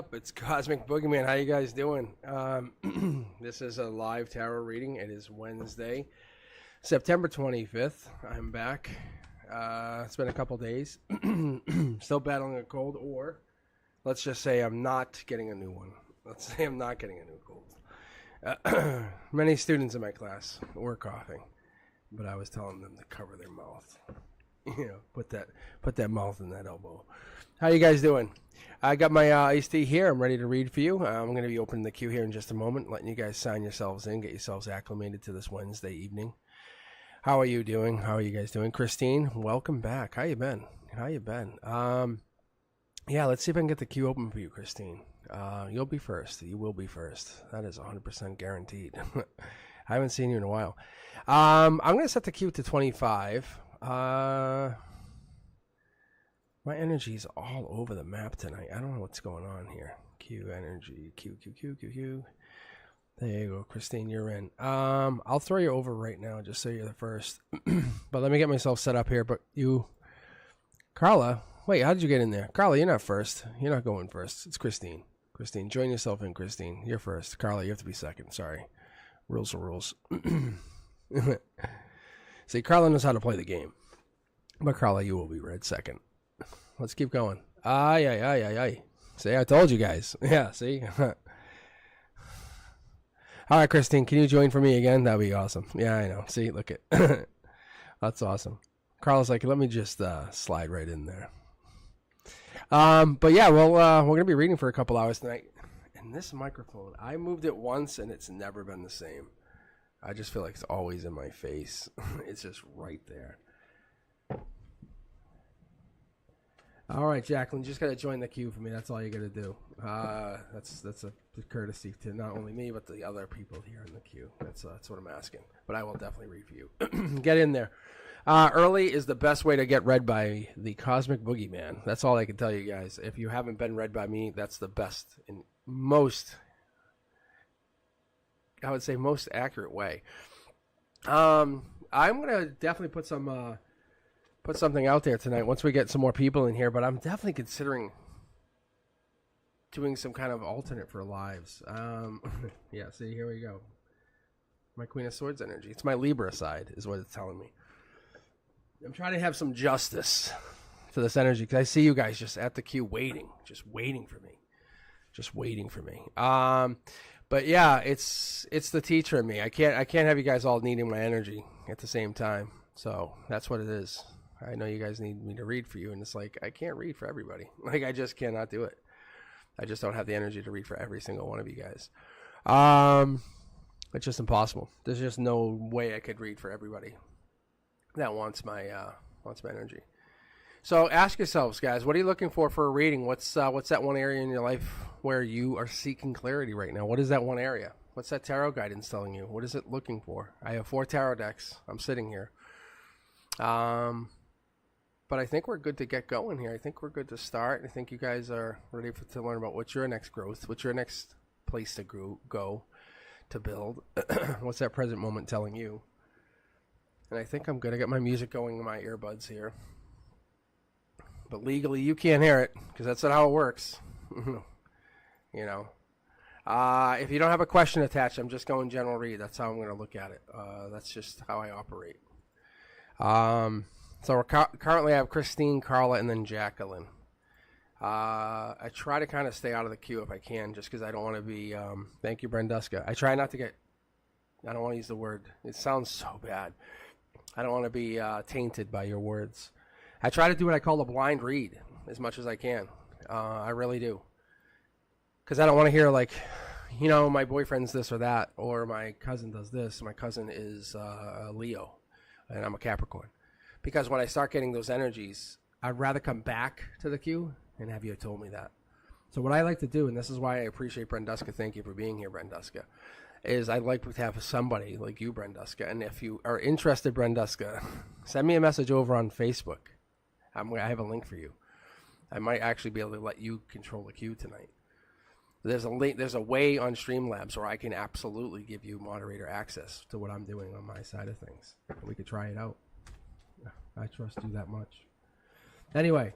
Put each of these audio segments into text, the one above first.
up? It's Cosmic Boogeyman. How you guys doing? This is a live tarot reading. It is Wednesday, September 25th. I'm back. It's been a couple days. Still battling a cold, or let's just say I'm not getting a new one. Let's say I'm not getting a new cold. Many students in my class were coughing, but I was telling them to cover their mouth. Put that mouth in that elbow. How you guys doing? I got my iced tea here. I'm ready to read for you. I'm going to be opening the queue here in just a moment, letting you guys sign yourselves in, get yourselves acclimated to this Wednesday evening. How are you doing? How are you guys doing? Christine, welcome back. How you been? Yeah, let's see if I can get the queue open for you, Christine. You'll be first. You will be first. That is 100% guaranteed. I haven't seen you in a while. I'm going to set the queue to 25. My energy is all over the map tonight. I don't know what's going on here. Q energy. Q. There you go, Christine. You're in. I'll throw you over right now, just so you're the first. But let me get myself set up here. But you, Carla. Wait, how did you get in there, Carla? You're not first. You're not going first. It's Christine. Christine, join yourself in. Christine, you're first. Carla, you have to be second. Sorry. Rules are rules. See, Carla knows how to play the game. But Carla, you will be red second. Let's keep going. Aye. See, I told you guys. Yeah, see? All right, Christine, can you join for me again? That'd be awesome. Yeah, I know. See, look at that's awesome. Carla's like, let me just slide right in there. But yeah, well, we're going to be reading for a couple hours tonight. And this microphone, I moved it once, and it's never been the same. I just feel like it's always in my face. It's just right there. All right, Jacqueline, just got to join the queue for me. That's all you got to do. That's a courtesy to not only me, but the other people here in the queue. That's what I'm asking. But I will definitely read for you. Get in there. Early is the best way to get read by the Cosmic Boogeyman. That's all I can tell you guys. If you haven't been read by me, that's the best and most, I would say, most accurate way. I'm going to definitely put something out there tonight once we get some more people in here, but I'm definitely considering doing some kind of alternate for lives. Yeah, see, here we go. My Queen of Swords energy. It's my Libra side is what it's telling me. I'm trying to have some justice to this energy because I see you guys just at the queue waiting for me. But yeah, it's the teacher in me. I can't have you guys all needing my energy at the same time. So that's what it is. I know you guys need me to read for you, and it's like I can't read for everybody. Like I just cannot do it. I just don't have the energy to read for every single one of you guys. It's just impossible. There's just no way I could read for everybody that wants my energy. So ask yourselves, guys, what are you looking for a reading? What's that one area in your life where you are seeking clarity right now? What is that one area? What's that tarot guidance telling you? What is it looking for? I have 4 tarot decks. I'm sitting here. But I think we're good to get going here. I think we're good to start. I think you guys are ready to learn about what's your next growth, what's your next place to go to build. What's that present moment telling you? And I think I'm going to get my music going in my earbuds here. But legally, you can't hear it because that's not how it works. You know. If you don't have a question attached, I'm just going general read. That's how I'm going to look at it. That's just how I operate. So we're currently I have Christine, Carla, and then Jacqueline. I try to kind of stay out of the queue if I can, just because I don't want to be. Thank you, Brenduska. I try not to get. I don't want to use the word. It sounds so bad. I don't want to be tainted by your words. I try to do what I call a blind read as much as I can. I really do. Because I don't want to hear like, my boyfriend's this or that, or my cousin does this. My cousin is a Leo, and I'm a Capricorn. Because when I start getting those energies, I'd rather come back to the queue and have you have told me that. So what I like to do, and this is why I appreciate Brenduska, thank you for being here, Brenduska, is I'd like to have somebody like you, Brenduska. And if you are interested, Brenduska, send me a message over on Facebook. I have a link for you. I might actually be able to let you control the queue tonight. There's a link. There's a way on Streamlabs where I can absolutely give you moderator access to what I'm doing on my side of things. We could try it out. I trust you that much. Anyway,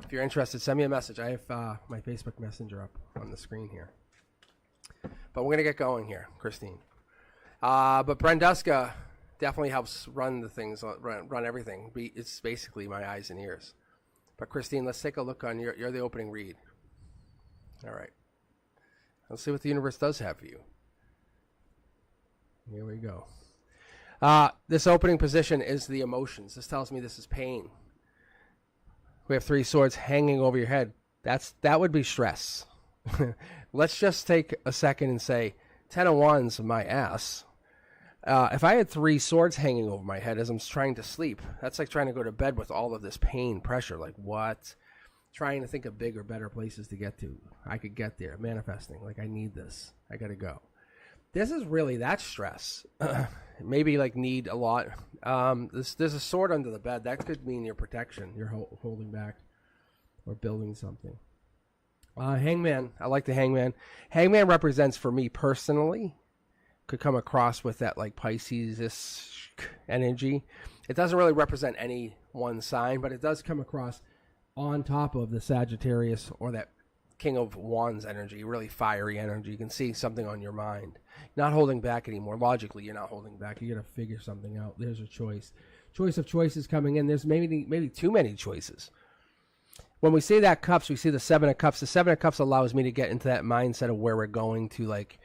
If you're interested, send me a message. I have my Facebook Messenger up on the screen here. But we're going to get going here, Christine. But Brenduska definitely helps run the things, run everything. It's basically my eyes and ears. But Christine, let's take a look on you're the opening read. All right. Let's see what the universe does have for you. Here we go. This opening position is the emotions. This tells me this is pain. We have 3 swords hanging over your head. That would be stress. Let's just take a second and say 10 of Wands, my ass. If I had 3 swords hanging over my head as I'm trying to sleep, that's like trying to go to bed with all of this pain, pressure. Like what? Trying to think of bigger, better places to get to. I could get there. Manifesting. Like I need this. I got to go. This is really that stress. Maybe like need a lot. There's a sword under the bed. That could mean your protection. You're holding back or building something. Hangman. I like the hangman. Hangman represents for me personally, could come across with that like Pisces-ish energy. It doesn't really represent any one sign, but it does come across on top of the Sagittarius or that King of Wands energy, really fiery energy. You can see something on your mind. Not holding back anymore. Logically, you're not holding back. You got to figure something out. There's a choice. Choice of choices coming in. There's maybe too many choices. When we see that cups, we see the 7 of cups. The 7 of cups allows me to get into that mindset of where we're going to, like,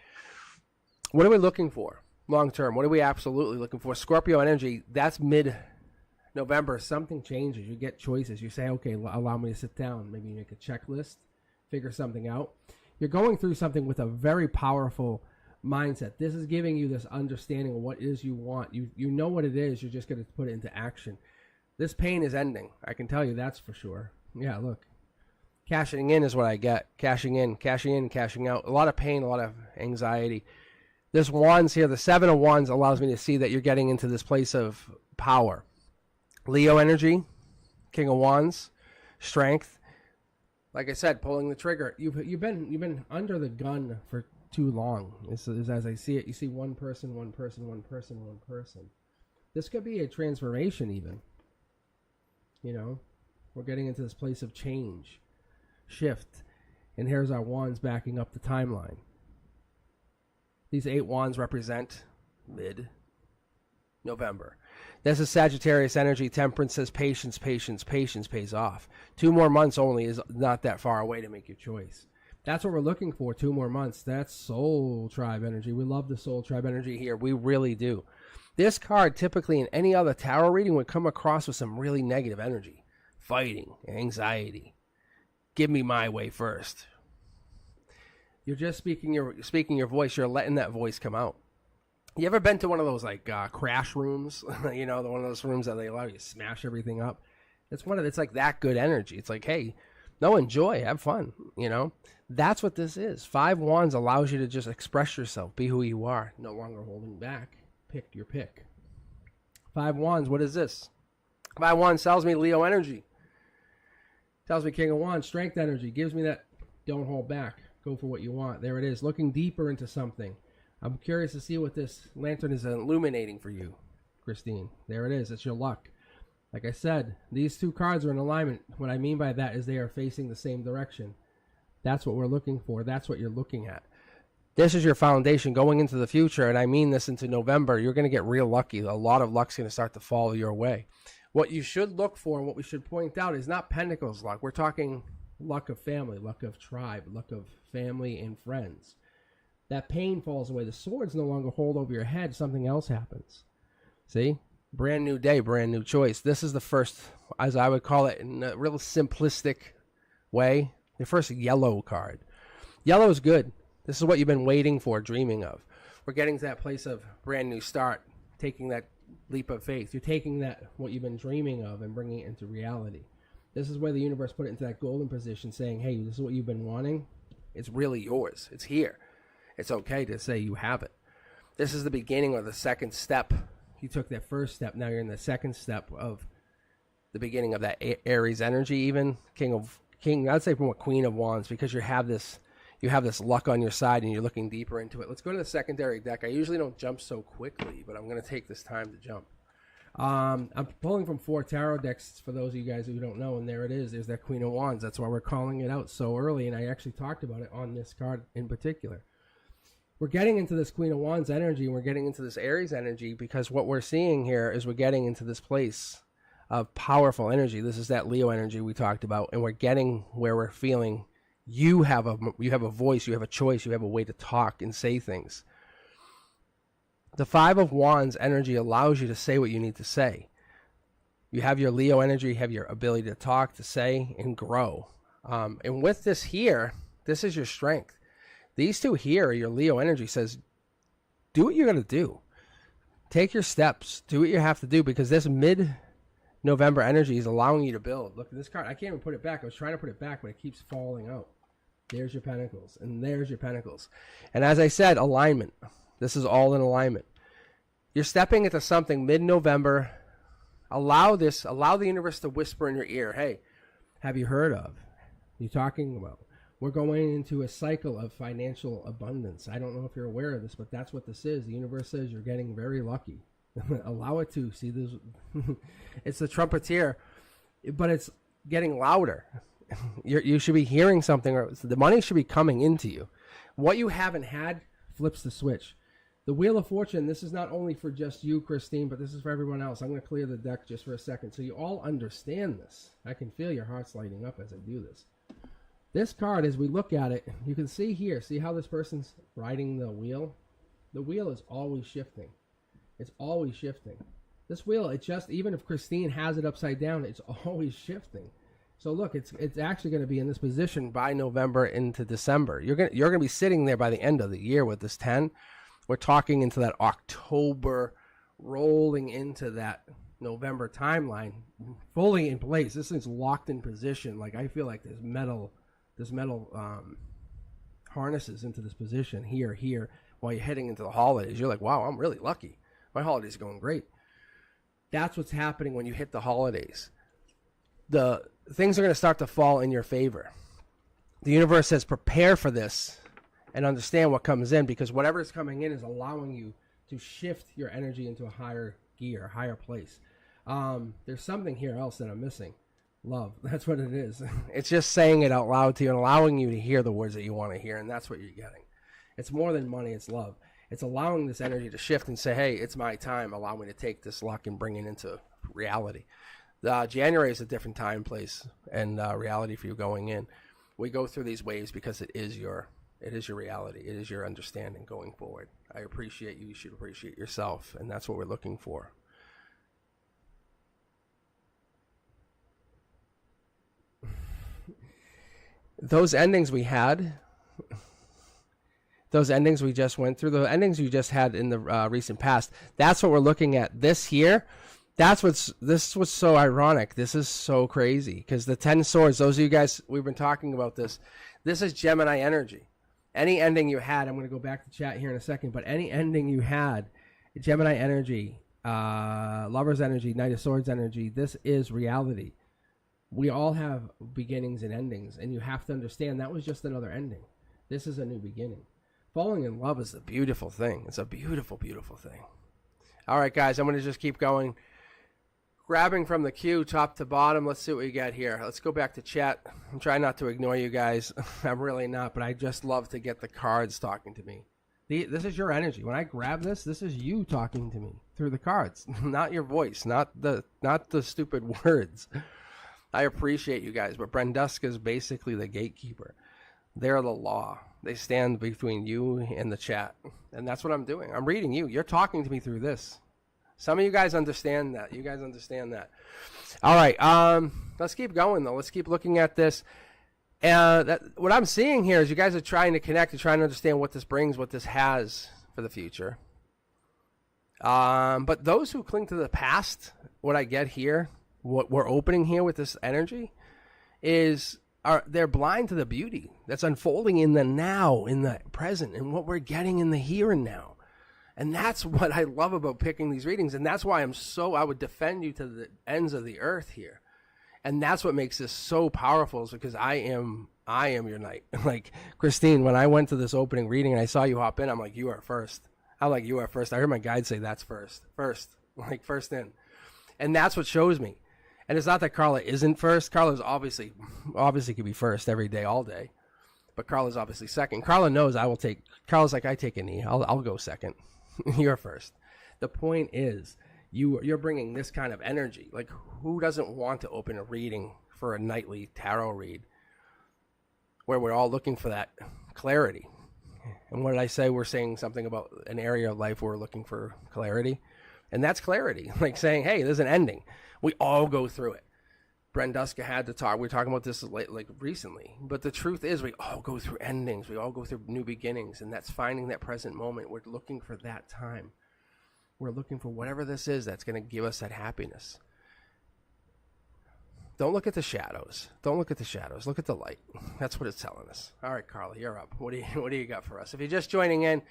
what are we looking for long term? What are we absolutely looking for? Scorpio energy, that's mid-November. Something changes. You get choices. You say, okay, allow me to sit down. Maybe you make a checklist. Figure something out. You're going through something with a very powerful mindset. This is giving you this understanding of what it is you want. You know what it is. You're just going to put it into action. This pain is ending. I can tell you that's for sure. Yeah, look. Cashing in is what I get. Cashing in, cashing out. A lot of pain, a lot of anxiety. This Wands here, the 7 of Wands allows me to see that you're getting into this place of power. Leo energy, King of Wands, strength. Like I said, pulling the trigger. You've been under the gun for too long. This is as I see it. You see one person. This could be a transformation even. You know, we're getting into this place of change, shift. And here's our wands backing up the timeline. These 8 wands represent mid-November. This is Sagittarius energy. Temperance says patience pays off. 2 more months only is not that far away to make your choice. That's what we're looking for, 2 more months. That's soul tribe energy. We love the soul tribe energy here. We really do. This card typically in any other tarot reading would come across with some really negative energy. Fighting, anxiety. Give me my way first. You're just speaking your voice. You're letting that voice come out. You ever been to one of those like crash rooms? You know, one of those rooms that they allow you to smash everything up. It's like that good energy. It's like, hey, no, enjoy, have fun. You know, that's what this is. 5 wands allows you to just express yourself, be who you are, no longer holding back. Pick your pick. 5 wands. What is this? 5 wands tells me Leo energy. Tells me King of Wands, strength energy. Gives me that don't hold back. Go for what you want. There it is. Looking deeper into something. I'm curious to see what this lantern is illuminating for you, Christine. There it is. It's your luck. Like I said, these 2 cards are in alignment. What I mean by that is they are facing the same direction. That's what we're looking for. That's what you're looking at. This is your foundation going into the future, and I mean this into November. You're going to get real lucky. A lot of luck's going to start to fall your way. What you should look for and what we should point out is not Pentacles luck. We're talking luck of family, luck of tribe, luck of family and friends. That pain falls away. The swords no longer hold over your head. Something else happens. See? Brand new day, brand new choice. This is the first, as I would call it, in a real simplistic way, the first yellow card. Yellow is good. This is what you've been waiting for, dreaming of. We're getting to that place of brand new start, taking that leap of faith. You're taking that, what you've been dreaming of, and bringing it into reality. This is where the universe put it into that golden position, saying, hey, this is what you've been wanting. It's really yours. It's here. It's okay to say you have it. This is the beginning of the second step. You took that first step. Now you're in the second step of the beginning of that Aries energy, even King. I'd say from a Queen of Wands, because you have this luck on your side and you're looking deeper into it. Let's go to the secondary deck. I usually don't jump so quickly, but I'm going to take this time to jump. I'm pulling from 4 tarot decks for those of you guys who don't know, and there it is. There's that Queen of Wands. That's why we're calling it out so early, and I actually talked about it on this card in particular. We're getting into this Queen of Wands energy, and we're getting into this Aries energy because what we're seeing here is we're getting into this place of powerful energy. This is that Leo energy we talked about, and we're getting where we're feeling you have a voice, you have a choice, you have a way to talk and say things. The 5 of Wands energy allows you to say what you need to say. You have your Leo energy, you have your ability to talk, to say, and grow. And with this here, this is your strength. These two here, your Leo energy says, do what you're going to do. Take your steps. Do what you have to do, because this mid-November energy is allowing you to build. Look at this card. I can't even put it back. I was trying to put it back, but it keeps falling out. There's your Pentacles, and there's your Pentacles. And as I said, alignment. This is all in alignment. You're stepping into something mid-November. Allow the universe to whisper in your ear, hey, have you heard of? You talking about? We're going into a cycle of financial abundance. I don't know if you're aware of this, but that's what this is. The universe says you're getting very lucky. Allow it to. See, this, it's the trumpeter, but it's getting louder. You should be hearing something, or the money should be coming into you. What you haven't had flips the switch. The Wheel of Fortune, this is not only for just you, Christine, but this is for everyone else. I'm going to clear the deck just for a second so you all understand this. I can feel your hearts lighting up as I do this. This card, as we look at it, you can see here, see how this person's riding the wheel? The wheel is always shifting. It's always shifting. This wheel, it just, even if Christine has it upside down, it's always shifting. So look, it's actually going to be in this position by November into December. You're going to be sitting there by the end of the year with this 10. We're talking into that October, rolling into that November timeline, fully in place. This thing's locked in position. Like, I feel like there's metal harnesses into this position here, while you're heading into the holidays. You're like, wow, I'm really lucky. My holidays are going great. That's what's happening when you hit the holidays. The things are going to start to fall in your favor. The universe says prepare for this and understand what comes in, because whatever is coming in is allowing you to shift your energy into a higher gear, a higher place. There's something here else that I'm missing. Love. That's what it is. It's just saying it out loud to you and allowing you to hear the words that you want to hear, and that's what you're getting. It's more than money, it's love. It's allowing this energy to shift and say, hey, it's my time. Allow me to take this luck and bring it into reality. January is a different time, place, and reality for you going in. We go through these waves because it is your reality. It is your understanding going forward. I appreciate you. You should appreciate yourself, and that's what we're looking for. Those endings we had, those endings we just went through, the endings you just had in the recent past, that's what we're looking at this here. This was so ironic. This is so crazy because the 10 swords, those of you guys, we've been talking about this. This is Gemini energy. Any ending you had, I'm going to go back to chat here in a second, but any ending you had, Gemini energy, Lover's energy, Knight of Swords energy, this is reality. We all have beginnings and endings, and you have to understand that was just another ending. This is a new beginning. Falling in love is a beautiful thing. It's a beautiful, beautiful thing. All right, guys, I'm going to just keep going. Grabbing from the queue, top to bottom. Let's see what we got here. Let's go back to chat. I'm trying not to ignore you guys. I'm really not, but I just love to get the cards talking to me. This is your energy. When I grab this is you talking to me through the cards, not your voice, not the stupid words. I appreciate you guys, but Brenduska is basically the gatekeeper. They're the law. They stand between you and the chat, and that's what I'm doing. I'm reading you. You're talking to me through this. Some of you guys understand that. You guys understand that. All right. Let's keep going, though. Let's keep looking at this. What I'm seeing here is you guys are trying to connect and trying to understand what this brings, what this has for the future. But those who cling to the past, what I get here, what we're opening here with this energy, they're blind to the beauty that's unfolding in the now, in the present, and what we're getting in the here and now. And that's what I love about picking these readings. And that's why I would defend you to the ends of the earth here. And that's what makes this so powerful, is because I am your knight. Like, Christine, when I went to this opening reading and I saw you hop in, I'm like, you are first. I heard my guide say that's first, like first in. And that's what shows me. And it's not that Carla isn't first. Carla's obviously could be first every day, all day. But Carla's obviously second. Carla knows I will take. Carla's like, I take a knee. I'll go second. You're first. The point is, you're bringing this kind of energy. Like, who doesn't want to open a reading for a nightly tarot read where we're all looking for that clarity? And what did I say? We're saying something about an area of life where we're looking for clarity. And that's clarity. Like saying, hey, there's an ending. We all go through it. Brenduska had to talk. We were talking about this like recently. But the truth is, we all go through endings. We all go through new beginnings. And that's finding that present moment. We're looking for that time. We're looking for whatever this is that's going to give us that happiness. Don't look at the shadows. Don't look at the shadows. Look at the light. That's what it's telling us. All right, Carla, you're up. What do you got for us? If you're just joining in,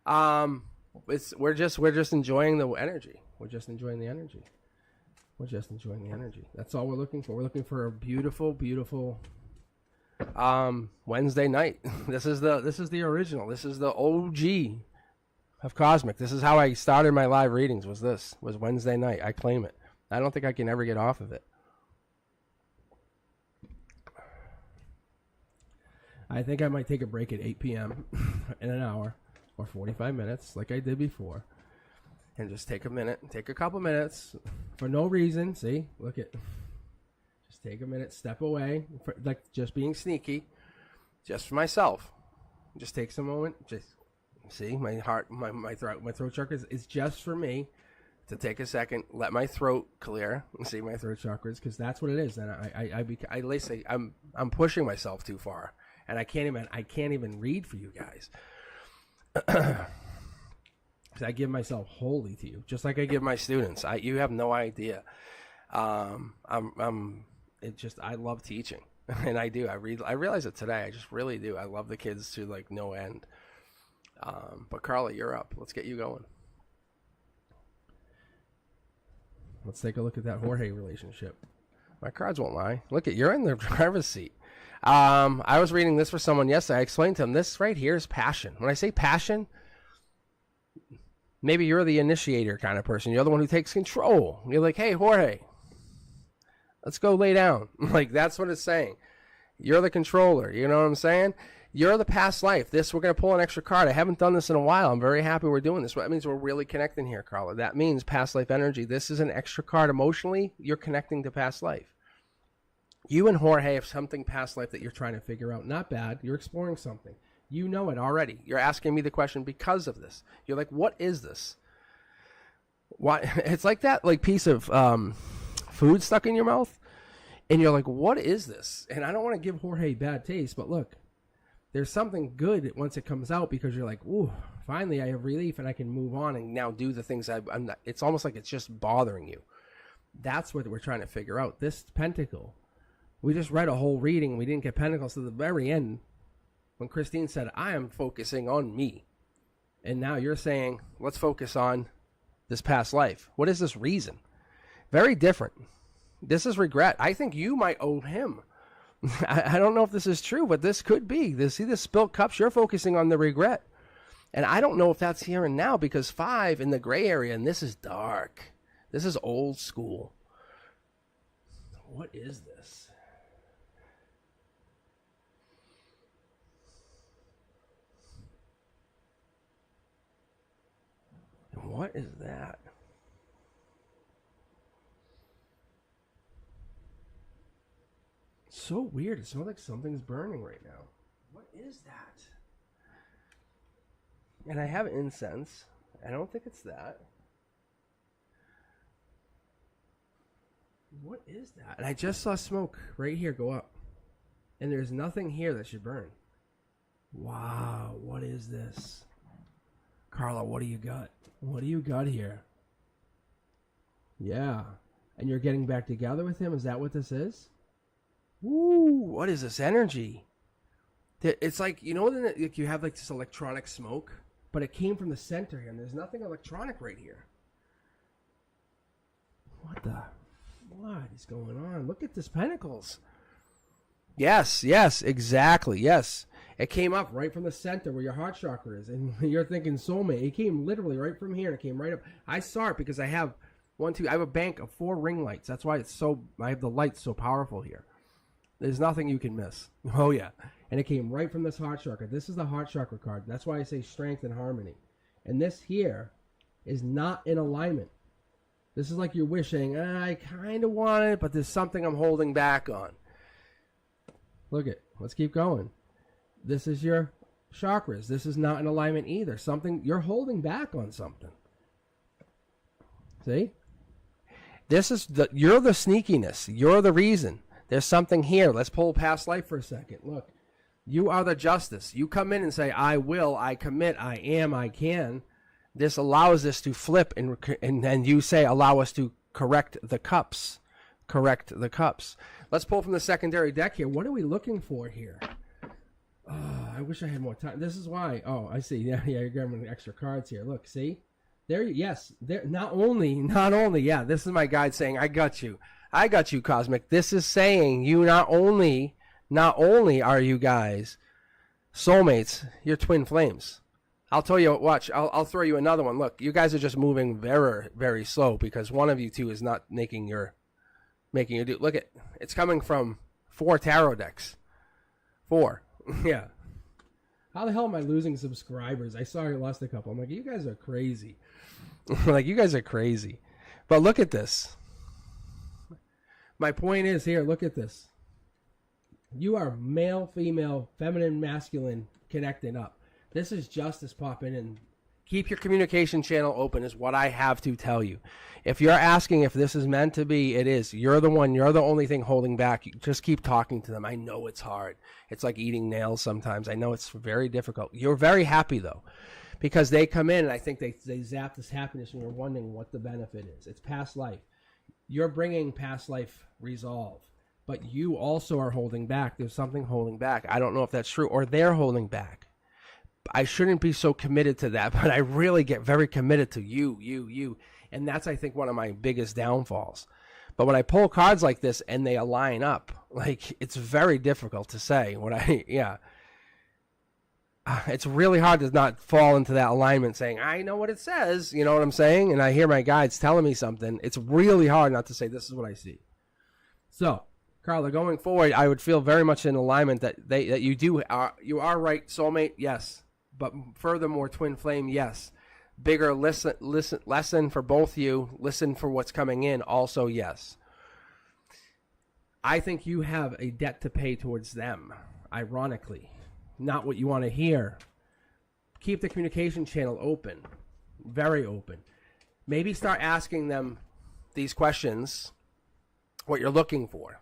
we're just enjoying the energy. We're just enjoying the energy. We're just enjoying the energy. That's all we're looking for. We're looking for a beautiful, beautiful Wednesday night. This is the original. This is the OG of Cosmic. This is how I started my live readings. Was Wednesday night. I claim it. I don't think I can ever get off of it. I think I might take a break at 8 p.m. in an hour or 45 minutes like I did before. And just take a couple minutes for no reason. See, look at, just take a minute, step away, like just being sneaky, just for myself. Just take some moment. Just see my heart, my throat chakra is just for me to take a second, let my throat clear, and see my throat chakras, because that's what it is. And I say I'm pushing myself too far, and I can't even read for you guys. I give myself wholly to you, just like I give my students. You have no idea. I love teaching, and I do. I realize it today. I just really do. I love the kids to like no end. But Carla, you're up. Let's get you going. Let's take a look at that Jorge relationship. My cards won't lie. Look, you're in the driver's seat. I was reading this for someone yesterday. I explained to him this right here is passion. When I say passion, maybe you're the initiator kind of person. You're the one who takes control. You're like, hey, Jorge, let's go lay down. Like, that's what it's saying. You're the controller. You know what I'm saying? You're the past life. We're going to pull an extra card. I haven't done this in a while. I'm very happy we're doing this. That means we're really connecting here, Carla. That means past life energy. This is an extra card. Emotionally, you're connecting to past life. You and Jorge have something past life that you're trying to figure out. Not bad. You're exploring something. You know it already. You're asking me the question because of this. You're like, what is this? Why? It's like that piece of food stuck in your mouth. And you're like, what is this? And I don't want to give Jorge bad taste, but look. There's something good once it comes out because you're like, ooh, finally I have relief and I can move on and now do the things I'm not. It's almost like it's just bothering you. That's what we're trying to figure out. This pentacle. We just read a whole reading. We didn't get pentacles to the very end when Christine said, I am focusing on me. And now you're saying, let's focus on this past life. What is this reason? Very different. This is regret. I think you might owe him. I don't know if this is true, but this could be. See the spilt cups? You're focusing on the regret. And I don't know if that's here and now because 5 in the gray area, and this is dark. This is old school. What is this? And what is that? So weird. It smells like something's burning right now. What is that? And I have incense. I don't think it's that. What is that? And I just saw smoke right here go up. And there's nothing here that should burn. Wow. What is this? Carla, what do you got? What do you got here? Yeah. And you're getting back together with him? Is that what this is? Ooh, what is this energy? It's like, you know, you have like this electronic smoke, but it came from the center here, and there's nothing electronic right here. What is going on? Look at this pentacles. Yes, exactly, yes. It came up right from the center where your heart chakra is, and you're thinking soulmate. It came literally right from here, and it came right up. I saw it because I have 1, 2. I have a bank of 4 ring lights. That's why I have the lights so powerful here. There's nothing you can miss. Oh, yeah. And it came right from this heart chakra. This is the heart chakra card. That's why I say strength and harmony. And this here is not in alignment. This is like you're wishing, I kind of want it, but there's something I'm holding back on. Look it. Let's keep going. This is your chakras. This is not in alignment either. Something, you're holding back on something. See? You're the sneakiness. You're the reason. There's something here. Let's pull past life for a second. Look, you are the justice. You come in and say, I will, I commit, I am, I can. This allows this to flip, and then you say, allow us to correct the cups. Correct the cups. Let's pull from the secondary deck here. What are we looking for here? Oh, I wish I had more time. This is why. Oh, I see. Yeah, you're grabbing extra cards here. Look, see? There, yes. There. Not only. Yeah, this is my guide saying, I got you. I got you, Cosmic. This is saying you not only are you guys soulmates, you're twin flames. I'll tell you, watch, I'll throw you another one. Look, you guys are just moving very, very slow because one of you two is not making your do. Look at, it's coming from 4 tarot decks. 4. Yeah. How the hell am I losing subscribers? I saw you lost a couple. I'm like, you guys are crazy. Like, you guys are crazy. But look at this. My point is here, look at this. You are male, female, feminine, masculine connecting up. This is justice popping in. Keep your communication channel open is what I have to tell you. If you're asking if this is meant to be, it is. You're the one. You're the only thing holding back. You just keep talking to them. I know it's hard. It's like eating nails sometimes. I know it's very difficult. You're very happy, though, because they come in, and I think they zap this happiness, and you're wondering what the benefit is. It's past life. You're bringing past life resolve, but you also are holding back. There's something holding back. I don't know if that's true, or they're holding back. I shouldn't be so committed to that, but I really get very committed to you. And that's, I think, one of my biggest downfalls. But when I pull cards like this and they align up, like, it's very difficult to say it's really hard to not fall into that alignment saying, I know what it says, you know what I'm saying? And I hear my guides telling me something. It's really hard not to say, this is what I see. So, Carla, going forward, I would feel very much in alignment that you are right, soulmate, yes. But furthermore, twin flame, yes. Bigger lesson for both you. Listen for what's coming in, also yes. I think you have a debt to pay towards them, ironically. Not what you want to hear. Keep the communication channel open, very open. Maybe start asking them these questions, what you're looking for.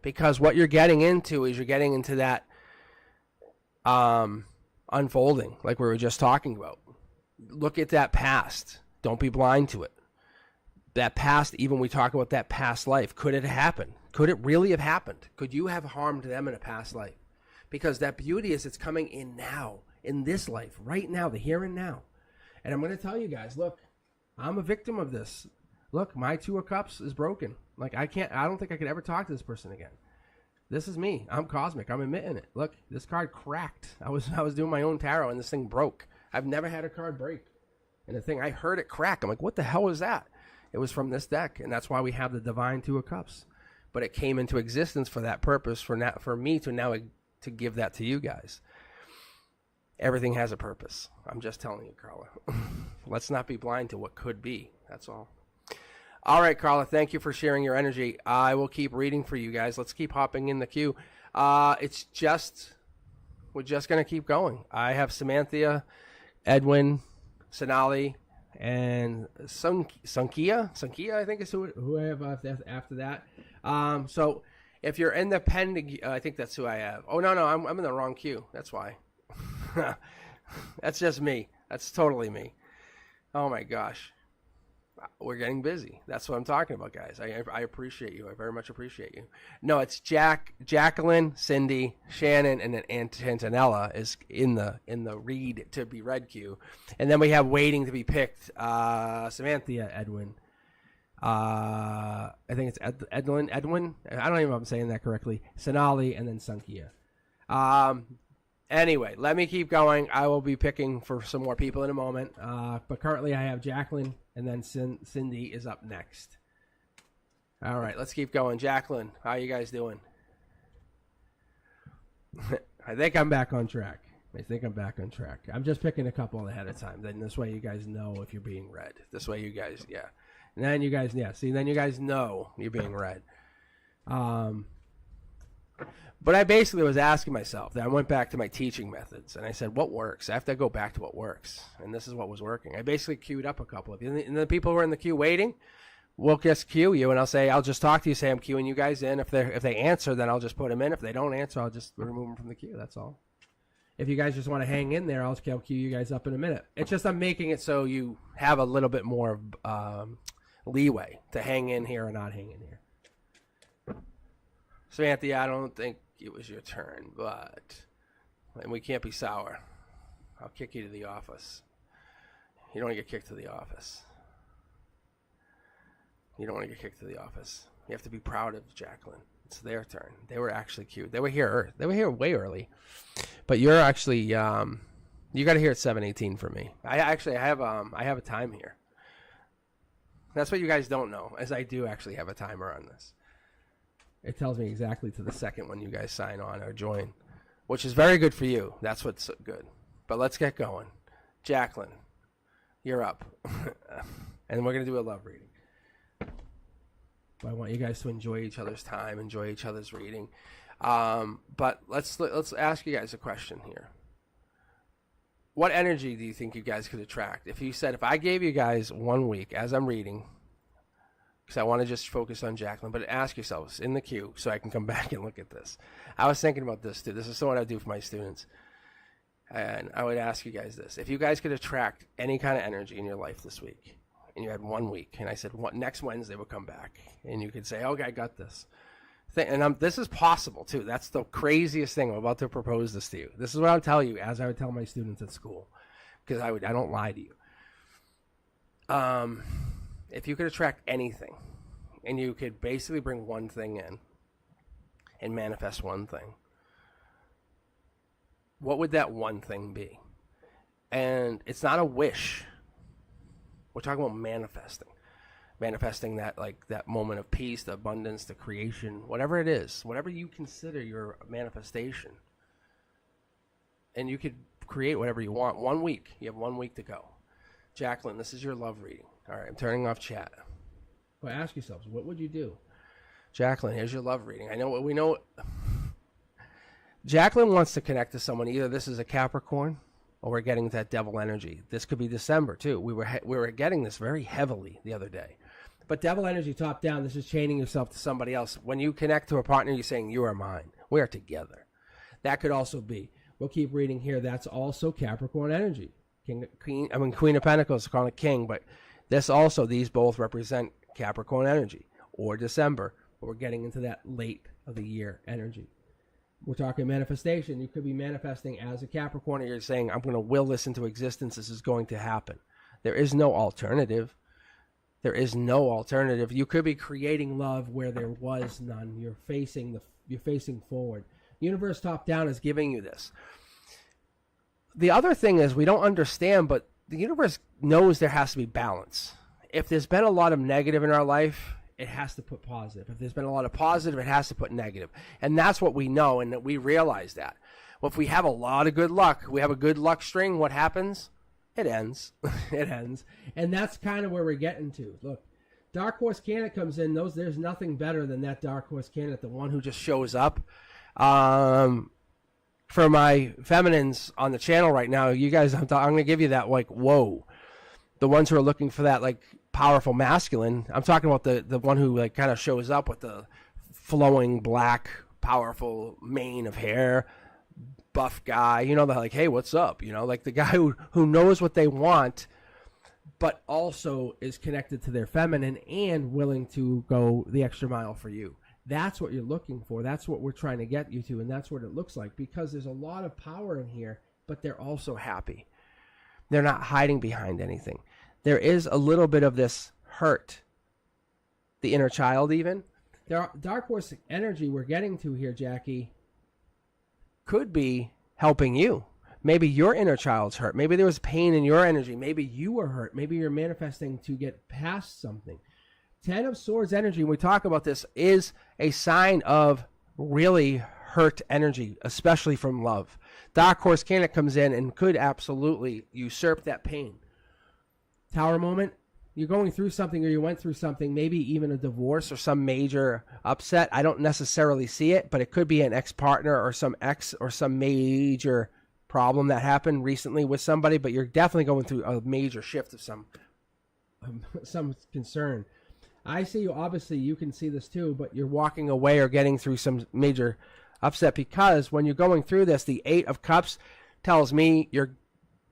Because what you're getting into is you're getting into that unfolding, like we were just talking about. Look at that past. Don't be blind to it. That past, even we talk about that past life. Could it happen? Could it really have happened? Could you have harmed them in a past life? Because that beauty is it's coming in now, in this life, right now, the here and now. And I'm going to tell you guys, look, I'm a victim of this. Look, my 2 of Cups is broken. Like, I don't think I could ever talk to this person again. This is me. I'm cosmic. I'm admitting it. Look, this card cracked. I was doing my own tarot and this thing broke. I've never had a card break. And the thing, I heard it crack. I'm like, what the hell was that? It was from this deck. And that's why we have the Divine 2 of Cups. But it came into existence for that purpose, for me to now to give that to you guys. Everything has a purpose. I'm just telling you, Carla. Let's not be blind to what could be. That's all. All right, Carla, thank you for sharing your energy. I will keep reading for you guys. Let's keep hopping in the queue. We're just going to keep going. I have Samantha, Edwin, Sonali, and Sunkia, I think is who I have after that. So if you're in the pending, I think that's who I have. Oh, no, I'm in the wrong queue. That's why. That's just me. That's totally me. Oh, my gosh. We're getting busy. That's what I'm talking about, guys. I appreciate you. I very much appreciate you. No, it's Jacqueline, Cindy, Shannon, and then Antonella is in the read to be read queue. And then we have waiting to be picked, Samantha, Edwin. I think it's Edwin. I don't even know if I'm saying that correctly. Sonali, and then Sunkia. Anyway, let me keep going. I will be picking for some more people in a moment. But currently I have Jacqueline, and then Cindy is up next. All right, let's keep going. Jacqueline, how are you guys doing? I think I'm back on track. I'm just picking a couple ahead of time. Then this way you guys know if you're being read. This way you guys, yeah. And then you guys, yeah. See, then you guys know you're being read. But I basically was asking myself, I went back to my teaching methods, and I said, what works? I have to go back to what works. And this is what was working. I basically queued up a couple of you. And the people who are in the queue waiting, we'll just queue you, and I'll just talk to you, say I'm queuing you guys in. If they answer, then I'll just put them in. If they don't answer, I'll just remove them from the queue. That's all. If you guys just want to hang in there, I'll queue you guys up in a minute. It's just I'm making it so you have a little bit more leeway to hang in here or not hang in here. Samantha, I don't think it was your turn, and we can't be sour. I'll kick you to the office. You don't want to get kicked to the office. You don't want to get kicked to the office. You have to be proud of Jacqueline. It's their turn. They were actually cute. They were here way early. But you're actually you got to hear at 7:18 for me. I have a time here. That's what you guys don't know, as I do actually have a timer on this. It tells me exactly to the second when you guys sign on or join, which is very good for you. That's what's good. But let's get going. Jacqueline, you're up. And we're going to do a love reading. I want you guys to enjoy each other's time, enjoy each other's reading. But let's ask you guys a question here. What energy do you think you guys could attract? If I gave you guys 1 week as I'm reading, because I want to just focus on Jacqueline, but ask yourselves in the queue so I can come back and look at this. I was thinking about this too. This is what I do for my students. And I would ask you guys this. If you guys could attract any kind of energy in your life this week, and you had 1 week, and I said next Wednesday we'll come back, and you could say, okay, I got this. And this is possible too. That's the craziest thing. I'm about to propose this to you. This is what I'll tell you, as I would tell my students at school, because I don't lie to you. If you could attract anything, and you could basically bring one thing in and manifest one thing, what would that one thing be? And it's not a wish. We're talking about manifesting that moment of peace, the abundance, the creation, whatever it is, whatever you consider your manifestation. And you could create whatever you want. 1 week. You have 1 week to go. Jacqueline, this is your love reading. All right, I'm turning off chat. Well, ask yourselves, what would you do? Jacqueline, here's your love reading. We know. Jacqueline wants to connect to someone. Either this is a Capricorn, or we're getting that devil energy. This could be December too. We were getting this very heavily the other day. But devil energy top down, this is chaining yourself to somebody else. When you connect to a partner, you're saying, you are mine. We are together. That could also be. We'll keep reading here. That's also Capricorn energy. Queen of Pentacles, calling it King, but these both represent Capricorn energy or December. But we're getting into that late of the year energy. We're talking manifestation. You could be manifesting as a Capricorn, and you're saying, I'm going to will this into existence. This is going to happen. There is no alternative. You could be creating love where there was none. You're facing forward. Universe top down is giving you this. The other thing is we don't understand, but the universe knows there has to be balance. If there's been a lot of negative in our life, it has to put positive. If there's been a lot of positive, it has to put negative. And that's what we know, and that we realize that. Well, if we have a lot of good luck, we have a good luck string, what happens? It ends. It ends. And that's kind of where we're getting to. Look, Dark Horse candidate comes in. There's nothing better than that Dark Horse candidate, the one who just shows up. For my feminines on the channel right now, you guys, I'm going to give you that, like, whoa. The ones who are looking for that, like, powerful masculine. I'm talking about the one who, like, kind of shows up with the flowing black, powerful mane of hair, buff guy. They're like, hey, what's up? Like the guy who knows what they want, but also is connected to their feminine and willing to go the extra mile for you. That's what you're looking for. That's what we're trying to get you to, and that's what it looks like, because there's a lot of power in here, but they're also happy. They're not hiding behind anything. There is a little bit of this hurt, the inner child even. Dark Horse energy we're getting to here, Jackie, could be helping you. Maybe your inner child's hurt. Maybe there was pain in your energy. Maybe you were hurt. Maybe you're manifesting to get past something. 10 of Swords energy, when we talk about this, is a sign of really hurt energy, especially from love. Dark Horse Candidate comes in and could absolutely usurp that pain. Tower moment, you're going through something or you went through something, maybe even a divorce or some major upset. I don't necessarily see it, but it could be an ex-partner or some major problem that happened recently with somebody, but you're definitely going through a major shift of some concern. I see you, obviously you can see this too, but you're walking away or getting through some major upset, because when you're going through this, the 8 of Cups tells me you're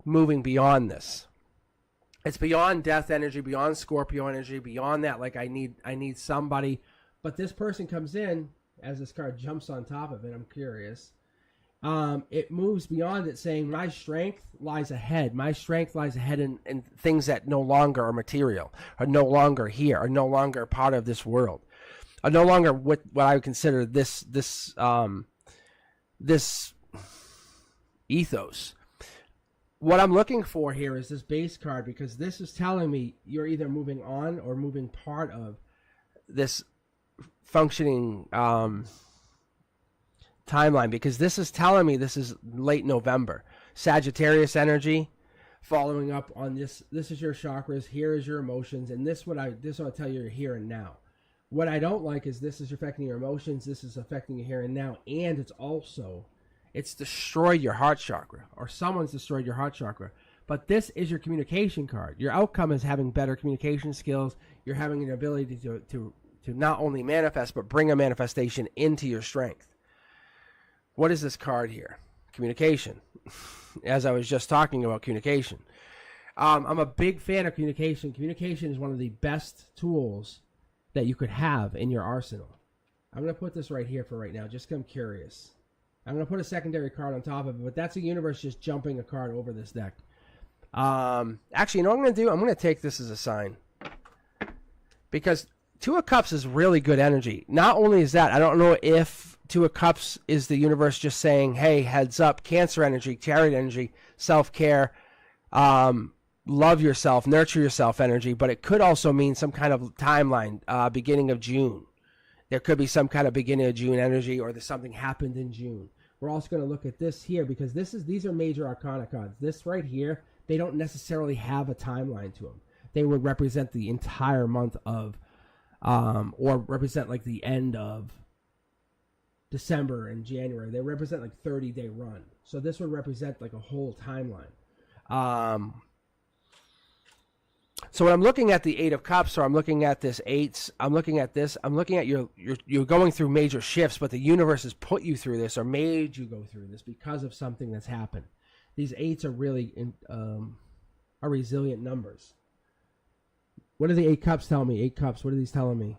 moving beyond this. It's beyond death energy, beyond Scorpio energy, beyond that, like I need somebody. But this person comes in, as this card jumps on top of it, I'm curious. It moves beyond it, saying my strength lies ahead. My strength lies ahead in things that no longer are material, are no longer here, are no longer part of this world, are no longer what I would consider this ethos. What I'm looking for here is this base card, because this is telling me you're either moving on or moving part of this functioning timeline, because this is telling me this is late November. Sagittarius energy, following up on this. This is your chakras. Here is your emotions, and this will tell you here and now. What I don't like is this is affecting your emotions. This is affecting you here and now, and it's destroyed your heart chakra, or someone's destroyed your heart chakra. But this is your communication card. Your outcome is having better communication skills. You're having an ability to not only manifest, but bring a manifestation into your strength. What is this card here? Communication. As I was just talking about communication. I'm a big fan of communication. Communication is one of the best tools that you could have in your arsenal. I'm going to put this right here for right now, just because I'm curious. I'm going to put a secondary card on top of it, but that's the universe just jumping a card over this deck. Actually, you know what I'm going to do? I'm going to take this as a sign. Because 2 of Cups is really good energy. Not only is that, I don't know if 2 of Cups is the universe just saying, hey, heads up, Cancer energy, Chariot energy, self-care, love yourself, nurture yourself energy, but it could also mean some kind of timeline, beginning of June. There could be some kind of beginning of June energy, or that something happened in June. We're also going to look at this here, because these are major arcana cards. This right here, they don't necessarily have a timeline to them. They would represent the entire month of, or represent like the end of December and January. They represent like 30-day run. So this would represent like a whole timeline. So when I'm looking at the 8 of Cups, or I'm looking at this 8s, I'm looking at this, I'm looking at you're going through major shifts, but the universe has put you through this or made you go through this because of something that's happened. These 8s are really are resilient numbers. What do the 8 Cups tell me? 8 Cups, what are these telling me?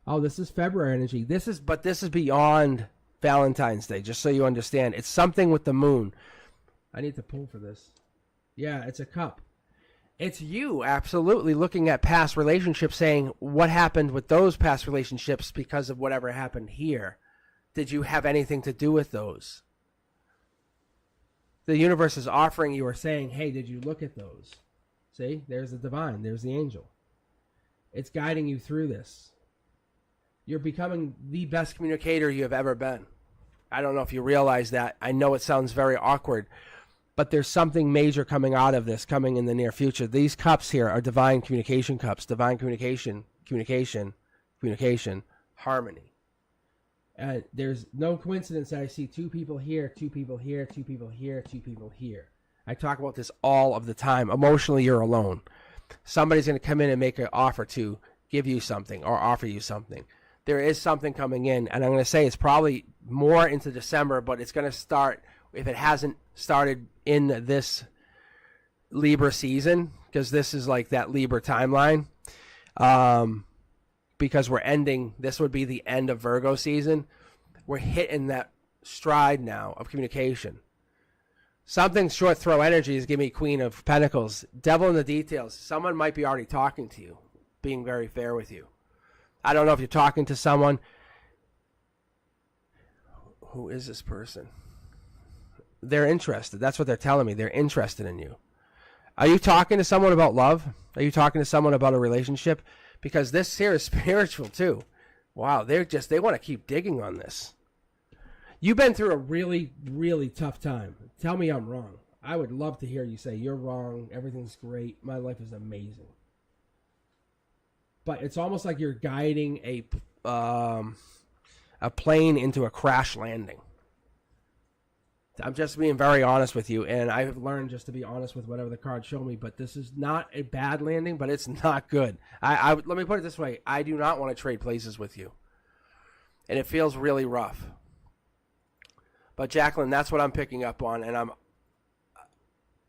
Oh, this is February energy. This is beyond Valentine's Day, just so you understand. It's something with the moon. I need to pull for this. Yeah, it's a cup. It's you absolutely looking at past relationships, saying, what happened with those past relationships because of whatever happened here? Did you have anything to do with those? The universe is offering you or saying, hey, did you look at those? See, there's the divine, there's the angel. It's guiding you through this. You're becoming the best communicator you have ever been. I don't know if you realize that. I know it sounds very awkward, but there's something major coming out of this, coming in the near future. These cups here are divine communication cups. Divine communication, harmony. And there's no coincidence that I see 2 people here, 2 people here, 2 people here, 2 people here. I talk about this all of the time. Emotionally, you're alone. Somebody's going to come in and make an offer to give you something or offer you something. There is something coming in, and I'm going to say it's probably more into December, but it's going to start, if it hasn't started in this Libra season, because this is like that Libra timeline, because we're ending, this would be the end of Virgo season. We're hitting that stride now of communication. Something short throw energy is giving me Queen of Pentacles. Devil in the details. Someone might be already talking to you, being very fair with you. I don't know if you're talking to someone. Who is this person? They're interested. That's what they're telling me. They're interested in you. Are you talking to someone about love? Are you talking to someone about a relationship? Because this here is spiritual too. Wow, they want to keep digging on this. You've been through a really, really tough time. Tell me I'm wrong. I would love to hear you say, you're wrong, everything's great, my life is amazing. But it's almost like you're guiding a plane into a crash landing. I'm just being very honest with you, and I've learned just to be honest with whatever the cards show me, but this is not a bad landing, but it's not good. Let me put it this way. I do not want to trade places with you, and it feels really rough. But, Jacqueline, that's what I'm picking up on, and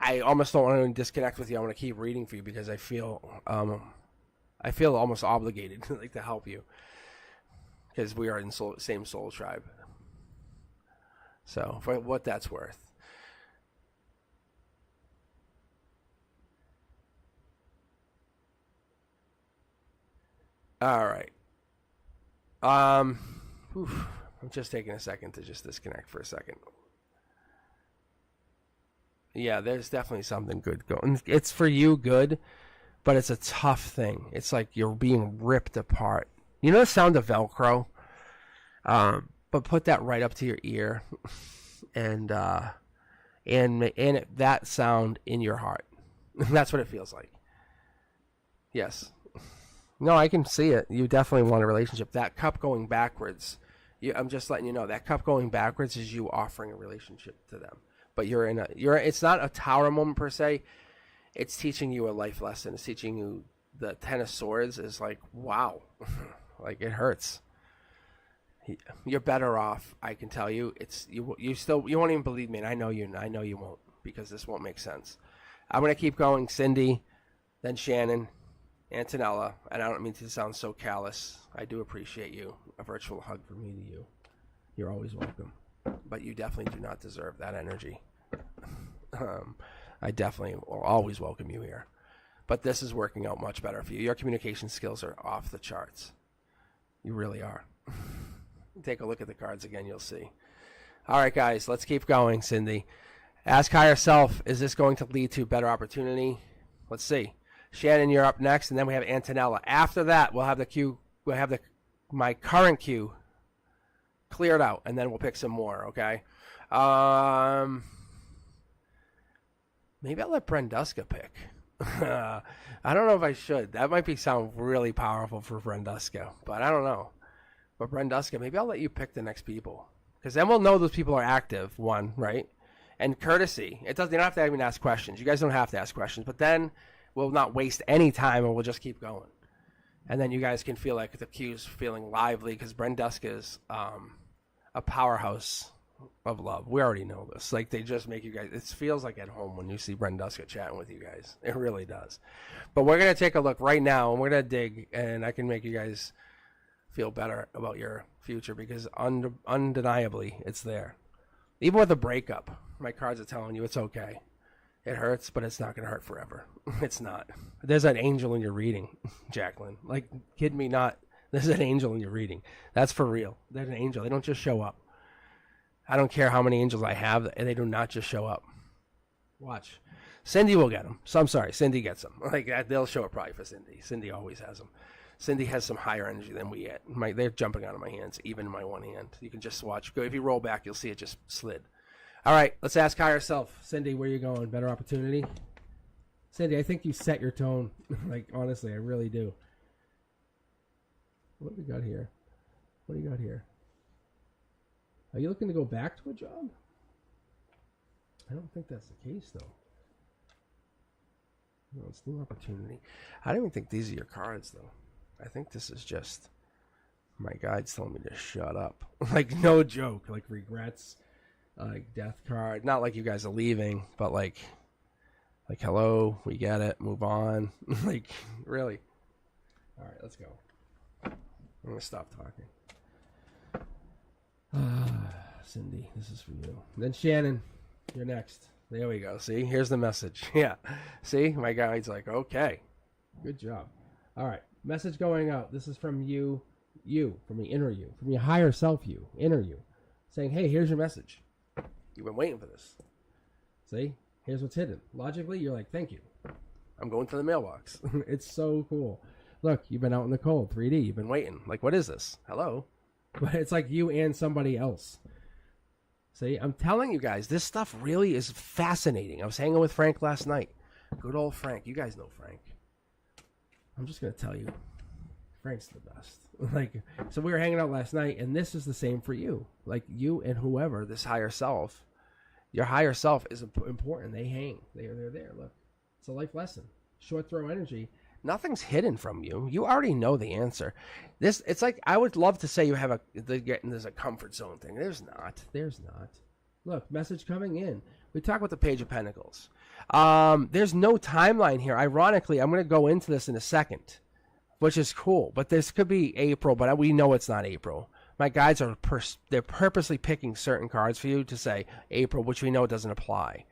I almost don't want to disconnect with you. I want to keep reading for you because I feel almost obligated like to help you because we are in same soul tribe. So, for what that's worth. All right. I'm just taking a second to just disconnect for a second. Yeah, there's definitely something good going. It's for you good, but it's a tough thing. It's like you're being ripped apart. You know the sound of Velcro? But put that right up to your ear, and that sound in your heart. That's what it feels like. Yes. No, I can see it. You definitely want a relationship. That cup going backwards. I'm just letting you know that cup going backwards is you offering a relationship to them. But it's not a tower moment per se. It's teaching you a life lesson. It's teaching you the Ten of Swords is like, wow, like it hurts. You're better off, I can tell you. You won't even believe me, and I know you won't, because this won't make sense. I'm gonna keep going. Cindy, then Shannon, Antonella, and I don't mean to sound so callous. I do appreciate you. A virtual hug from me to you. You're always welcome, but you definitely do not deserve that energy. I definitely will always welcome you here, but this is working out much better for you. Your communication skills are off the charts. You really are. Take a look at the cards again, you'll see. All right, guys, let's keep going, Cindy. Ask higher self, is this going to lead to better opportunity? Let's see. Shannon, you're up next, and then we have Antonella. After that, we'll have my current queue cleared out, and then we'll pick some more, okay? Maybe I'll let Brenduska pick. I don't know if I should. That might sound really powerful for Brenduska, but I don't know. But Brenduska, maybe I'll let you pick the next people, because then we'll know those people are active. One, right? And courtesy. You don't have to even ask questions. You guys don't have to ask questions, but then we'll not waste any time, and we'll just keep going. And then you guys can feel like the queue's feeling lively, because Brenduska is a powerhouse of love. We already know this. Like, they just make you guys. It feels like at home when you see Brenduska chatting with you guys. It really does. But we're gonna take a look right now, and we're gonna dig, and I can make you guys feel better about your future, because undeniably it's there. Even with a breakup, my cards are telling you it's okay. It hurts, but it's not going to hurt forever. It's not. There's an angel in your reading, Jacqueline. Like, kid me not. There's an angel in your reading. That's for real. There's an angel. They don't just show up. I don't care how many angels I have, and they do not just show up. Watch. Cindy will get them. So I'm sorry, Cindy gets them. Like, they'll show up probably for Cindy. Cindy always has them. Cindy has some higher energy than we get. They're jumping out of my hands, even in my one hand. You can just watch. If you roll back, you'll see it just slid. All right, let's ask higher self. Cindy, where are you going? Better opportunity? Cindy, I think you set your tone. Like, honestly, I really do. What do we got here? What do you got here? Are you looking to go back to a job? I don't think that's the case, though. No, it's new opportunity. I don't even think these are your cards, though. I think this is just my guides telling me to shut up. Like, no joke. Like, regrets, like death card. Not like you guys are leaving, but like hello, we get it, move on. Like, really. All right, let's go. I'm gonna stop talking. Cindy, this is for you. And then Shannon, you're next. There we go. See, here's the message. Yeah. See, my guide's like, okay, good job. All right. Message going out. This is from you, from the inner you, from your higher self you, inner you. saying, hey, here's your message. You've been waiting for this. See? Here's what's hidden. Logically, you're like, thank you. I'm going to the mailbox. It's so cool. Look, you've been out in the cold, 3D. You've been waiting. Like, what is this? Hello? But it's like you and somebody else. See, I'm telling you guys, this stuff really is fascinating. I was hanging with Frank last night. Good old Frank. You guys know Frank. I'm just going to tell you, Frank's the best. Like, so we were hanging out last night, and this is the same for you. Like, you and whoever, this higher self, your higher self is important. They hang. They're there. Look, it's a life lesson. Short throw energy. Nothing's hidden from you. You already know the answer. It's like, I would love to say you have there's a comfort zone thing. There's not. Look, message coming in. We talk about the Page of Pentacles. There's no timeline here. Ironically, I'm going to go into this in a second, which is cool. But this could be April, but we know it's not April. My guides are they're purposely picking certain cards for you to say April, which we know doesn't apply.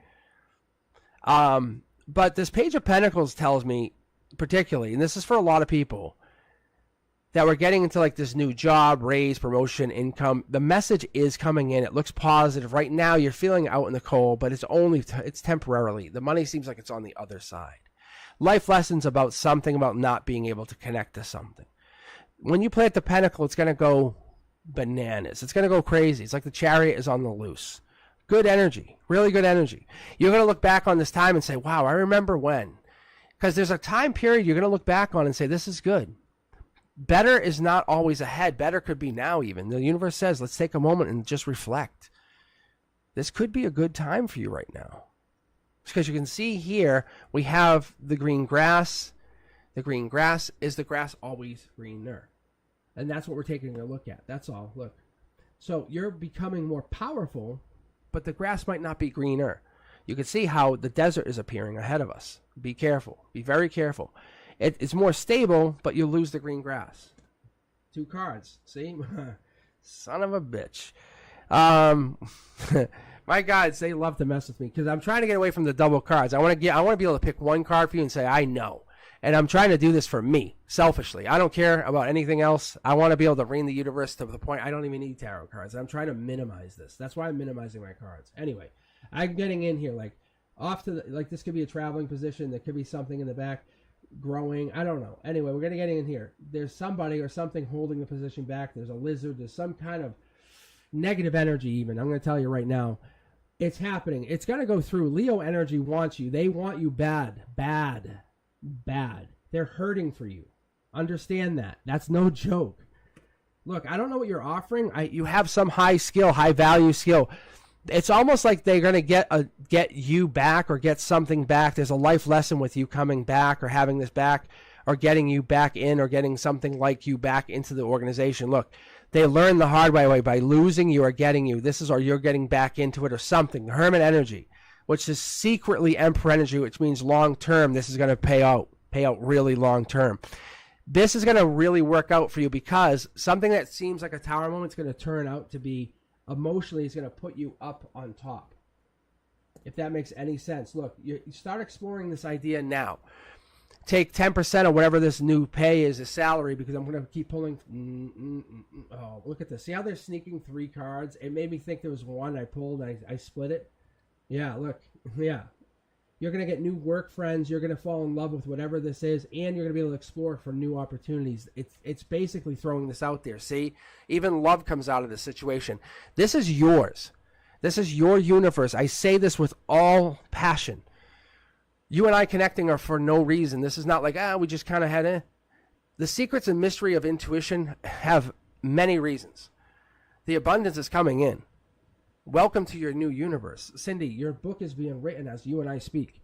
But this Page of Pentacles tells me, particularly, and this is for a lot of people, that we're getting into like this new job, raise, promotion, income. The message is coming in. It looks positive. Right now, you're feeling out in the cold, but it's temporarily. The money seems like it's on the other side. Life lessons about something about not being able to connect to something. When you play at the Pentacle, it's going to go bananas. It's going to go crazy. It's like the Chariot is on the loose. Good energy. Really good energy. You're going to look back on this time and say, wow, I remember when. Because there's a time period you're going to look back on and say, this is good. Better is not always ahead. Better could be now even. The universe says, let's take a moment and just reflect. This could be a good time for you right now. Because you can see here, we have the green grass. The green grass, is the grass always greener? And that's what we're taking a look at. That's all. Look. So you're becoming more powerful, but the grass might not be greener. You can see how the desert is appearing ahead of us. Be careful. Be very careful. It's more stable, but you lose the green grass. 2 cards. See? Son of a bitch. My guides, they love to mess with me because I'm trying to get away from the double cards. I want to be able to pick one card for you and say, I know. And I'm trying to do this for me, selfishly. I don't care about anything else. I want to be able to read the universe to the point I don't even need tarot cards. I'm trying to minimize this. That's why I'm minimizing my cards. Anyway, I'm getting in here like off to this could be a traveling position. There could be something in the back growing. I don't know. Anyway, we're going to get in here. There's somebody or something holding the position back. There's a lizard. There's some kind of negative energy even. I'm going to tell you right now. It's happening. It's going to go through. Leo energy wants you. They want you bad. They're hurting for you. Understand that. That's no joke. Look, I don't know what you're offering. You have some high skill, high value skill. It's almost like they're going to get you back or get something back. There's a life lesson with you coming back or having this back or getting you back in or getting something like you back into the organization. Look, they learn the hard way by losing you or getting you. This is, or you're getting back into it or something. Hermit energy, which is secretly Emperor energy, which means long term. This is going to pay out really long term. This is going to really work out for you because something that seems like a tower moment is going to turn out to be emotionally is going to put you up on top. If that makes any sense. Look, you start exploring this idea now. Take 10% of whatever this new pay is, a salary, because I'm going to keep pulling. Oh, look at this. See how they're sneaking 3 cards? It made me think there was one I pulled and I split it. Yeah, look. Yeah. You're going to get new work friends. You're going to fall in love with whatever this is, and you're going to be able to explore for new opportunities. It's basically throwing this out there. See? Even love comes out of this situation. This is yours. This is your universe. I say this with all passion. You and I connecting are for no reason. This is not like, we just kind of had it. The secrets and mystery of intuition have many reasons. The abundance is coming in. Welcome to your new universe. Cindy, your book is being written as you and I speak.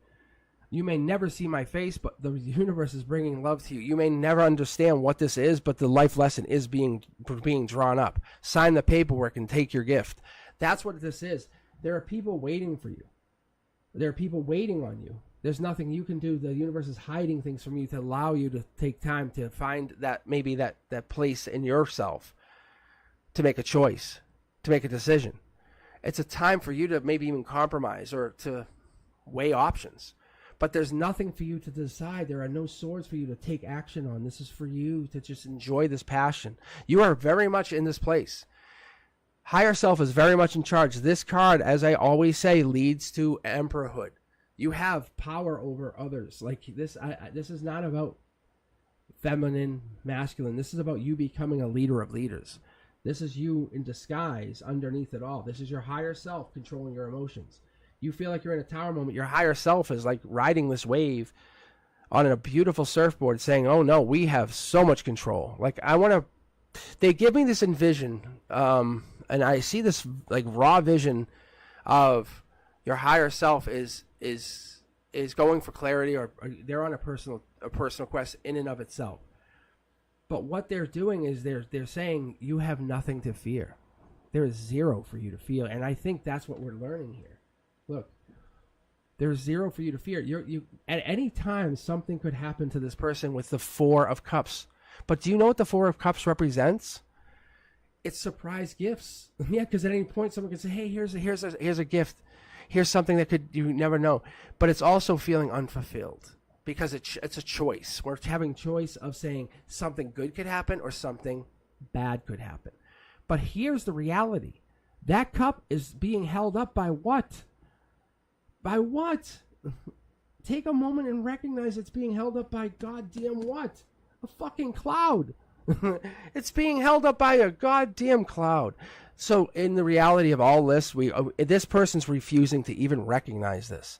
You may never see my face, but the universe is bringing love to you. You may never understand what this is, but the life lesson is being drawn up. Sign the paperwork and take your gift. That's what this is. There are people waiting for you. There are people waiting on you. There's nothing you can do. The universe is hiding things from you to allow you to take time to find that maybe that place in yourself to make a choice, to make a decision. It's a time for you to maybe even compromise or to weigh options. But there's nothing for you to decide. There are no swords for you to take action on. This is for you to just enjoy this passion. You are very much in this place. Higher self is very much in charge. This card, as I always say, leads to emperorhood. You have power over others. Like this, this is not about feminine, masculine. This is about you becoming a leader of leaders. This is you in disguise underneath it all. This is your higher self controlling your emotions. You feel like you're in a tower moment. Your higher self is like riding this wave on a beautiful surfboard saying, oh no, we have so much control. Like they give me this envision, and I see this like raw vision of your higher self is going for clarity, or they're on a personal quest in and of itself. But what they're doing is they're saying you have nothing to fear. There is zero for you to feel, and I think that's what we're learning here. Look, there's zero for you to fear. You at any time something could happen to this person with the Four of Cups. But do you know what the Four of Cups represents? It's surprise gifts. Yeah, because at any point someone could say, "Hey, here's a gift. Here's something that you never know." But it's also feeling unfulfilled because it's a choice. We're having choice of saying something good could happen or something bad could happen. But here's the reality: that cup is being held up by what? By what? Take a moment and recognize it's being held up by goddamn what? A fucking cloud. It's being held up by a goddamn cloud. So in the reality of all this, this person's refusing to even recognize this.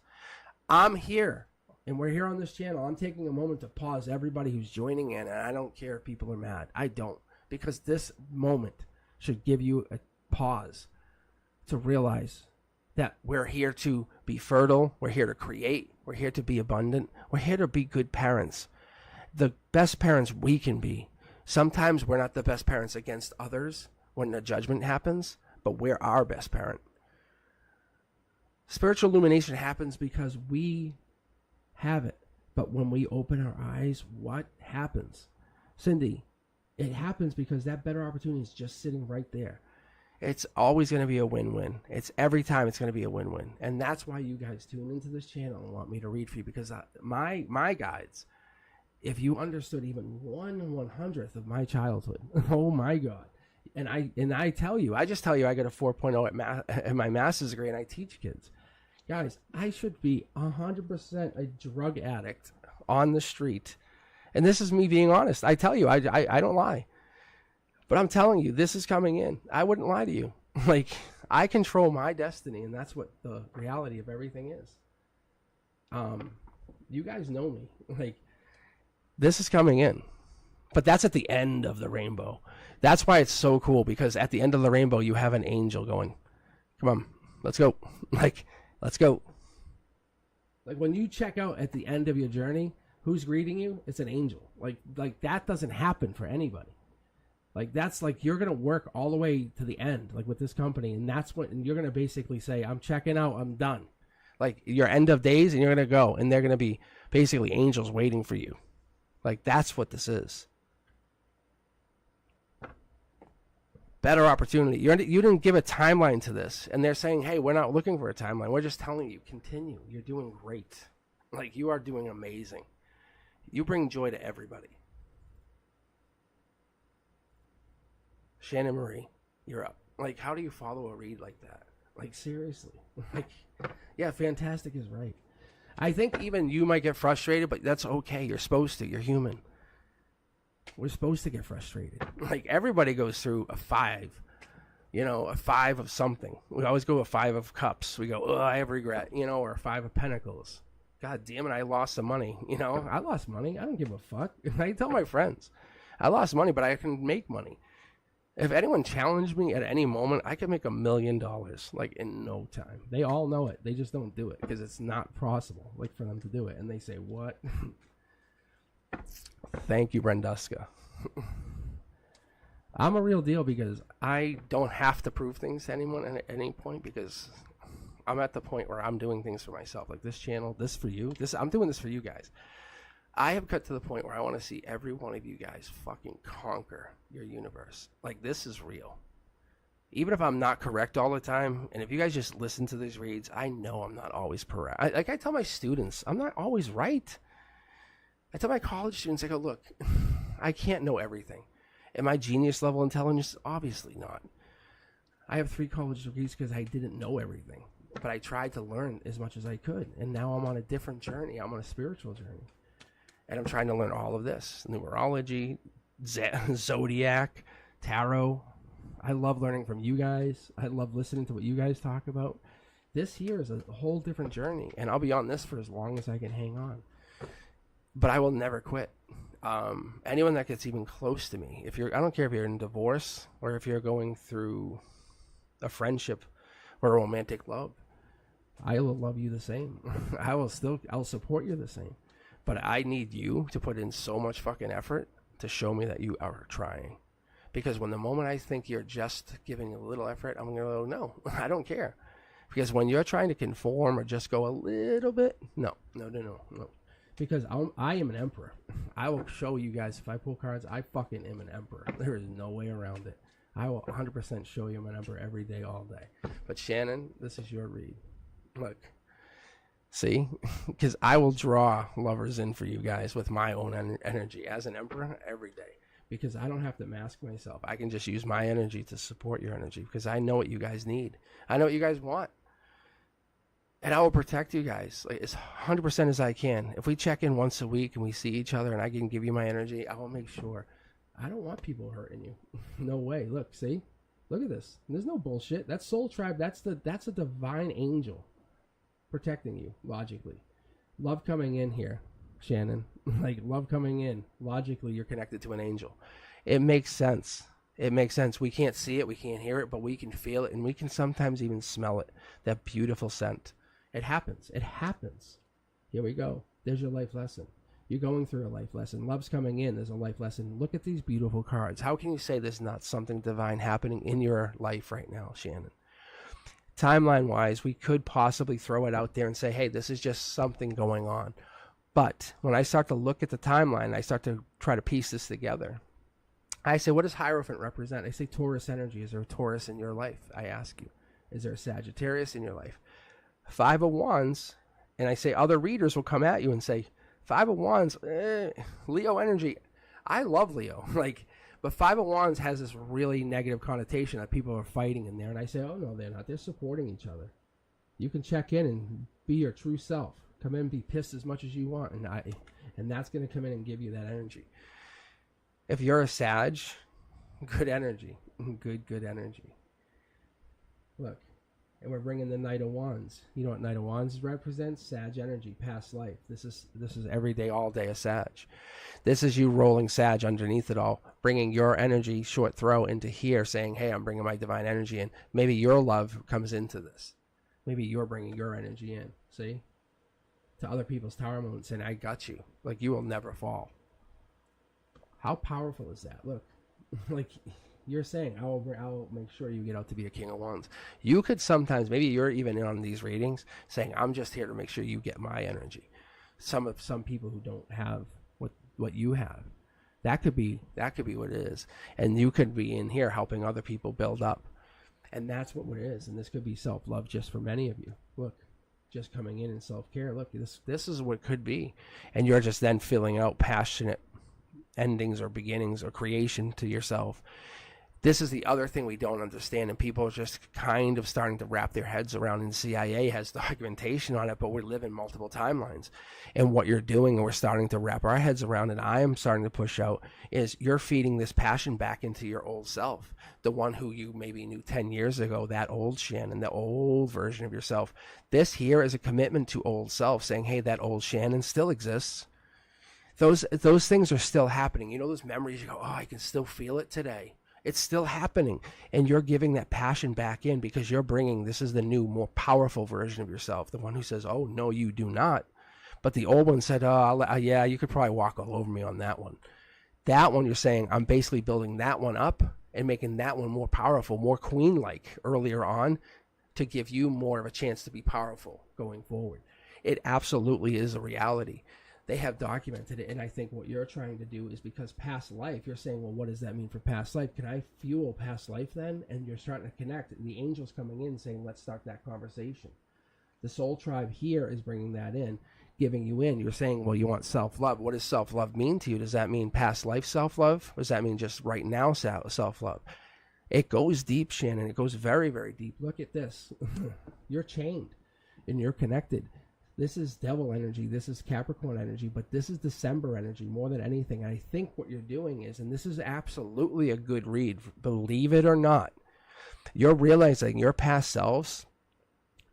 I'm here, and we're here on this channel. I'm taking a moment to pause everybody who's joining in, and I don't care if people are mad. I don't, because this moment should give you a pause to realize that we're here to be fertile, we're here to create, we're here to be abundant, we're here to be good parents. The best parents we can be. Sometimes we're not the best parents against others when the judgment happens, but we're our best parent. Spiritual illumination happens because we have it. But when we open our eyes, what happens? Cindy, it happens because that better opportunity is just sitting right there. It's always going to be a win-win. It's every time it's going to be a win-win. And that's why you guys tune into this channel and want me to read for you, because my guides, if you understood even 1/100th of my childhood, oh my God. And I tell you, I just tell you I got a 4.0 at my master's degree, and I teach kids. Guys, I should be 100% a drug addict on the street. And this is me being honest. I tell you, I don't lie. But I'm telling you, this is coming in. I wouldn't lie to you. Like, I control my destiny, and that's what the reality of everything is. You guys know me. Like, this is coming in. But that's at the end of the rainbow. That's why it's so cool, because at the end of the rainbow, you have an angel going, come on, let's go. Like, let's go. Like, when you check out at the end of your journey, who's greeting you? It's an angel. Like that doesn't happen for anybody. Like, that's like, you're going to work all the way to the end, like with this company. And that's when you're going to basically say, I'm checking out, I'm done. Like, your end of days, and you're going to go, and they're going to be basically angels waiting for you. Like, that's what this is. Better opportunity. You didn't give a timeline to this. And they're saying, hey, we're not looking for a timeline. We're just telling you, continue. You're doing great. Like, you are doing amazing. You bring joy to everybody. Shannon Marie, you're up. Like, how do you follow a read like that? Like, seriously. Like, yeah, fantastic is right. I think even you might get frustrated, but that's okay. You're supposed to. You're human. We're supposed to get frustrated. Like, everybody goes through a 5. You know, a 5 of something. We always go a 5 of cups. We go, oh, I have regret. You know, or a 5 of pentacles. God damn it, I lost some money. You know, I lost money. I don't give a fuck. I tell my friends, I lost money, but I can make money. If anyone challenged me at any moment, I could make $1 million, like, in no time. They all know it. They just don't do it because it's not possible, like, for them to do it. And they say, what? Thank you, Brenduska. I'm a real deal because I don't have to prove things to anyone at any point, because I'm at the point where I'm doing things for myself. Like this channel, this for you. I'm doing this for you guys. I have got to the point where I want to see every one of you guys fucking conquer your universe. Like, this is real. Even if I'm not correct all the time, and if you guys just listen to these reads, I know I'm not always correct. I tell my students, I'm not always right. I tell my college students, I go, look, I can't know everything. Am I genius level intelligence? Obviously not. I have 3 college degrees because I didn't know everything. But I tried to learn as much as I could. And now I'm on a different journey. I'm on a spiritual journey. And I'm trying to learn all of this. Numerology, zodiac, tarot. I love learning from you guys. I love listening to what you guys talk about. This here is a whole different journey. And I'll be on this for as long as I can hang on. But I will never quit. Anyone that gets even close to me, I don't care if you're in divorce or if you're going through a friendship or a romantic love, I will love you the same. I'll support you the same. But I need you to put in so much fucking effort to show me that you are trying. Because when the moment I think you're just giving a little effort, I'm going to go, no, I don't care. Because when you're trying to conform or just go a little bit, no. Because I am an emperor. I will show you guys, if I pull cards, I fucking am an emperor. There is no way around it. I will 100% show you I'm an emperor every day, all day. But Shannon, this is your read. Look. See? Because I will draw lovers in for you guys with my own energy as an emperor every day. Because I don't have to mask myself. I can just use my energy to support your energy. Because I know what you guys need. I know what you guys want. And I will protect you guys as 100% as I can. If we check in once a week and we see each other and I can give you my energy, I will make sure. I don't want people hurting you. No way. Look, see? Look at this. There's no bullshit. That's Soul Tribe. That's a divine angel protecting you, logically. Love coming in here, Shannon. Like, love coming in. Logically, you're connected to an angel. It makes sense. It makes sense. We can't see it. We can't hear it. But we can feel it. And we can sometimes even smell it. That beautiful scent. It happens. It happens. Here we go. There's your life lesson. You're going through a life lesson. Love's coming in. There's a life lesson. Look at these beautiful cards. How can you say there's not something divine happening in your life right now, Shannon? Timeline-wise, we could possibly throw it out there and say, hey, this is just something going on. But when I start to look at the timeline, I start to try to piece this together. I say, what does Hierophant represent? I say Taurus energy. Is there a Taurus in your life? I ask you. Is there a Sagittarius in your life? 5 of Wands, and I say other readers will come at you and say, 5 of Wands, Leo energy. I love Leo, but 5 of Wands has this really negative connotation that people are fighting in there. And I say, oh no, they're not. They're supporting each other. You can check in and be your true self. Come in and be pissed as much as you want, and that's going to come in and give you that energy. If you're a Sag, good energy, good energy. Look. And we're bringing the Knight of Wands. You know what Knight of Wands represents? Sag energy, past life. This is every day, all day a Sag. This is you rolling Sag underneath it all, bringing your energy, short throw, into here, saying, hey, I'm bringing my divine energy in. Maybe your love comes into this. Maybe you're bringing your energy in, see? To other people's tower moons, saying, I got you. Like, you will never fall. How powerful is that? Look, you're saying, I'll make sure you get out to be a King of Wands. You could sometimes, maybe you're even in on these readings, saying, I'm just here to make sure you get my energy. Some people who don't have what you have. That could be what it is. And you could be in here helping other people build up. And that's what it is. And this could be self-love just for many of you. Look, just coming in and self-care. Look, this is what it could be. And you're just then filling out passionate endings or beginnings or creation to yourself. This is the other thing we don't understand, and people are just kind of starting to wrap their heads around, and CIA has documentation on it, but we're living multiple timelines. And what you're doing, and we're starting to wrap our heads around, and I am starting to push out, is you're feeding this passion back into your old self, the one who you maybe knew 10 years ago, that old Shannon, the old version of yourself. This here is a commitment to old self, saying, hey, that old Shannon still exists. Those things are still happening. You know, those memories, you go, oh, I can still feel it today. It's still happening, and you're giving that passion back in because you're bringing, this is the new, more powerful version of yourself, the one who says, oh, no, you do not. But the old one said, oh, yeah, you could probably walk all over me on that one. That one, you're saying, I'm basically building that one up and making that one more powerful, more queen-like earlier on to give you more of a chance to be powerful going forward. It absolutely is a reality. They have documented it, and I think what you're trying to do is, because past life, you're saying, well, what does that mean for past life? Can I fuel past life then? And you're starting to connect. The angel's coming in saying, let's start that conversation. The Soul Tribe here is bringing that in, giving you in. You're saying, well, you want self-love. What does self-love mean to you? Does that mean past life self-love? Or does that mean just right now self-love? It goes deep, Shannon. It goes very, very deep. Look at this. You're chained and you're connected. This is devil energy. This is Capricorn energy, but this is December energy more than anything. And I think what you're doing is, and this is absolutely a good read, believe it or not, you're realizing your past selves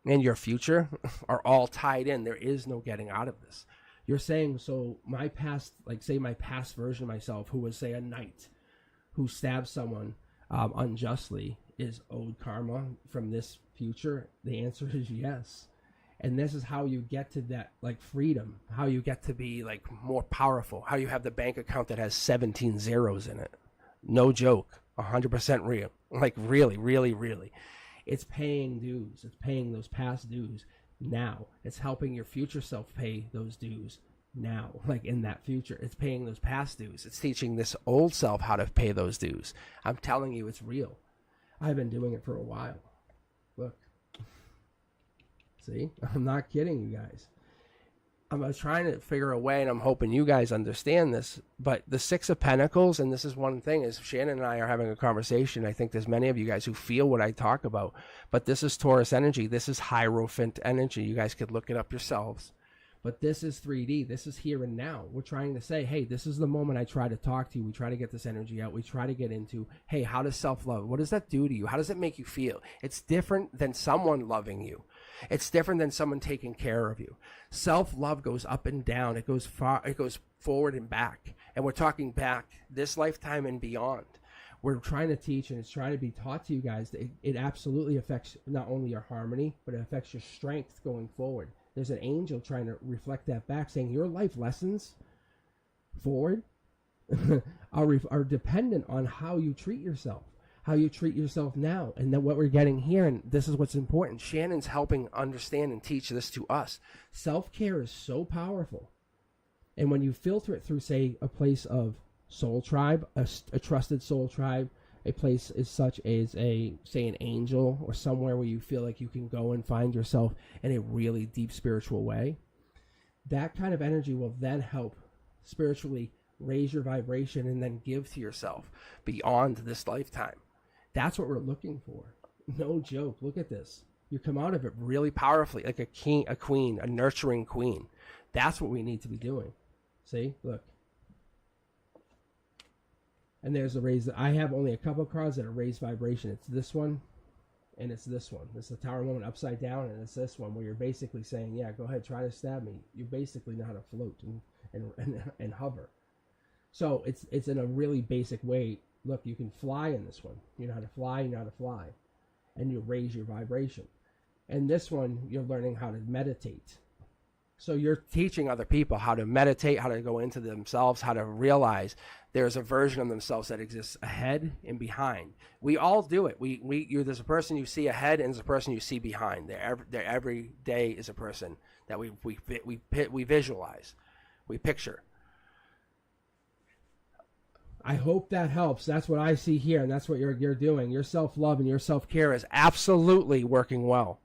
and your future are all tied in. There is no getting out of this. You're saying, so my past, like say my past version of myself, who was say a knight who stabbed someone unjustly, is owed karma from this future. The answer is yes. And this is how you get to that, like, freedom, how you get to be like more powerful, how you have the bank account that has 17 zeros in it. No joke, 100% real. Like, really, really, really. It's paying dues. It's paying those past dues now. It's helping your future self pay those dues now, like in that future. It's paying those past dues. It's teaching this old self how to pay those dues. I'm telling you, it's real. I've been doing it for a while. Look. See, I'm not kidding you guys. I'm trying to figure a way, and I'm hoping you guys understand this, but the Six of Pentacles, and this is one thing, is Shannon and I are having a conversation. I think there's many of you guys who feel what I talk about, but this is Taurus energy. This is Hierophant energy. You guys could look it up yourselves. But this is 3D. This is here and now. We're trying to say, hey, this is the moment I try to talk to you. We try to get this energy out. We try to get into, hey, how does self-love? What does that do to you? How does it make you feel? It's different than someone loving you. It's different than someone taking care of you. Self-love goes up and down. It goes far. It goes forward and back. And we're talking back this lifetime and beyond. We're trying to teach, and it's trying to be taught to you guys that it absolutely affects not only your harmony, but it affects your strength going forward. There's an angel trying to reflect that back, saying your life lessons forward are dependent on how you treat yourself, how you treat yourself now. And then what we're getting here, and this is what's important, Shannon's helping understand and teach this to us. Self-care is so powerful. And when you filter it through, say, a place of soul tribe, a trusted soul tribe, a place is such as say an angel, or somewhere where you feel like you can go and find yourself in a really deep spiritual way, that kind of energy will then help spiritually raise your vibration and then give to yourself beyond this lifetime. That's what we're looking for. No joke. Look at this. You come out of it really powerfully, like a king, a queen, a nurturing queen. That's what we need to be doing. See, look. And there's a raise. I have only a couple of cards that are raised vibration. It's this one, and it's this one. It's the Tower Moment upside down, and it's this one where you're basically saying, yeah, go ahead, try to stab me. You basically know how to float and hover. So it's in a really basic way. Look, you can fly in this one. You know how to fly, you know how to fly. And you raise your vibration. And this one, you're learning how to meditate. So you're teaching other people how to meditate, how to go into themselves, how to realize there's a version of themselves that exists ahead and behind. We all do it. There's a person you see ahead, and there's a person you see behind. Every day is a person that we visualize, we picture. I hope that helps. That's what I see here, and that's what you're doing. Your self-love and your self-care is absolutely working well.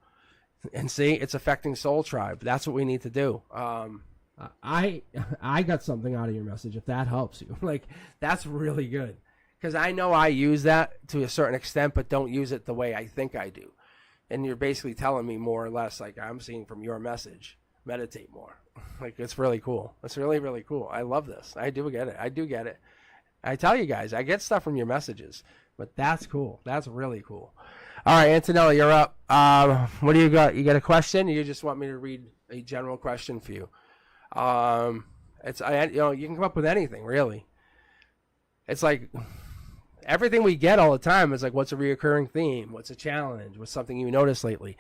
And see, it's affecting Soul Tribe. That's what we need to do. I got something out of your message, if that helps you. Like, that's really good. Because I know I use that to a certain extent, but don't use it the way I think I do. And you're basically telling me more or less, like I'm seeing from your message, meditate more. Like, it's really cool. It's really, really cool. I love this. I do get it. I tell you guys, I get stuff from your messages. But that's cool. That's really cool. All right, Antonella, you're up. What do you got? You got a question? Or you just want me to read a general question for you? You can come up with anything, really. It's like everything we get all the time is like, what's a reoccurring theme? What's a challenge? What's something you noticed lately?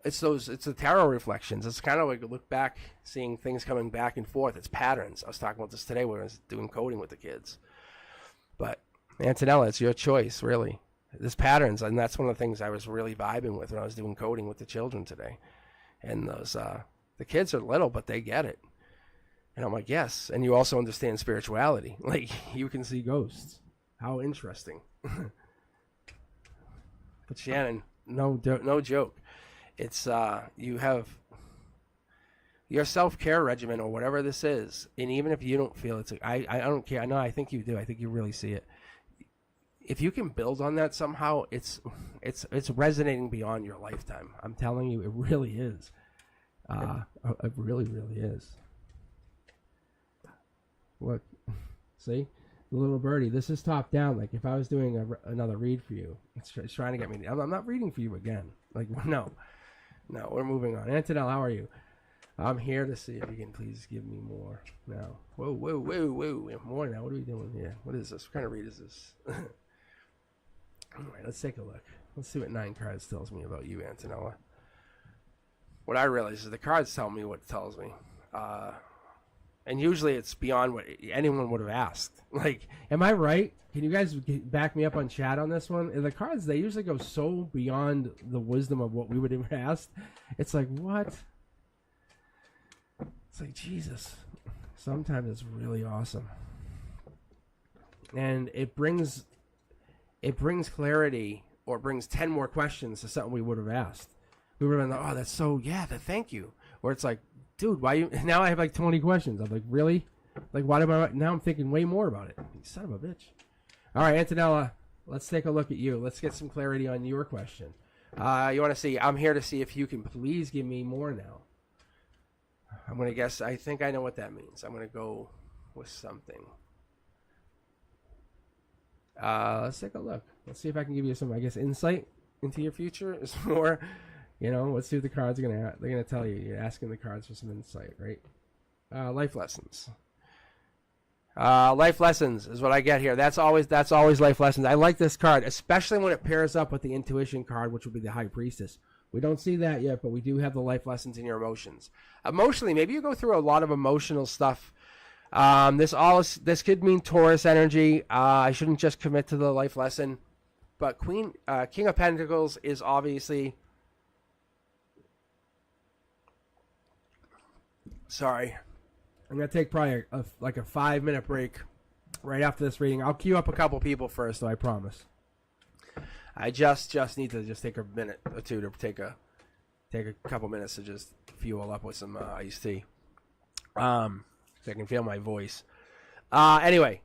It's the tarot reflections. It's kind of like a look back, seeing things coming back and forth. It's patterns. I was talking about this today when I was doing coding with the kids. But Antonella, it's your choice, really. There's patterns, and that's one of the things I was really vibing with when I was doing coding with the children today. And those the kids are little, but they get it. And I'm like, yes. And you also understand spirituality. Like, you can see ghosts. How interesting. But Shannon, no joke. It's you have your self-care regimen or whatever this is, and even if you don't feel it's, I don't care. I know, I think you do. I think you really see it. if you can build on that somehow, it's resonating beyond your lifetime. I'm telling you, it really is. It really, really is. Look, see, the little birdie. This is top down. Like if I was doing another read for you, it's trying to get me. I'm not reading for you again. Like no, we're moving on. Antonella, how are you? I'm here to see if you can please give me more now. Whoa. More now. What are we doing here? What is this? What kind of read is this? All right, let's take a look. Let's see what 9 cards tells me about you, Antonella. What I realize is the cards tell me what it tells me. And usually it's beyond what anyone would have asked. Like, am I right? Can you guys back me up on chat on this one? And the cards, they usually go so beyond the wisdom of what we would have asked. It's like, what? It's like, Jesus. Sometimes it's really awesome. And it brings clarity, or brings 10 more questions to something we would have asked. We would have been like, oh, that's so, yeah, thank you. Or it's like, dude, why you, now I have like 20 questions. I'm like, really? Like, why do I, now I'm thinking way more about it. You son of a bitch. All right, Antonella, let's take a look at you. Let's get some clarity on your question. You want to see, I'm here to see if you can please give me more now. I'm going to guess, I think I know what that means. I'm going to go with something. Let's take a look. Let's see if I can give you some, I guess, insight into your future. Is more, you know, let's see what the cards are they're gonna tell you. You're asking the cards for some insight, right? Life lessons. Life lessons is what I get here. That's always life lessons. I like this card, especially when it pairs up with the intuition card, which would be the High Priestess. We don't see that yet, but we do have the life lessons in your emotions. Emotionally, maybe you go through a lot of emotional stuff. This could mean Taurus energy. I shouldn't just commit to the life lesson, but King of Pentacles is obviously. Sorry, I'm gonna take probably a 5-minute break right after this reading. I'll queue up a couple people first, though. I promise. I just need to take a minute or two to take a couple minutes to just fuel up with some iced tea. So I can feel my voice. Anyway,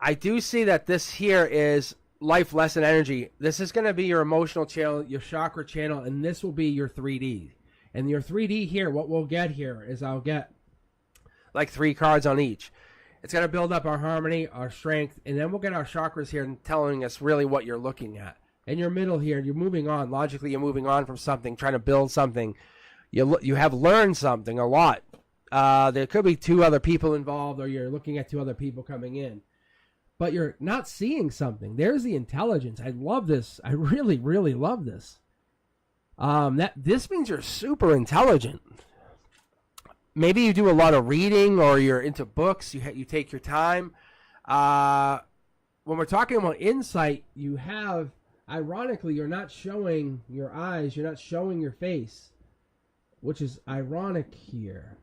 I do see that this here is life lesson energy. This is going to be your emotional channel, your chakra channel, and this will be your 3D. And your 3D here, what we'll get here is I'll get like 3 cards on each. It's going to build up our harmony, our strength, and then we'll get our chakras here and telling us really what you're looking at. In your middle here, you're moving on. Logically, you're moving on from something, trying to build something. You have learned something a lot. There could be 2 other people involved, or you're looking at 2 other people coming in. But you're not seeing something. There's the intelligence. I love this. I really, really love this. This means you're super intelligent. Maybe you do a lot of reading, or you're into books. You take your time. When we're talking about insight, you have, ironically, you're not showing your eyes. You're not showing your face, which is ironic here.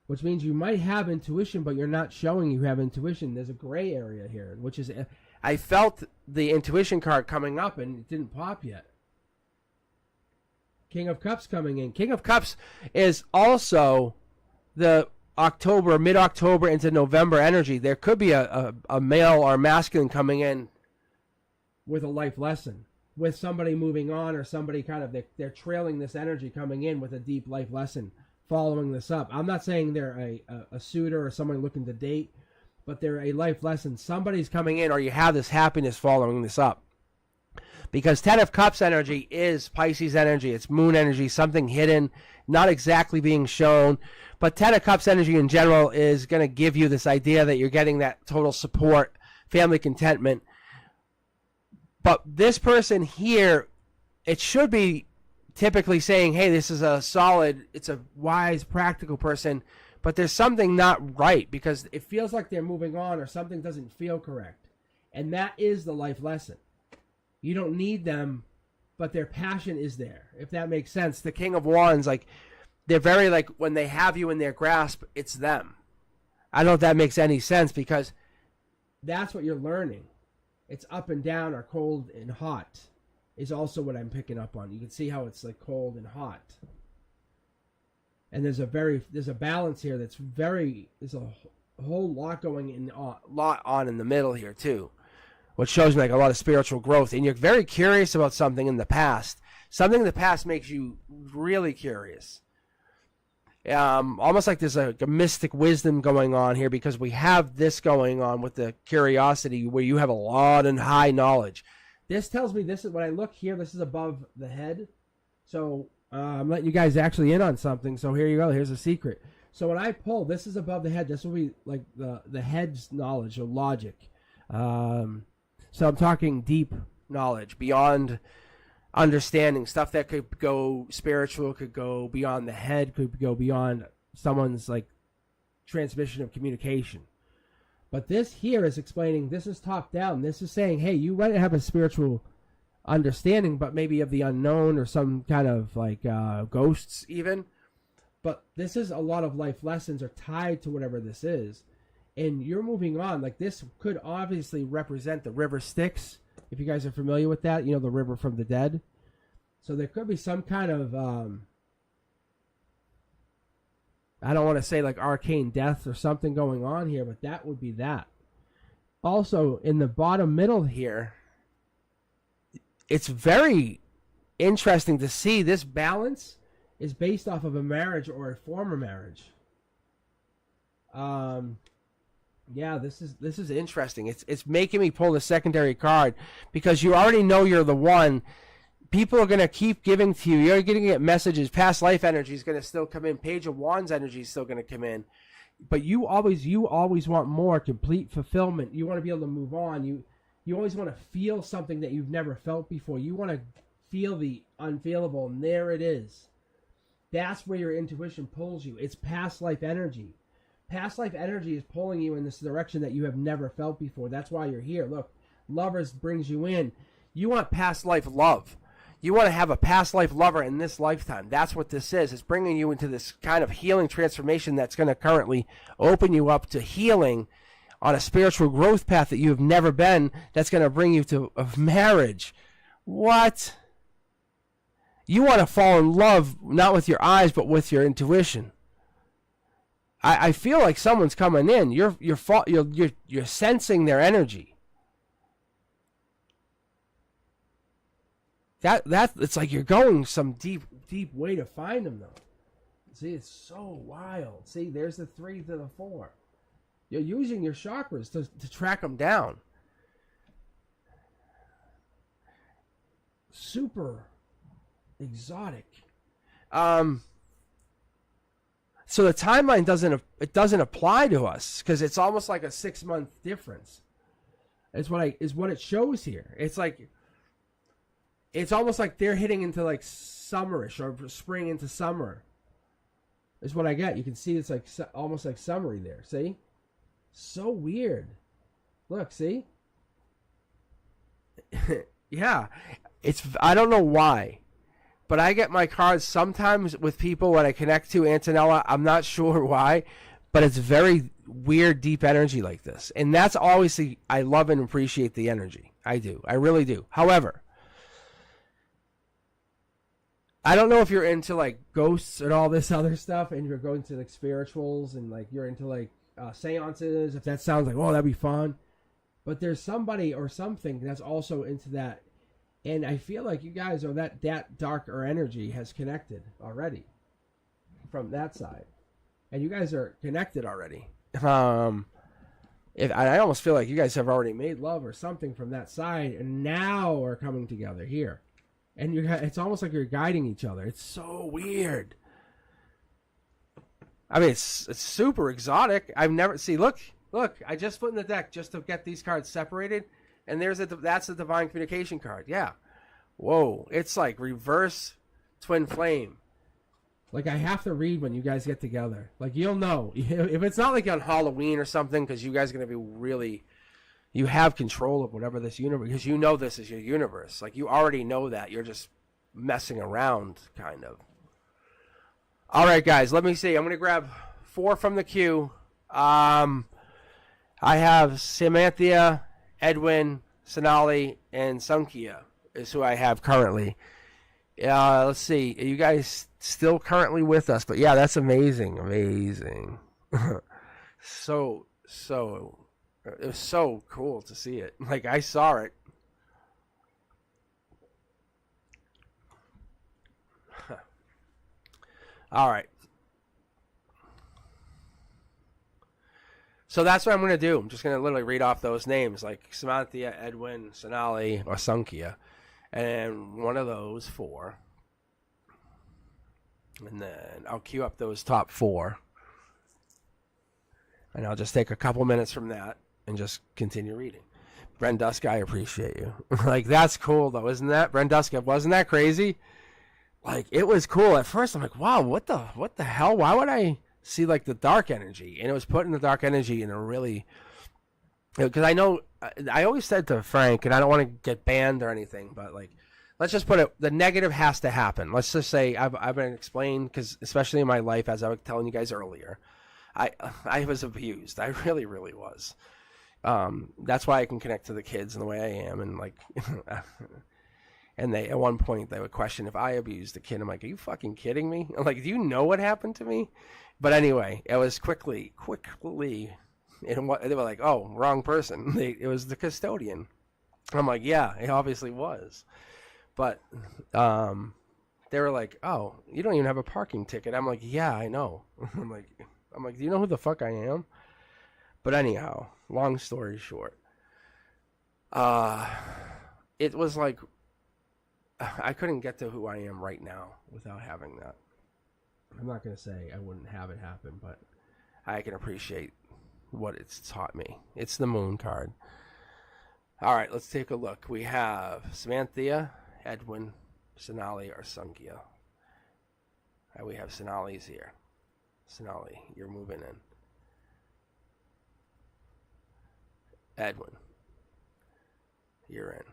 Which means you might have intuition, but you're not showing you have intuition. There's a gray area here, which is, I felt the intuition card coming up, and it didn't pop yet. King of Cups coming in. King of Cups is also the mid-October into November energy. There could be a male or masculine coming in with a life lesson, with somebody moving on, or somebody kind of, they're trailing this energy coming in with a deep life lesson, following this up. I'm not saying they're a suitor or someone looking to date, but they're a life lesson. Somebody's coming in, or you have this happiness following this up. Because 10 of Cups energy is Pisces energy. It's moon energy, something hidden, not exactly being shown. But 10 of Cups energy in general is going to give you this idea that you're getting that total support, family contentment. But this person here, it should be typically saying, hey, this is a solid, it's a wise, practical person. But there's something not right, because it feels like they're moving on, or something doesn't feel correct. And that is the life lesson. You don't need them, but their passion is there, if that makes sense. The King of Wands, like, they're very, like, when they have you in their grasp, it's them. I don't know if that makes any sense, because that's what you're learning. It's up and down, or cold and hot is also what I'm picking up on. You can see how it's like cold and hot. And there's a balance here that's there's a whole lot going in, lot on in the middle here too, which shows me like a lot of spiritual growth. And you're very curious about something in the past. Something in the past makes you really curious. Almost like there's a mystic wisdom going on here, because we have this going on with the curiosity where you have a lot and high knowledge. This tells me, this is when I look here, this is above the head. So I'm letting you guys actually in on something. So here you go. Here's a secret. So when I pull, this is above the head. This will be like the head's knowledge or logic. So I'm talking deep knowledge, beyond understanding, stuff that could go spiritual, could go beyond the head, could go beyond someone's like transmission of communication. But this here is explaining, this is top down. This is saying, hey, you might have a spiritual understanding, but maybe of the unknown or some kind of like ghosts even. But this is a lot of life lessons are tied to whatever this is. And you're moving on. Like, this could obviously represent the river Styx, if you guys are familiar with that. You know, the river from the dead. So there could be some kind of, I don't want to say like arcane death or something going on here, but that would be that. Also, in the bottom middle here, it's very interesting to see this balance is based off of a marriage or a former marriage. Yeah, this is interesting. It's making me pull the secondary card, because you already know you're the one. People are going to keep giving to you. You're going to get messages. Past life energy is going to still come in. Page of Wands energy is still going to come in. But you always want more, complete fulfillment. You want to be able to move on. You always want to feel something that you've never felt before. You want to feel the unfeelable, and there it is. That's where your intuition pulls you. It's past life energy. Past life energy is pulling you in this direction that you have never felt before. That's why you're here. Look, lovers brings you in. You want past life love. You want to have a past life lover in this lifetime. That's what this is. It's bringing you into this kind of healing transformation that's going to currently open you up to healing on a spiritual growth path that you have never been. That's going to bring you to a marriage. What? You want to fall in love, not with your eyes, but with your intuition. I feel like someone's coming in. You're sensing their energy. That it's like you're going some deep way to find them, though. See, it's so wild. See, there's the 3 to the 4. You're using your chakras to track them down. Super exotic. So the timeline doesn't apply to us, because it's almost like a 6-month difference. Is what it shows here. It's almost like they're hitting into like summerish, or spring into summer. Is what I get. You can see it's like almost like summery there. See? So weird. Look, see? Yeah. I don't know why, but I get my cards sometimes with people when I connect to Antonella. I'm not sure why, but it's very weird, deep energy like this. And that's obviously, I love and appreciate the energy. I do. I really do. However, I don't know if you're into like ghosts and all this other stuff, and you're going to like spirituals, and like you're into like seances, if that sounds like, oh, that'd be fun. But there's somebody or something that's also into that. And I feel like you guys are that darker energy has connected already from that side. And you guys are connected already. I almost feel like you guys have already made love or something from that side, and now are coming together here. And it's almost like you're guiding each other. It's so weird. I mean, it's super exotic. I've never... See, look. I just put in the deck just to get these cards separated. And that's the Divine Communication card. Yeah. Whoa. It's like reverse twin flame. Like, I have to read when you guys get together. Like, you'll know. If it's not like on Halloween or something, because you guys are going to be really... You have control of whatever this universe... Because you know this is your universe. Like, you already know that. You're just messing around, kind of. All right, guys. Let me see. I'm going to grab 4 from the queue. I have Samantha, Edwin, Sonali, and Sunkia is who I have currently. Let's see. Are you guys still currently with us? But yeah, that's amazing. So it was so cool to see it. Like, I saw it. All right. So that's what I'm going to do. I'm just going to literally read off those names, like Samanthia, Edwin, Sonali, or Sunkia. And one of those 4. And then I'll queue up those top 4. And I'll just take a couple minutes from that and just continue reading. Brenduska, I appreciate you. Like, that's cool, though, isn't that? Brenduska, wasn't that crazy? Like, it was cool. At first, I'm like, wow, what the hell? Why would I see, like, the dark energy? And it was putting the dark energy in a really... Because I know... I always said to Frank, and I don't want to get banned or anything, but, like, let's just put it... The negative has to happen. Let's just say I've been explained, because especially in my life, as I was telling you guys earlier, I was abused. I really, really was. That's why I can connect to the kids in the way I am, and, like... And they, at one point, they would question if I abused the kid. I'm like, are you fucking kidding me? I'm like, do you know what happened to me? But anyway, it was quickly, and they were like, oh, wrong person. It was the custodian. I'm like, yeah, it obviously was. But they were like, oh, you don't even have a parking ticket. I'm like, yeah, I know. I'm like, do you know who the fuck I am? But anyhow, long story short, it was like, I couldn't get to who I am right now without having that. I'm not going to say I wouldn't have it happen, but I can appreciate what it's taught me. It's the moon card. All right, let's take a look. We have Samanthia, Edwin, Sonali, or Sunkia. We have Sonali's here. Sonali, you're moving in. Edwin, you're in.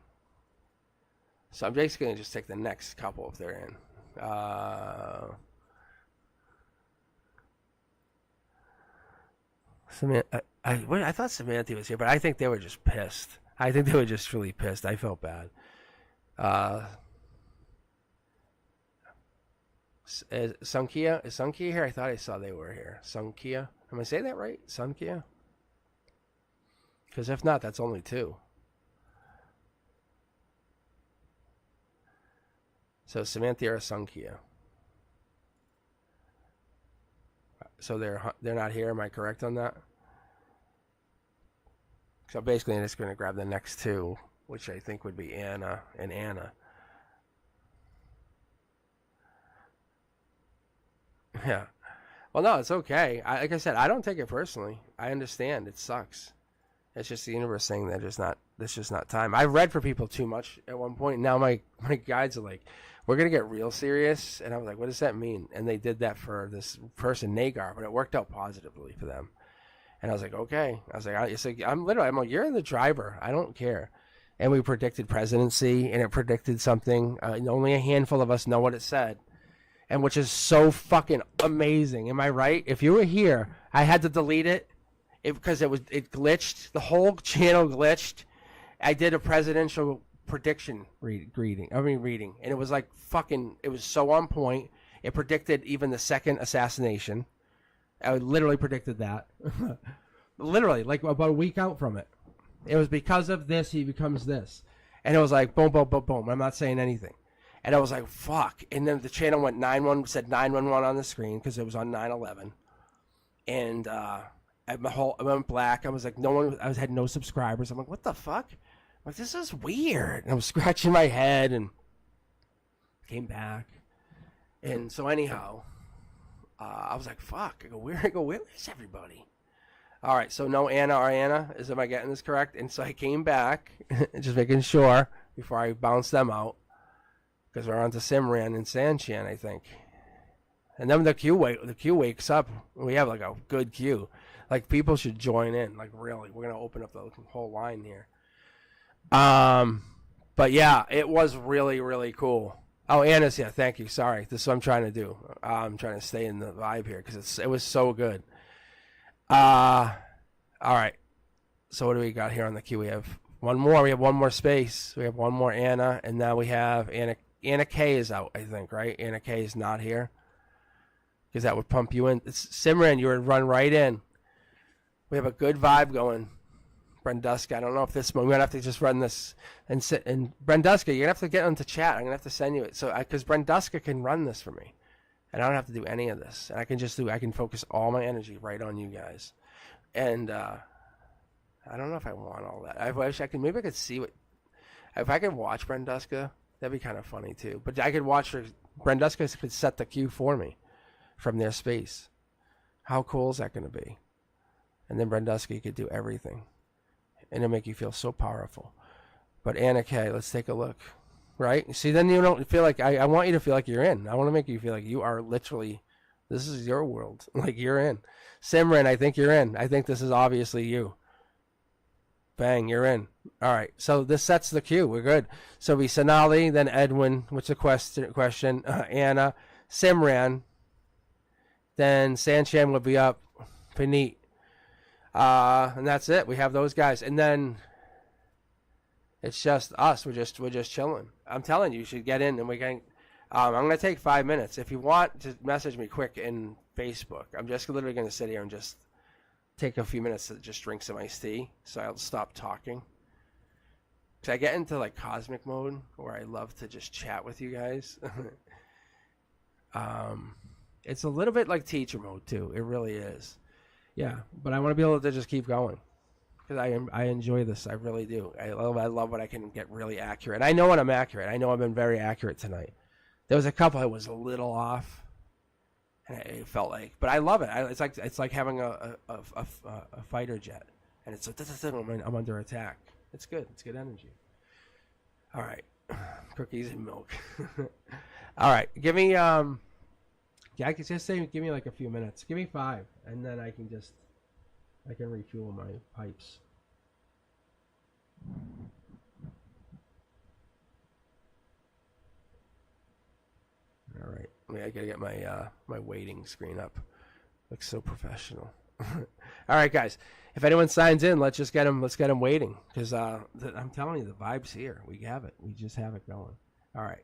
So I'm basically going to just take the next couple if they're in. I thought Samantha was here, but I think they were just pissed. I think they were just really pissed. I felt bad. Is Sunkia here? I thought I saw they were here. Sunkia. Am I saying that right? Sunkia? Because if not, that's only 2. So Samantha or Sunkia. So they're not here. Am I correct on that? So basically, I'm just going to grab the next 2, which I think would be Anna and Anna. Yeah. Well, no, it's okay. Like I said, I don't take it personally. I understand. It sucks. It's just the universe saying that it's just not time. I read for people too much at one point. Now my guides are like, we're going to get real serious. And I was like, what does that mean? And they did that for this person, Nagar, but it worked out positively for them. And I was like, okay. I was like, I'm like, you're the driver. I don't care. And we predicted presidency, and it predicted something. Only a handful of us know what it said. And which is so fucking amazing. Am I right? If you were here, I had to delete it because it glitched. The whole channel glitched. I did a presidential prediction reading, and it was like fucking. It was so on point. It predicted even the second assassination. I literally predicted that. Literally, like about a week out from it. It was because of this he becomes this, and it was like boom, boom, boom, boom. I'm not saying anything. And I was like, fuck. And then the channel went 911, said 911 on the screen because it was on 9/11. And I went black. I was like, I had no subscribers. I'm like, what the fuck? I'm like, this is weird. And I was scratching my head and came back. And so anyhow, I was like, fuck. I go, where is everybody? All right, so no Anna or Anna. Am I getting this correct? And so I came back, just making sure before I bounced them out. Because we're on to Simran and Sanchan, I think. And then the queue wakes up. We have like a good queue. Like people should join in. Like really, we're gonna open up the whole line here. But yeah, it was really, really cool. Oh, Anna's here. Thank you. Sorry, this is what I'm trying to do. I'm trying to stay in the vibe here because it was so good. All right. So what do we got here on the queue? We have one more. We have one more space. We have one more Anna, and now we have Anna. Anna K is out, I think, right? Anna K is not here. Because that would pump you in. Simran, you would run right in. We have a good vibe going. Brenduska, I don't know if this we're gonna have to just run this and sit. And Brenduska, you're gonna have to get into chat. I'm gonna have to send you it because Brenduska can run this for me, and I don't have to do any of this. And I can focus all my energy right on you guys. And I don't know if I want all that. I wish I could. Maybe I could see what if I could watch Brenduska. That'd be kind of funny too. But I could watch her. Brenduska could set the cue for me from their space. How cool is that going to be? And then Brenduska could do everything. And it'll make you feel so powerful. But Anna Kay, let's take a look. Right? See, then you don't feel like, I want you to feel like you're in. I want to make you feel like you are literally, this is your world. Like you're in. Simran, I think you're in. I think this is obviously you. Bang, you're in. All right. So this sets the cue. We're good. So we Sonali, then Edwin, what's the question? Anna, Simran, then Sanchez will be up. Paneet. And that's it. We have those guys, and then it's just us. We're just chilling. I'm telling you, you should get in, and we can. I'm gonna take 5 minutes. If you want to message me quick in Facebook, I'm just literally gonna sit here and just take a few minutes to just drink some iced tea, so I'll stop talking. Cause I get into like cosmic mode where I love to just chat with you guys. It's a little bit like teacher mode too. It really is. Yeah, but I want to be able to just keep going because I enjoy this. I really do. I love when I can get really accurate. I know when I'm accurate. I know I've been very accurate tonight. There was a couple I was a little off, and it felt like, but I love it. It's like having a fighter jet, and it's like I'm under attack. It's good. It's good energy. All right, cookies and milk. All right, give me Yeah, I could just say give me like a few minutes. Give me 5, and then I can refuel my pipes. All right. I gotta get my my waiting screen up. Looks so professional. All right, guys. If anyone signs in, let's get them waiting because I'm telling you, the vibe's here. We have it. We just have it going. All right.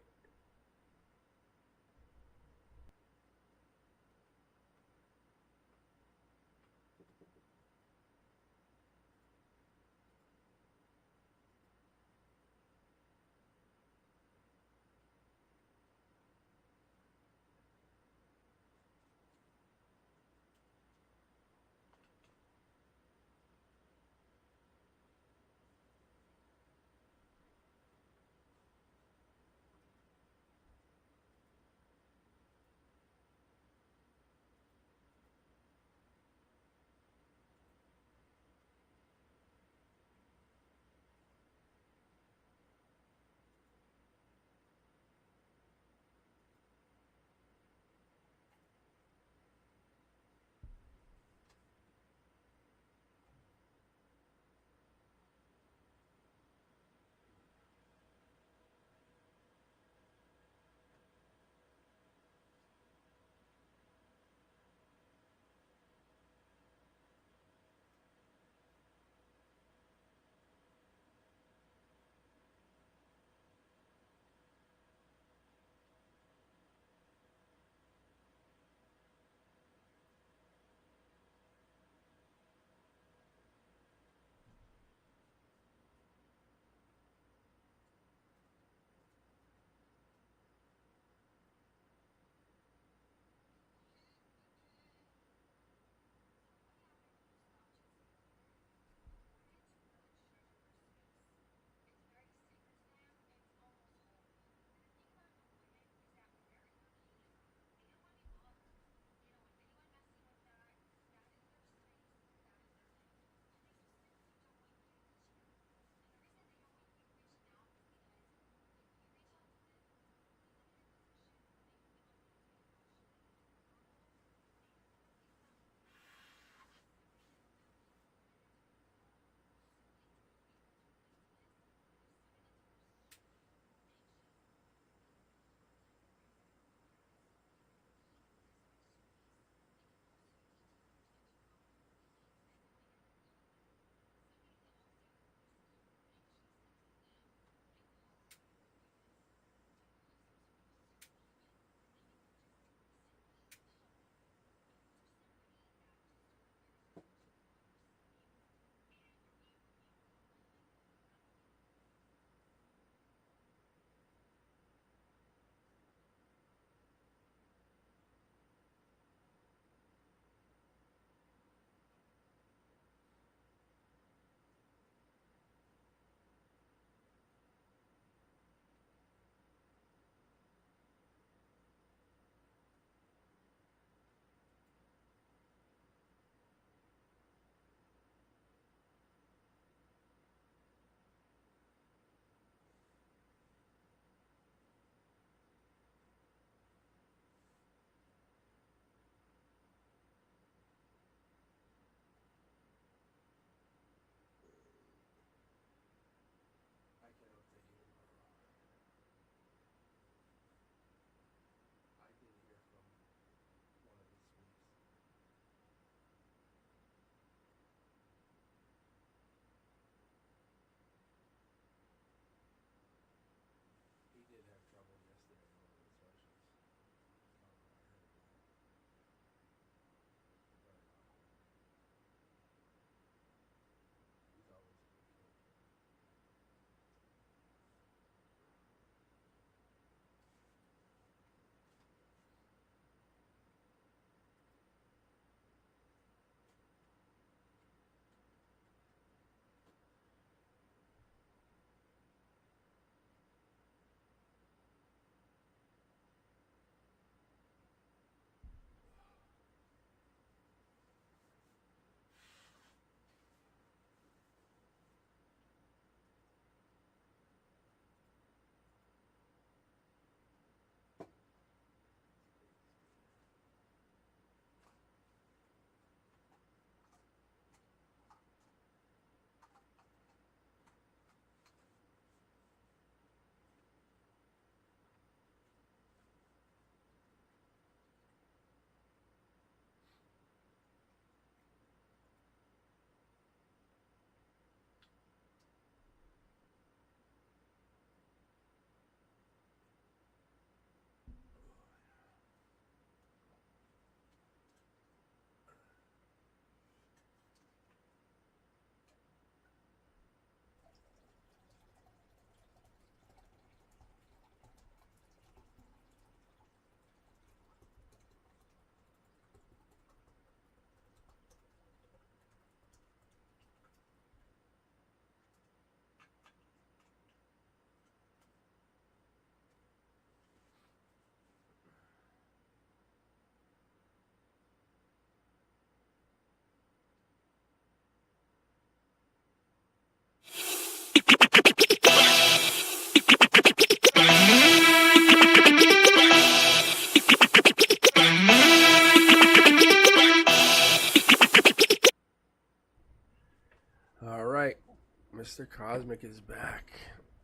Imposter Cosmic is back.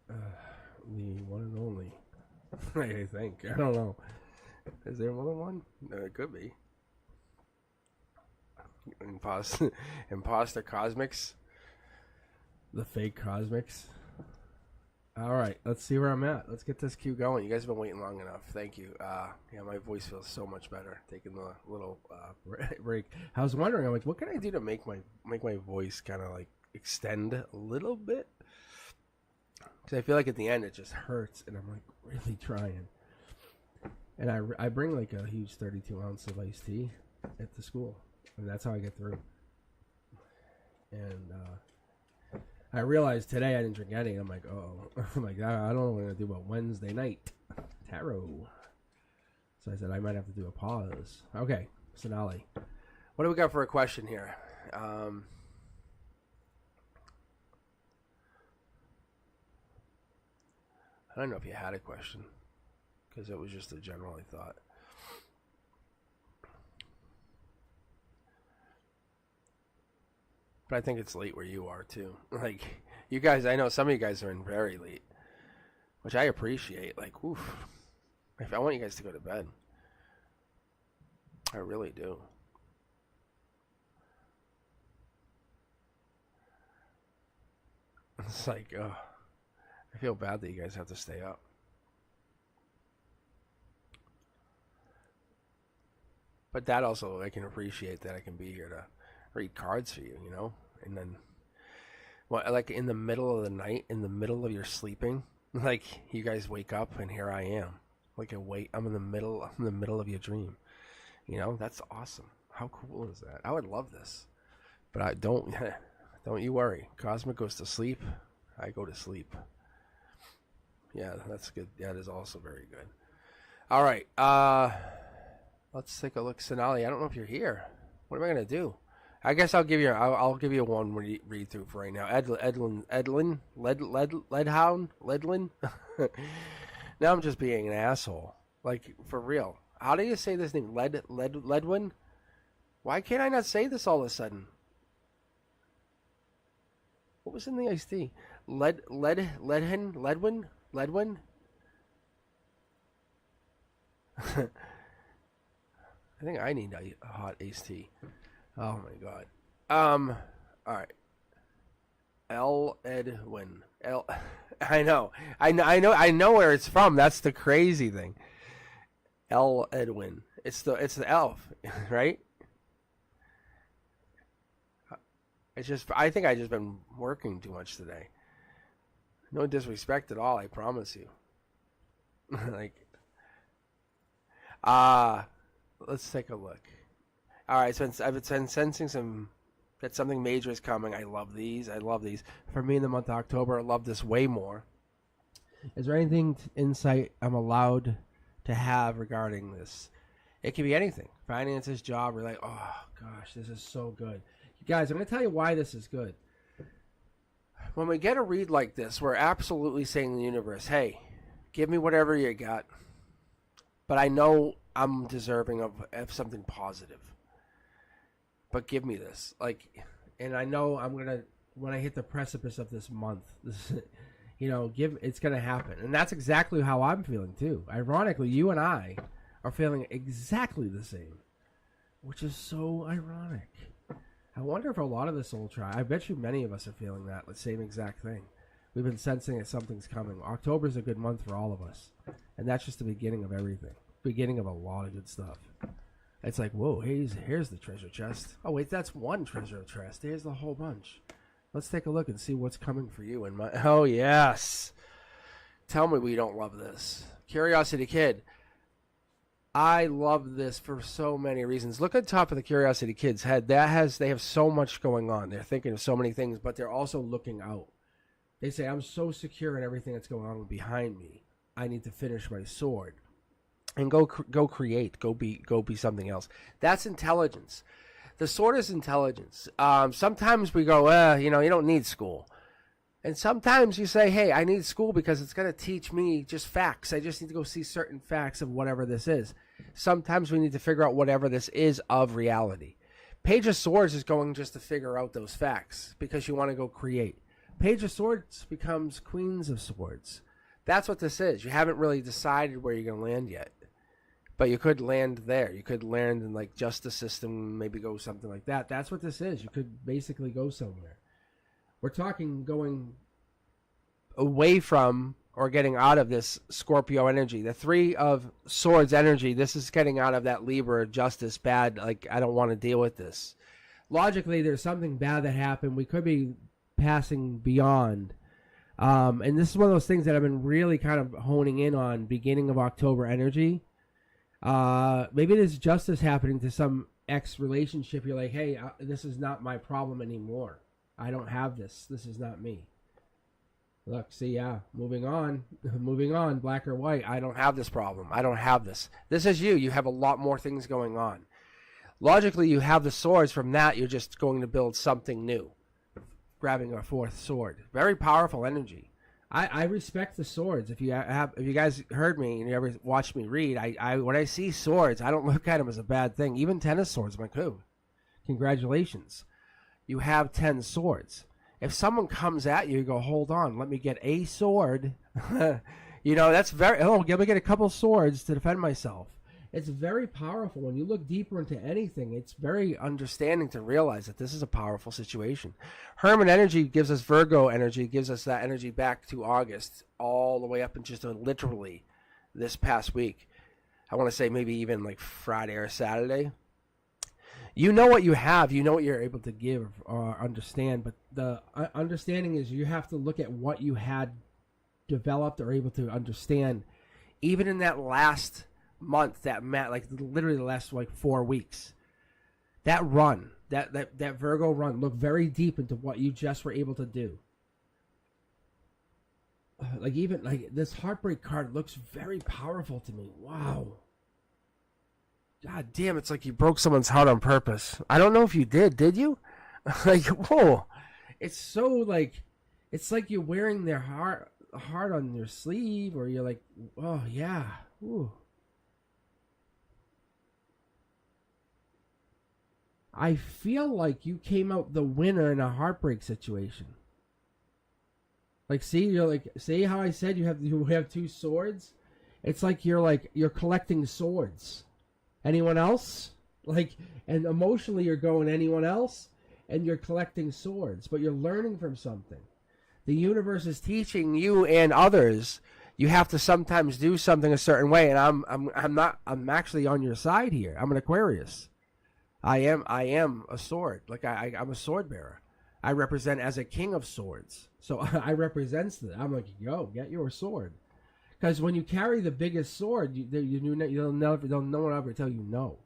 The one and only. I think. I don't know. Is there more than one? It could be. Imposter Cosmics. The fake Cosmics. All right, let's see where I'm at. Let's get this queue going. You guys have been waiting long enough. Thank you. Yeah, my voice feels so much better. Taking the little break. I was wondering, I'm like, what can I do to make my voice kind of like extend a little bit? Because I feel like at the end it just hurts, and I'm like really trying. And I bring like a huge 32 ounce of iced tea at the school, and that's how I get through. And I realized today I didn't drink any. I'm like, oh, I'm like, I don't know what I'm gonna do about Wednesday night tarot. So I said I might have to do a pause. Okay, Sonali, what do we got for a question here? I don't know if you had a question, because it was just a general thought. But I think it's late where you are too. Like, you guys, I know some of you guys are in very late, which I appreciate. Like, oof, I want you guys to go to bed. I really do. It's like, I feel bad that you guys have to stay up. But that also, I can appreciate that I can be here to read cards for you, you know? And then, well, like in the middle of the night, in the middle of your sleeping, like you guys wake up and here I am. Like I'm in the middle of your dream. You know, that's awesome. How cool is that? I would love this. But I don't you worry. Cosmic goes to sleep, I go to sleep. Yeah, that's good. That is also very good. All right. Let's take a look. Sonali, I don't know if you're here. What am I going to do? I guess I'll give you one read through for right now. Ledlin. Now I'm just being an asshole. Like, for real. How do you say this name? Ledwin? Why can't I not say this all of a sudden? What was in the iced tea? Ledwin? I think I need a hot iced tea. Oh my god. All right. Edwin. I know where it's from. That's the crazy thing. Edwin. It's the elf, right? I think I just been working too much today. No disrespect at all, I promise you. Like, let's take a look. All right, so I've been sensing that something major is coming. I love these. For me in the month of October, I love this way more. Is there anything insight I'm allowed to have regarding this? It can be anything. Finances, job. We're like, oh gosh, this is so good. You guys, I'm going to tell you why this is good. When we get a read like this, we're absolutely saying to the universe, hey, give me whatever you got. But I know I'm deserving of something positive. But give me this. And I know I'm going to, when I hit the precipice of this month, it's going to happen. And that's exactly how I'm feeling too. Ironically, you and I are feeling exactly the same, which is so ironic. I wonder if a lot of the soul tribe, I bet you many of us are feeling that, the same exact thing. We've been sensing that something's coming. October is a good month for all of us. And that's just the beginning of everything. Beginning of a lot of good stuff. It's like, whoa, here's the treasure chest. Oh, wait, that's one treasure chest. Here's the whole bunch. Let's take a look and see what's coming for you. Oh, yes. Tell me we don't love this. Curiosity Kid. I love this for so many reasons. Look at the top of the Curiosity Kid's head. They have so much going on. They're thinking of so many things, but they're also looking out. They say, I'm so secure in everything that's going on behind me. I need to finish my sword. And go create. Go be something else. That's intelligence. The sword is intelligence. Sometimes we go, you don't need school. And sometimes you say, hey, I need school because it's going to teach me just facts. I just need to go see certain facts of whatever this is. Sometimes we need to figure out whatever this is of reality. Page of Swords is going just to figure out those facts because you want to go create. Page of Swords becomes Queens of Swords. That's what this is. You haven't really decided where you're going to land yet. But you could land there. You could land in like justice system, maybe go something like that. That's what this is. You could basically go somewhere. We're talking going away from or getting out of this Scorpio energy. The Three of Swords energy, this is getting out of that Libra justice bad, like I don't want to deal with this. Logically, there's something bad that happened. We could be passing beyond. And this is one of those things that I've been really kind of honing in on, beginning of October energy. Maybe there's justice happening to some ex-relationship. You're like, hey, this is not my problem anymore. I don't have this. This is not me. Look, see, yeah, moving on, black or white. I don't have this problem. I don't have this. This is you. You have a lot more things going on. Logically, you have the swords. From that, you're just going to build something new. Grabbing a fourth sword. Very powerful energy. I respect the swords. If you guys heard me and you ever watched me read, when I see swords, I don't look at them as a bad thing. Even tennis swords, I'm like, oh, congratulations. You have 10 swords. If someone comes at you, you go, hold on, let me get a sword. That's very, let me get a couple swords to defend myself. It's very powerful. When you look deeper into anything, it's very understanding to realize that this is a powerful situation. Hermit energy gives us Virgo energy, gives us that energy back to August, all the way up and just literally this past week. I want to say maybe even like Friday or Saturday. You know what you have. You know what you're able to give or understand. But the understanding is you have to look at what you had developed or able to understand. Even in that last month, like literally the last like 4 weeks, that run, that Virgo run, look very deep into what you just were able to do. Like even like this heartbreak card looks very powerful to me. Wow. God damn, it's like you broke someone's heart on purpose. I don't know if you did you? Like, whoa. It's so like, it's like you're wearing their heart on your sleeve, or you're like, oh yeah. Ooh. I feel like you came out the winner in a heartbreak situation. Like, see how I said you have 2 swords? It's like you're collecting swords. Anyone else? Like, and emotionally you're going, anyone else? And you're collecting swords, but you're learning from something. The universe is teaching you and others. You have to sometimes do something a certain way, and I'm actually on your side here. I'm an Aquarius. I am a sword. Like I'm a sword bearer. I represent as a king of swords. So I represent that. I'm like, yo, get your sword. Because when you carry the biggest sword, no one will ever tell you no.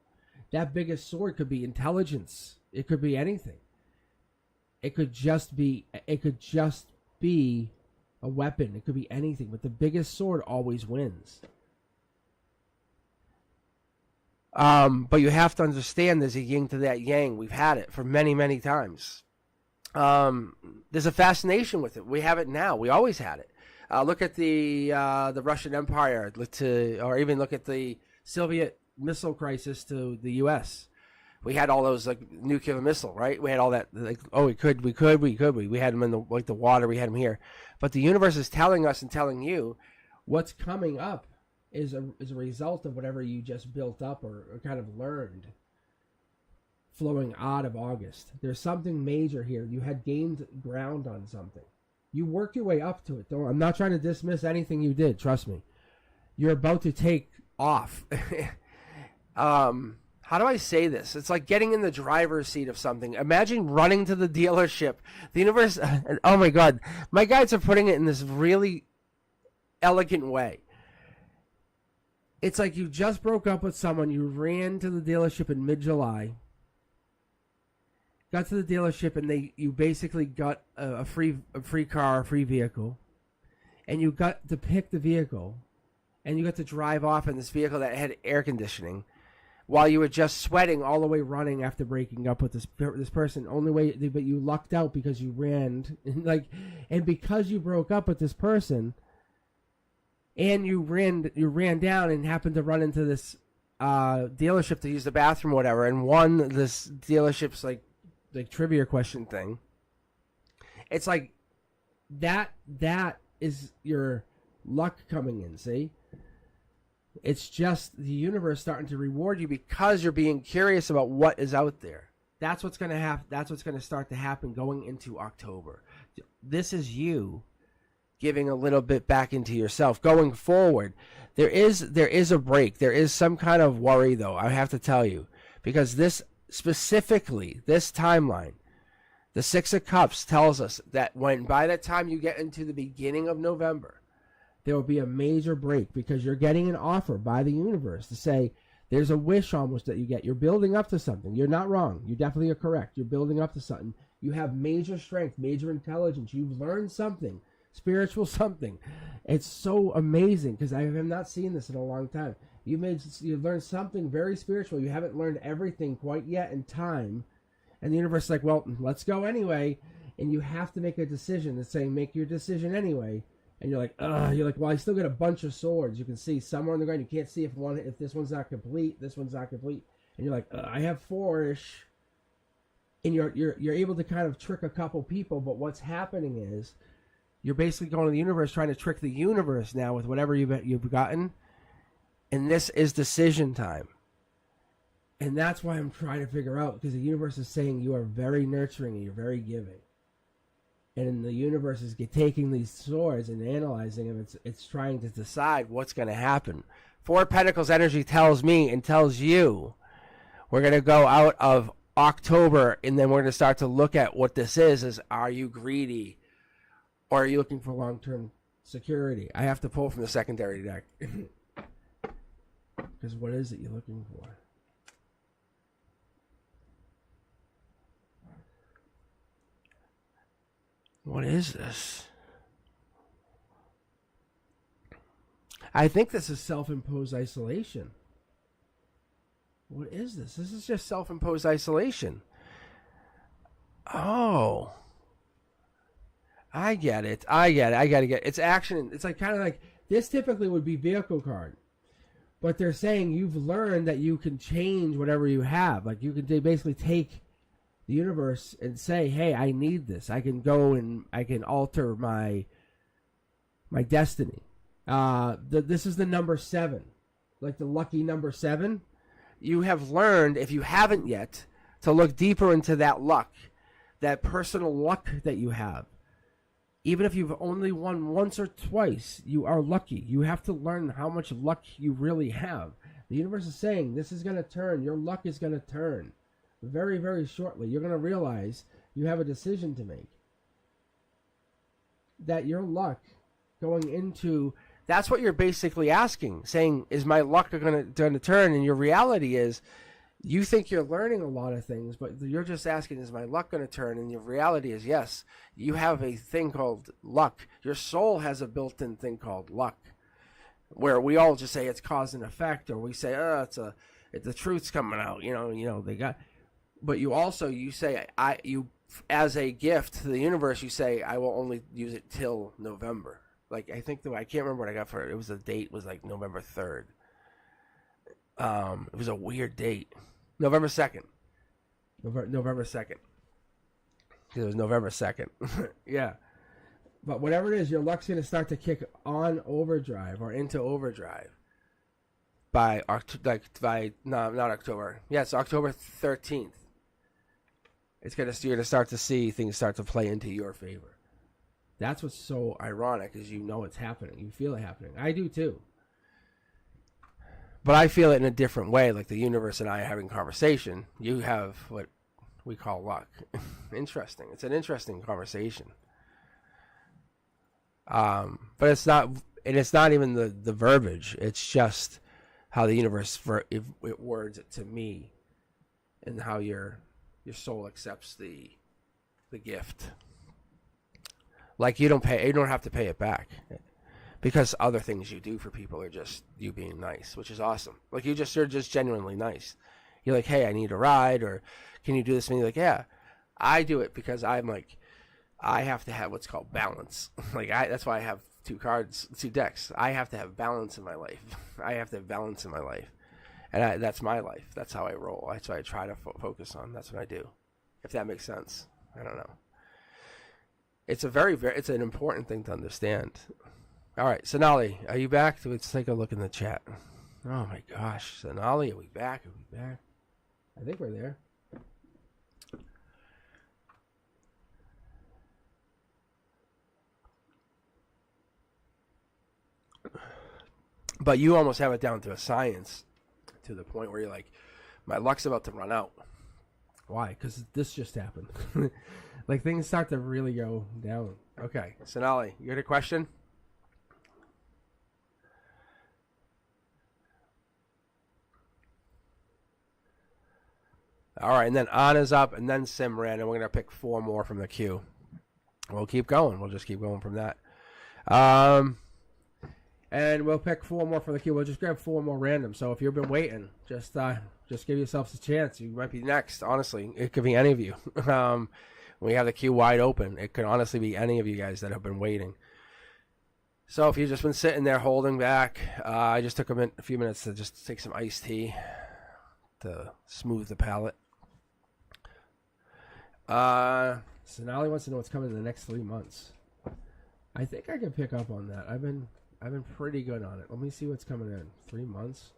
That biggest sword could be intelligence. It could be anything. It could just be a weapon. It could be anything. But the biggest sword always wins. But you have to understand there's a yin to that yang. We've had it for many, many times. There's a fascination with it. We have it now. We always had it. Look at the Russian Empire, or even look at the Soviet missile crisis to the U.S. We had all those like nuclear missile, right? We had all that. Like, oh, we could. We had them in the water. We had them here. But the universe is telling us and telling you what's coming up is a result of whatever you just built up or kind of learned flowing out of August. There's something major here. You had gained ground on something. You worked your way up to it. I'm not trying to dismiss anything you did. Trust me. You're about to take off. How do I say this? It's like getting in the driver's seat of something. Imagine running to the dealership. The universe, oh my God. My guides are putting it in this really elegant way. It's like you just broke up with someone. You ran to the dealership in mid-July. Got to the dealership and you basically got a free car, a free vehicle, and you got to pick the vehicle, and you got to drive off in this vehicle that had air conditioning, while you were just sweating all the way running after breaking up with this person. Only way, but you lucked out because you ran, and because you broke up with this person, and you ran down and happened to run into this dealership to use the bathroom or whatever, and won this dealership's like trivia question thing. It's like that is your luck coming in. See, it's just the universe starting to reward you because you're being curious about what is out there. That's what's going to happen. That's what's going to start to happen going into October. This is you giving a little bit back into yourself. Going forward, there is a break. There is some kind of worry, though, I have to tell you, because this timeline, the Six of Cups tells us that by the time you get into the beginning of November, there will be a major break because you're getting an offer by the universe to say, there's a wish almost that you get. You're building up to something. You're not wrong. You definitely are correct. You're building up to something. You have major strength, major intelligence. You've learned something, spiritual something. It's so amazing because I have not seen this in a long time. You've learned something very spiritual. You haven't learned everything quite yet in time. And the universe is like, well, let's go anyway. And you have to make a decision. It's saying, make your decision anyway. And you're like, well, I still got a bunch of swords. You can see somewhere on the ground. You can't see if this one's not complete. This one's not complete. And you're like, I have 4-ish. And you're able to kind of trick a couple people. But what's happening is you're basically going to the universe, trying to trick the universe now with whatever you've gotten. And this is decision time. And that's why I'm trying to figure out, because the universe is saying you are very nurturing and you're very giving. And the universe is taking these swords and analyzing them. It's trying to decide what's going to happen. Four of Pentacles energy tells me and tells you we're going to go out of October, and then we're going to start to look at what this is are you greedy or are you looking for long-term security? I have to pull from the secondary deck. Because what is it you're looking for? What is this? I think this is self-imposed isolation. What is this? This is just self-imposed isolation. Oh. I get it. I gotta get it. It's action. It's like kind of like this typically would be vehicle card. But they're saying you've learned that you can change whatever you have. Like you can basically take the universe and say, hey, I need this. I can go and I can alter my destiny. This is the number 7. Like the lucky number 7. You have learned, if you haven't yet, to look deeper into that luck, that personal luck that you have. Even if you've only won once or twice, you are lucky. You have to learn how much luck you really have. The universe is saying this is going to turn. Your luck is going to turn. Very, very shortly, you're going to realize you have a decision to make. That your luck going into... That's what you're basically asking. Saying, is my luck going to turn? And your reality is, you think you're learning a lot of things, but you're just asking, is my luck going to turn? And your reality is, yes, you have a thing called luck. Your soul has a built-in thing called luck. Where we all just say it's cause and effect, or we say, the truth's coming out. They got... But you say, as a gift to the universe, you say, I will only use it till November. Like, I can't remember what I got for it. It was the date was like November 3rd. It was a weird date. November 2nd. November 2nd. It was November 2nd. Yeah. But whatever it is, your luck's going to start to kick on overdrive or into overdrive. Not October. Yeah, it's October 13th. You're gonna start to see things start to play into your favor. That's what's so ironic, is it's happening. You feel it happening. I do too. But I feel it in a different way, like the universe and I are having conversation. You have what we call luck. Interesting. It's an interesting conversation. But it's not even the verbiage. It's just how the universe it words it to me, and how your soul accepts the gift. Like you don't have to pay it back, because other things you do for people are just you being nice, which is awesome. Like you're just genuinely nice. You're like, hey, I need a ride, or can you do this? And you're like, yeah, I do it because I'm like, I have to have what's called balance. That's why I have 2 decks. I have to have balance in my life. And that's my life. That's how I roll. That's what I try to focus on. That's what I do. If that makes sense. I don't know. It's it's an important thing to understand. All right, Sonali, are you back? Let's take a look in the chat. Oh my gosh, Sonali, are we back? Are we back? I think we're there. But you almost have it down to a science, to the point where you're like, my luck's about to run out. Why? Because this just happened. Like, things start to really go down. Okay, Sonali, you got a question? All right, and then Anna's up, and then Simran, and we're going to pick 4 more from the queue. We'll keep going. We'll just keep going from that. And we'll pick 4 more from the queue. We'll just grab 4 more random. So if you've been waiting, just give yourselves a chance. You might be next, honestly. It could be any of you. We have the queue wide open. It could honestly be any of you guys that have been waiting. So if you've just been sitting there holding back, I just took a few minutes to just take some iced tea to smooth the palate. Sonali wants to know what's coming in the next 3 months. I think I can pick up on that. I've been pretty good on it. Let me see what's coming in. 3 months.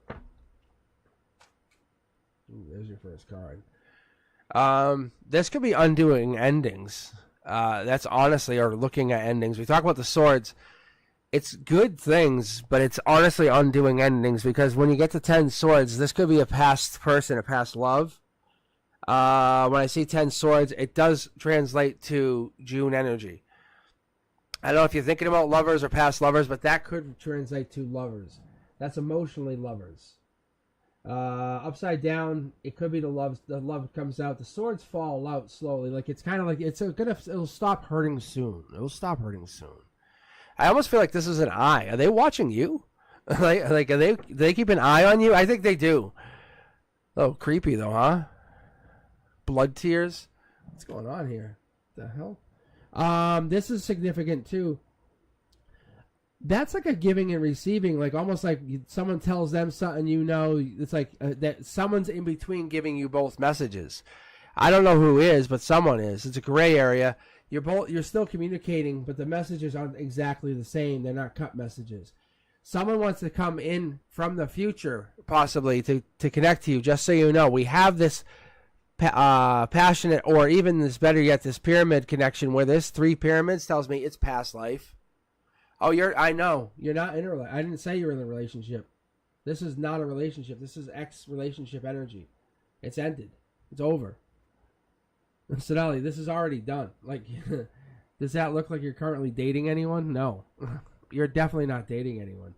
Ooh, there's your first card. This could be undoing endings. That's honestly, or looking at endings. We talk about the swords. It's good things, but it's honestly undoing endings, because when you get to 10 swords, this could be a past person, a past love. When I see 10 swords, it does translate to June energy. I don't know if you're thinking about lovers or past lovers, but that could translate to lovers. That's emotionally lovers. Upside down, it could be the love. The love comes out. The swords fall out slowly. Like, it's kind of like it'll stop hurting soon. It'll stop hurting soon. I almost feel like this is an eye. Are they watching you? like do they keep an eye on you? I think they do. Oh, creepy though, huh? Blood tears. What's going on here? The hell? This is significant too. That's like a giving and receiving, like almost like someone tells them something, it's like that someone's in between giving you both messages. I don't know who is, but someone is. It's a gray area. You're still communicating, but the messages aren't exactly the same. They're not cut messages. Someone wants to come in from the future, possibly, to connect to you, just so you know. We have this passionate, or even this, better yet, this pyramid connection, where this 3 pyramids tells me it's past life. Oh, I know. You're not in a relationship. I didn't say you're in a relationship. This is not a relationship. This is ex-relationship energy. It's ended. It's over. Sonali, this is already done. Like, does that look like you're currently dating anyone? No. You're definitely not dating anyone.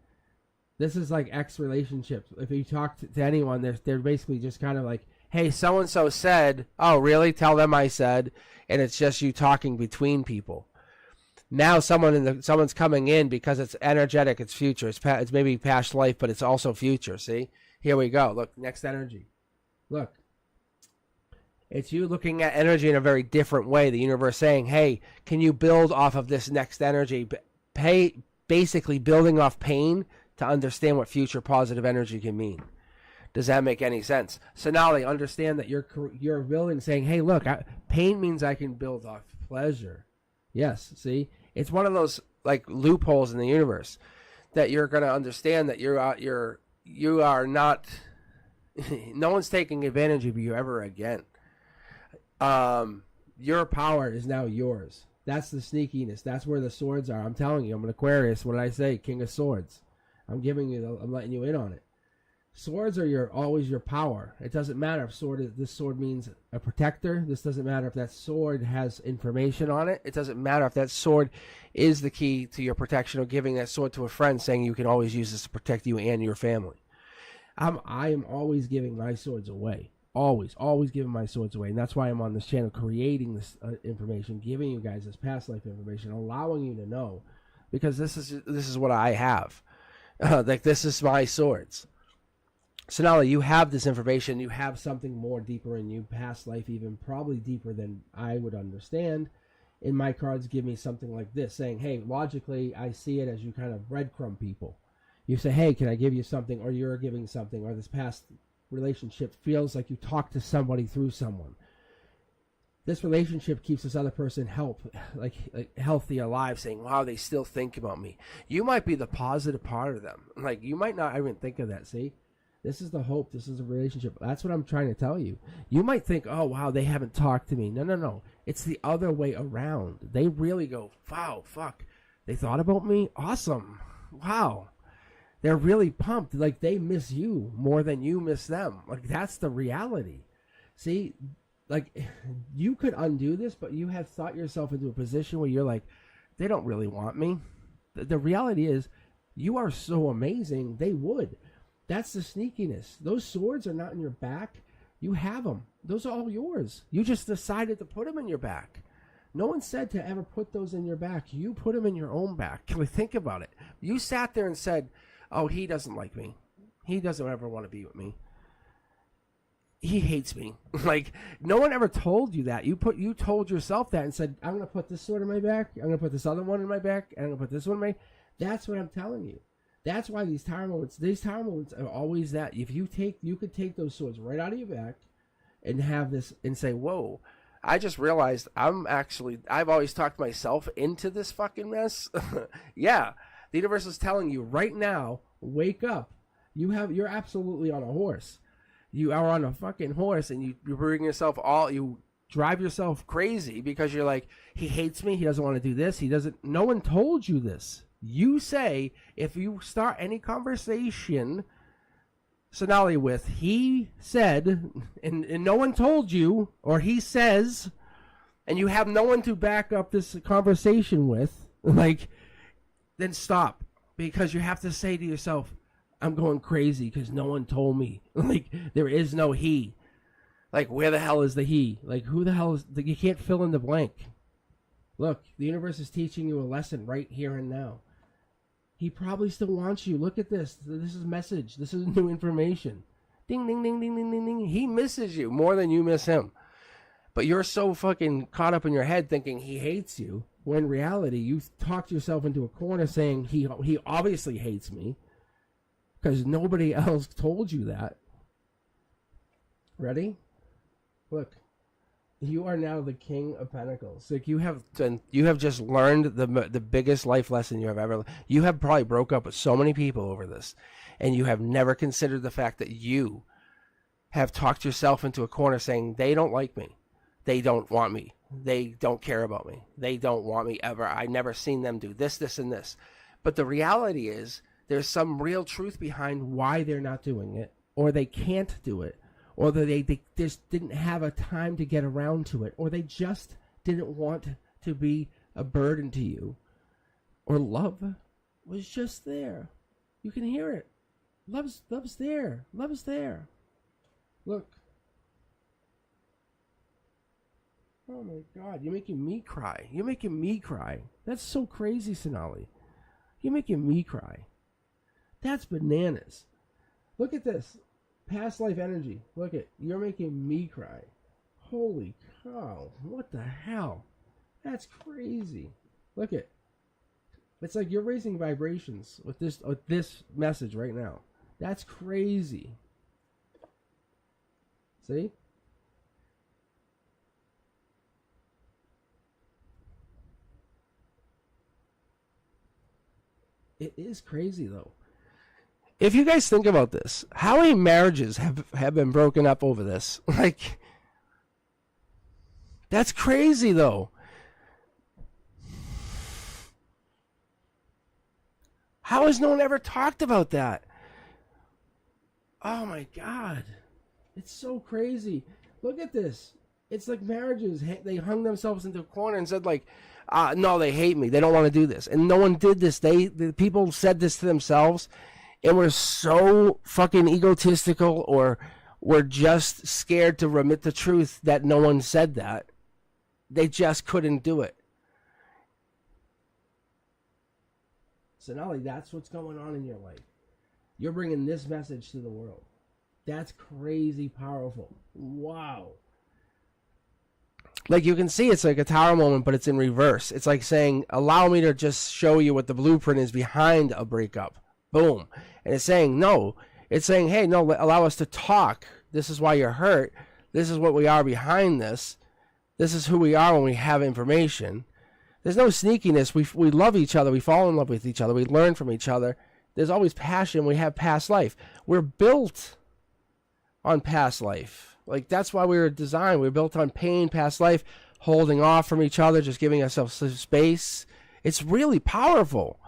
This is like ex-relationships. If you talk to anyone, they're basically just kind of like, hey, so-and-so said, oh, really? Tell them I said. And it's just you talking between people. Now someone's coming in because it's energetic, it's future, it's maybe past life, but it's also future. See, here we go. Look, next energy. Look, it's you looking at energy in a very different way. The universe saying, "Hey, can you build off of this next energy? Basically building off pain to understand what future positive energy can mean." Does that make any sense? Sonali, understand that you're building, saying, "Hey, look, pain means I can build off pleasure." Yes, see? It's one of those like loopholes in the universe that you're going to understand that you are not no one's taking advantage of you ever again. Your power is now yours. That's the sneakiness. That's where the swords are. I'm telling you, I'm an Aquarius. What did I say? King of Swords. I'm letting you in on it. Swords are always your power. It doesn't matter if this sword means a protector. This doesn't matter if that sword has information on it. It doesn't matter if that sword is the key to your protection, or giving that sword to a friend saying you can always use this to protect you and your family. I am always giving my swords away. Always giving my swords away. And that's why I'm on this channel creating this information, giving you guys this past life information, allowing you to know, because this is what I have. Like, this is my swords. So now that you have this information, you have something more deeper in you, past life even, probably deeper than I would understand. And my cards give me something like this, saying, hey, logically, I see it as you kind of breadcrumb people. You say, hey, can I give you something? Or you're giving something, or this past relationship feels like you talk to somebody through someone. this relationship keeps this other person like healthy, alive, saying, wow, they still think about me. You might be the positive part of them. Like, you might not even think of that. See, this is the hope. This is a relationship. That's what I'm trying to tell you. You might think, oh, wow, they haven't talked to me. No. It's the other way around. They really go, wow, fuck. They thought about me? Awesome. Wow. They're really pumped. Like, they miss you more than you miss them. Like, that's the reality. See, like, you could undo this, but you have thought yourself into a position where you're like, they don't really want me. The reality is, you are so amazing, they would. That's the sneakiness. Those swords are not in your back. You have them. Those are all yours. You just decided to put them in your back. No one said to ever put those in your back. You put them in your own back. Can we think about it? You sat there and said, oh, he doesn't like me. He doesn't ever want to be with me. He hates me. Like, no one ever told you that. You told yourself that and said, I'm going to put this sword in my back. I'm going to put this other one in my back. And I'm going to put this one in my... That's what I'm telling you. That's why these tower moments are always that. If you could take those swords right out of your back and have this and say, whoa, I just realized I've always talked myself into this fucking mess. Yeah. The universe is telling you right now, wake up. You're absolutely on a horse. You are on a fucking horse, and you bring yourself you drive yourself crazy because you're like, he hates me. He doesn't want to do this. No one told you this. You say, if you start any conversation, Sonali, with he said, and no one told you, or he says, and you have no one to back up this conversation with, like, then stop. Because you have to say to yourself, I'm going crazy because no one told me. Like, there is no he. Like, where the hell is the he? Like, who the hell is... You can't fill in the blank. Look, the universe is teaching you a lesson right here and now. He probably still wants you. Look at this. This is a message. This is new information. Ding, ding, ding, ding, ding, ding, ding. He misses you more than you miss him. But you're so fucking caught up in your head thinking he hates you, when in reality, you talked yourself into a corner saying he obviously hates me because nobody else told you that. Ready? Look. You are now the King of Pentacles. Like, you have just learned the biggest life lesson you have ever. You have probably broke up with so many people over this, and you have never considered the fact that you have talked yourself into a corner saying they don't like me, they don't want me, they don't care about me, they don't want me ever. I never seen them do this, this, and this. But the reality is, there's some real truth behind why they're not doing it, or they can't do it. Or they just didn't have a time to get around to it. Or they just didn't want to be a burden to you. Or love was just there. You can hear it. Love's there. Love is there. Look. Oh my God, you're making me cry. You're making me cry. That's so crazy, Sonali. You're making me cry. That's bananas. Look at this. Past life energy. Look at, you're making me cry. Holy cow. What the hell? That's crazy. Look at. It's like you're raising vibrations with this message right now. That's crazy. See? It is crazy though. If you guys think about this, how many marriages have been broken up over this? Like, that's crazy, though. How has no one ever talked about that? Oh, my God. It's so crazy. Look at this. It's like marriages. They hung themselves into a corner and said, like, no, they hate me. They don't want to do this. And no one did this. The people said this to themselves. And we're so fucking egotistical, or we're just scared to admit the truth that no one said that. They just couldn't do it. So Sonali, that's what's going on in your life. You're bringing this message to the world. That's crazy powerful. Wow. Like, you can see it's like a tower moment, but it's in reverse. It's like saying, allow me to just show you what the blueprint is behind a breakup. Boom. And it's saying, no. It's saying, hey, no, allow us to talk. This is why you're hurt. This is what we are behind this. This is who we are when we have information. There's no sneakiness. We love each other. We fall in love with each other. We learn from each other. There's always passion. We have past life. We're built on past life. Like, that's why we were designed. We were built on pain, past life, holding off from each other, just giving ourselves space. It's really powerful.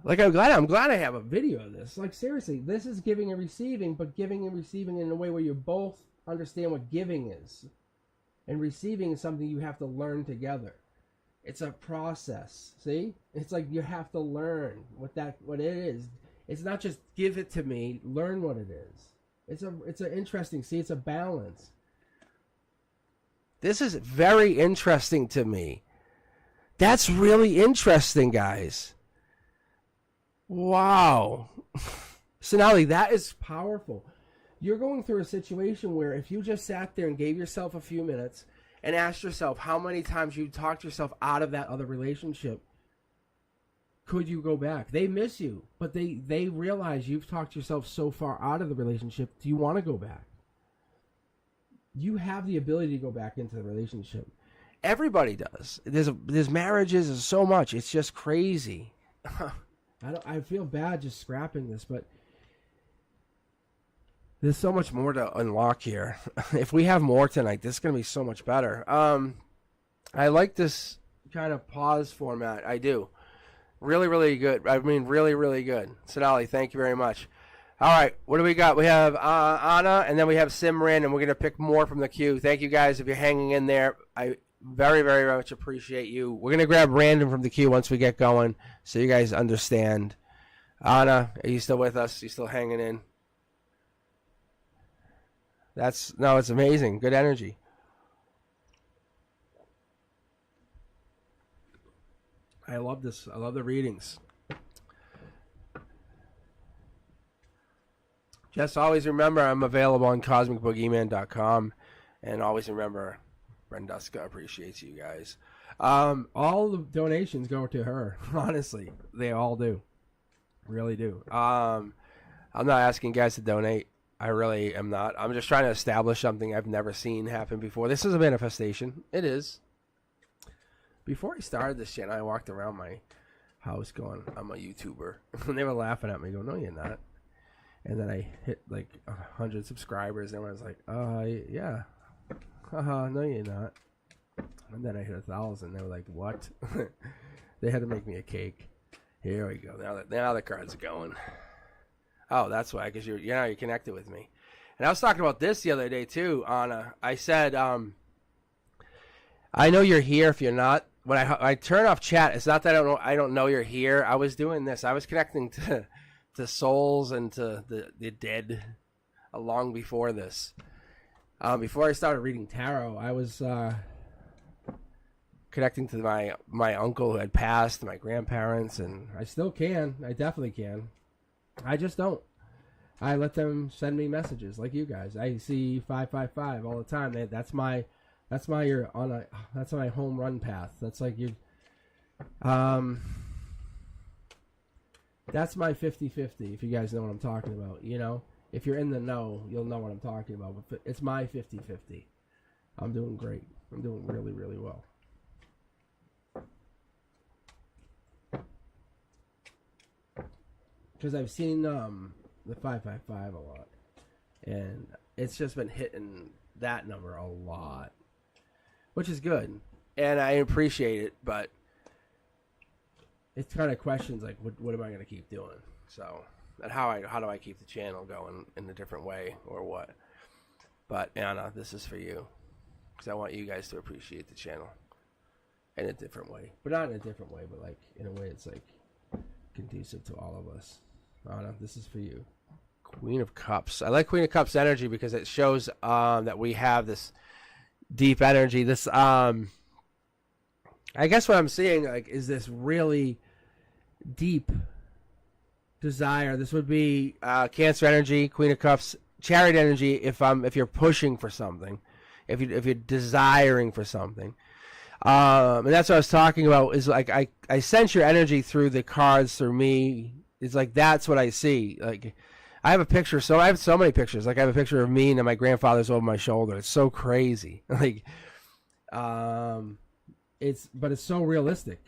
Like, I'm glad I have a video of this. Like, seriously, this is giving and receiving, but giving and receiving in a way where you both understand what giving is. And receiving is something you have to learn together. It's a process. See? It's like you have to learn what it is. It's not just give it to me, learn what it is. It's an interesting, see, it's a balance. This is very interesting to me. That's really interesting, guys. Wow. Sonali, that is powerful. You're going through a situation where if you just sat there and gave yourself a few minutes and asked yourself how many times you talked yourself out of that other relationship, could you go back? They miss you, but they realize you've talked yourself so far out of the relationship. Do you want to go back? You have the ability to go back into the relationship. Everybody does. There's marriages, there's so much. It's just crazy. I feel bad just scrapping this, but there's so much more to unlock here. If we have more tonight, this is going to be so much better. I like this kind of pause format. I do. Really, really good. I mean, really, really good. Sonali, thank you very much. All right, what do we got? We have Anna, and then we have Simran, and we're going to pick more from the queue. Thank you, guys, if you're hanging in there. I very, very much appreciate you. We're going to grab random from the queue once we get going so you guys understand. Anna, are you still with us? Are you still hanging in? It's amazing. Good energy. I love this. I love the readings. Just always remember I'm available on cosmicboogeyman.com, and always remember Brenduska appreciates you guys. All the donations go to her. Honestly, they all do. Really do. I'm not asking guys to donate. I really am not. I'm just trying to establish something I've never seen happen before. This is a manifestation. It is. Before I started this channel, I walked around my house going, I'm a YouTuber. And they were laughing at me, going, no, you're not. And then I hit like 100 subscribers, and everyone's like, yeah. No, you're not. And then I hit 1,000. They were like, what? They had to make me a cake. Here we go. Now the card's going. Oh, that's why, because you're connected with me. And I was talking about this the other day too, Anna. I said, I know you're here. If you're not, when I turn off chat, it's not that I don't know you're here. I was doing this. I was connecting to souls and to the dead long before this. Before I started reading tarot, I was connecting to my uncle who had passed, my grandparents, and I still can. I definitely can. I just don't. I let them send me messages like you guys. I see 555 all the time. That's my home run path. That's like you. That's my 50-50. If you guys know what I'm talking about, if you're in the know, you'll know what I'm talking about. But it's my 50-50. I'm doing great. I'm doing really, really well. Because I've seen the 555 a lot, and it's just been hitting that number a lot, which is good, and I appreciate it. But it's kind of questions like, what am I going to keep doing? So, and how do I keep the channel going in a different way, or what? But Anna, this is for you, because I want you guys to appreciate the channel in a different way, but not in a different way, but like in a way it's like conducive to all of us. Anna, this is for you. Queen of Cups. I like Queen of Cups energy because it shows that we have this deep energy. This I guess what I'm seeing is this really deep desire. This would be Cancer energy, Queen of Cups, Chariot energy. If you're pushing for something, if you're desiring for something, and that's what I was talking about. Is like I sense your energy through the cards, through me. It's like that's what I see. Like I have a picture. So I have so many pictures. Like I have a picture of me and my grandfather's over my shoulder. It's so crazy. Like, it's so realistic.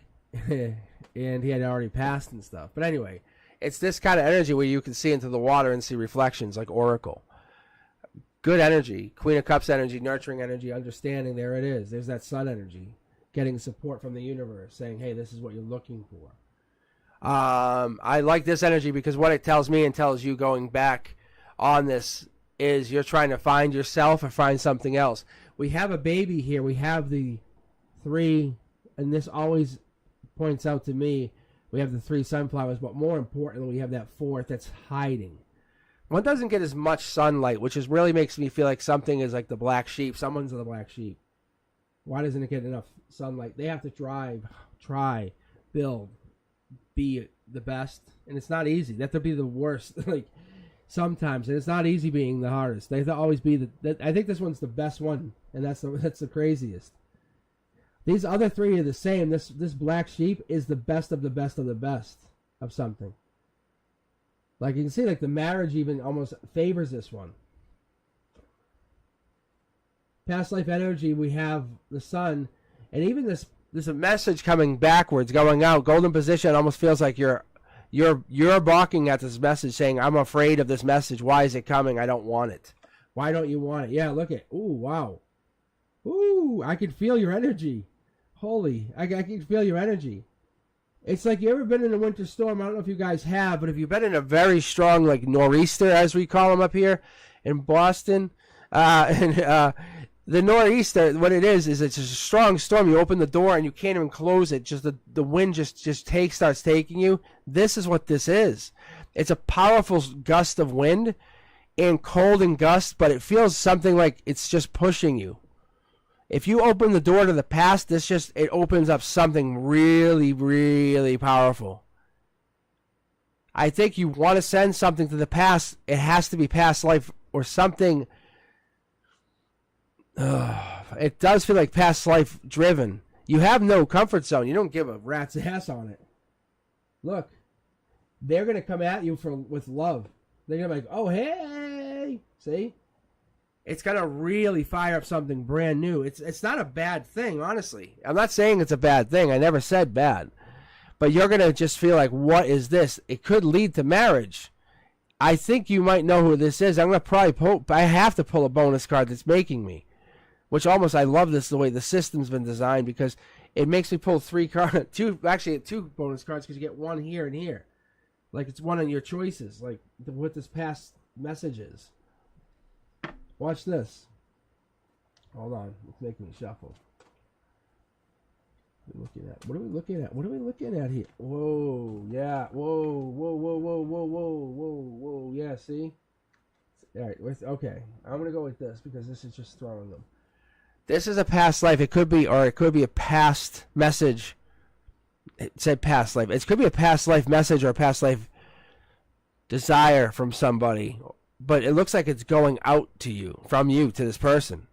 And he had already passed and stuff. But anyway, it's this kind of energy where you can see into the water and see reflections like Oracle. Good energy, Queen of Cups energy, nurturing energy, understanding. There it is. There's that sun energy, getting support from the universe, saying, hey, this is what you're looking for. I like this energy because what it tells me and tells you going back on this is you're trying to find yourself or find something else. We have a baby here. We have the 3, and this always points out to me, we have the 3 sunflowers, but more importantly, we have that 4th that's hiding. One doesn't get as much sunlight, which is really makes me feel like something is like the black sheep. Someone's the black sheep. Why doesn't it get enough sunlight? They have to try, build, be the best, and it's not easy. That would be the worst. Like sometimes, and it's not easy being the hardest. They have to always be I think this one's the best one, and that's the craziest. These other 3 are the same. This black sheep is the best of the best of the best of something. Like you can see, like the marriage even almost favors this one. Past life energy, we have the sun, and even there's a message coming backwards, going out. Golden position almost feels like you're balking at this message, saying, "I'm afraid of this message. Why is it coming? I don't want it. Why don't you want it?" Yeah, look at. Ooh, wow. Ooh, I can feel your energy. Holy, I can feel your energy. It's like you ever been in a winter storm? I don't know if you guys have, but if you've been in a very strong, like, nor'easter, as we call them up here in Boston, the nor'easter, what it is it's just a strong storm. You open the door and you can't even close it. Just the wind just starts taking you. This is what this is. It's a powerful gust of wind and cold and gust, but it feels something like it's just pushing you. If you open the door to the past, it opens up something really, really powerful. I think you want to send something to the past, it has to be past life or something. It does feel like past life driven. You have no comfort zone. You don't give a rat's ass on it. Look, they're going to come at you with love. They're going to be like, oh, hey, see? It's going to really fire up something brand new. It's not a bad thing, honestly. I'm not saying it's a bad thing. I never said bad. But you're going to just feel like, what is this? It could lead to marriage. I think you might know who this is. I'm going to probably I have to pull a bonus card that's making me. Which almost, I love this, the way the system's been designed, because it makes me pull 3 cards. Two bonus cards, because you get 1 here and here. Like it's one of your choices, like what this past message is. Watch this. Hold on. It's making me shuffle. What are we looking at? What are we looking at here? Whoa, yeah. Whoa. Yeah, see? All right, okay. I'm going to go with this because this is just throwing them. This is a past life. It could be a past message. It said past life. It could be a past life message or a past life desire from somebody. But it looks like it's going out to you, from you to this person.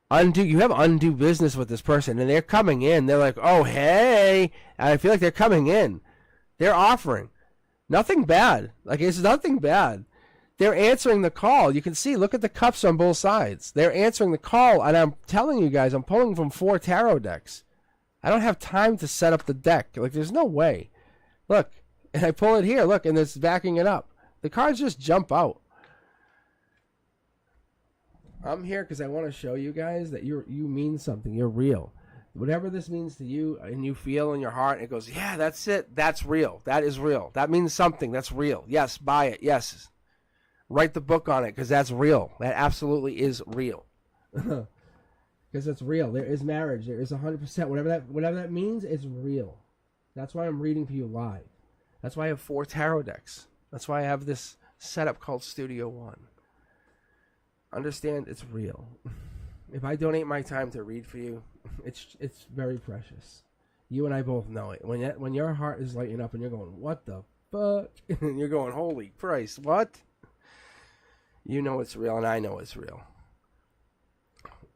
You have undue business with this person, and they're coming in. They're like, oh, hey. And I feel like they're coming in. They're offering. Nothing bad. Like, it's nothing bad. They're answering the call. You can see, look at the cups on both sides. They're answering the call, and I'm telling you guys, I'm pulling from 4 tarot decks. I don't have time to set up the deck. Like, there's no way. Look, and I pull it here. Look, and it's backing it up. The cards just jump out. I'm here because I want to show you guys that you mean something. You're real. Whatever this means to you and you feel in your heart, it goes, yeah, that's it. That's real. That is real. That means something. That's real. Yes, buy it. Yes. Write the book on it because that's real. That absolutely is real. Because it's real. There is marriage. There is 100%. Whatever that means, it's real. That's why I'm reading for you live. That's why I have 4 tarot decks. That's why I have this setup called Studio One. Understand, it's real. If I donate my time to read for you, it's very precious. You and I both know it. When your heart is lighting up and you're going, what the fuck? And you're going, holy Christ, what? You know it's real, and I know it's real.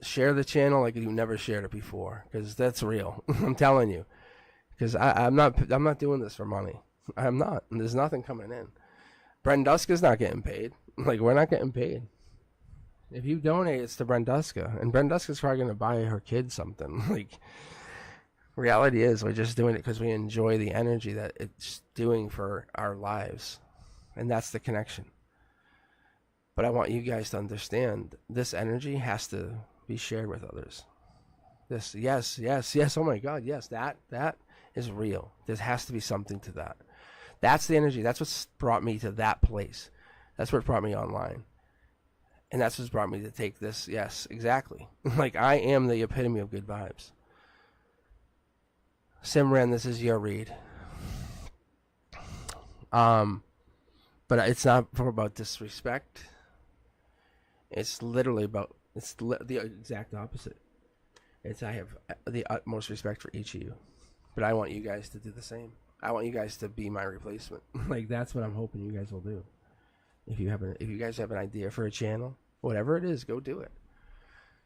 Share the channel like you never shared it before, because that's real. I'm telling you. Because I'm not doing this for money. I'm not. And there's nothing coming in. Brenduska's not getting paid. Like, we're not getting paid. If you donate, it's to Brenduska, and Brenduska's probably going to buy her kid something. Like, reality is, we're just doing it because we enjoy the energy that it's doing for our lives, and that's the connection. But I want you guys to understand, this energy has to be shared with others. This, yes, oh my God, yes, that is real. There has to be something to that. That's the energy. That's what's brought me to that place. That's what brought me online. And that's what's brought me to take this. Yes, exactly. Like, I am the epitome of good vibes. Simran, this is your read. But it's not about disrespect. It's literally about, the exact opposite. I have the utmost respect for each of you. But I want you guys to do the same. I want you guys to be my replacement. Like, that's what I'm hoping you guys will do. If you guys have an idea for a channel, whatever it is, go do it.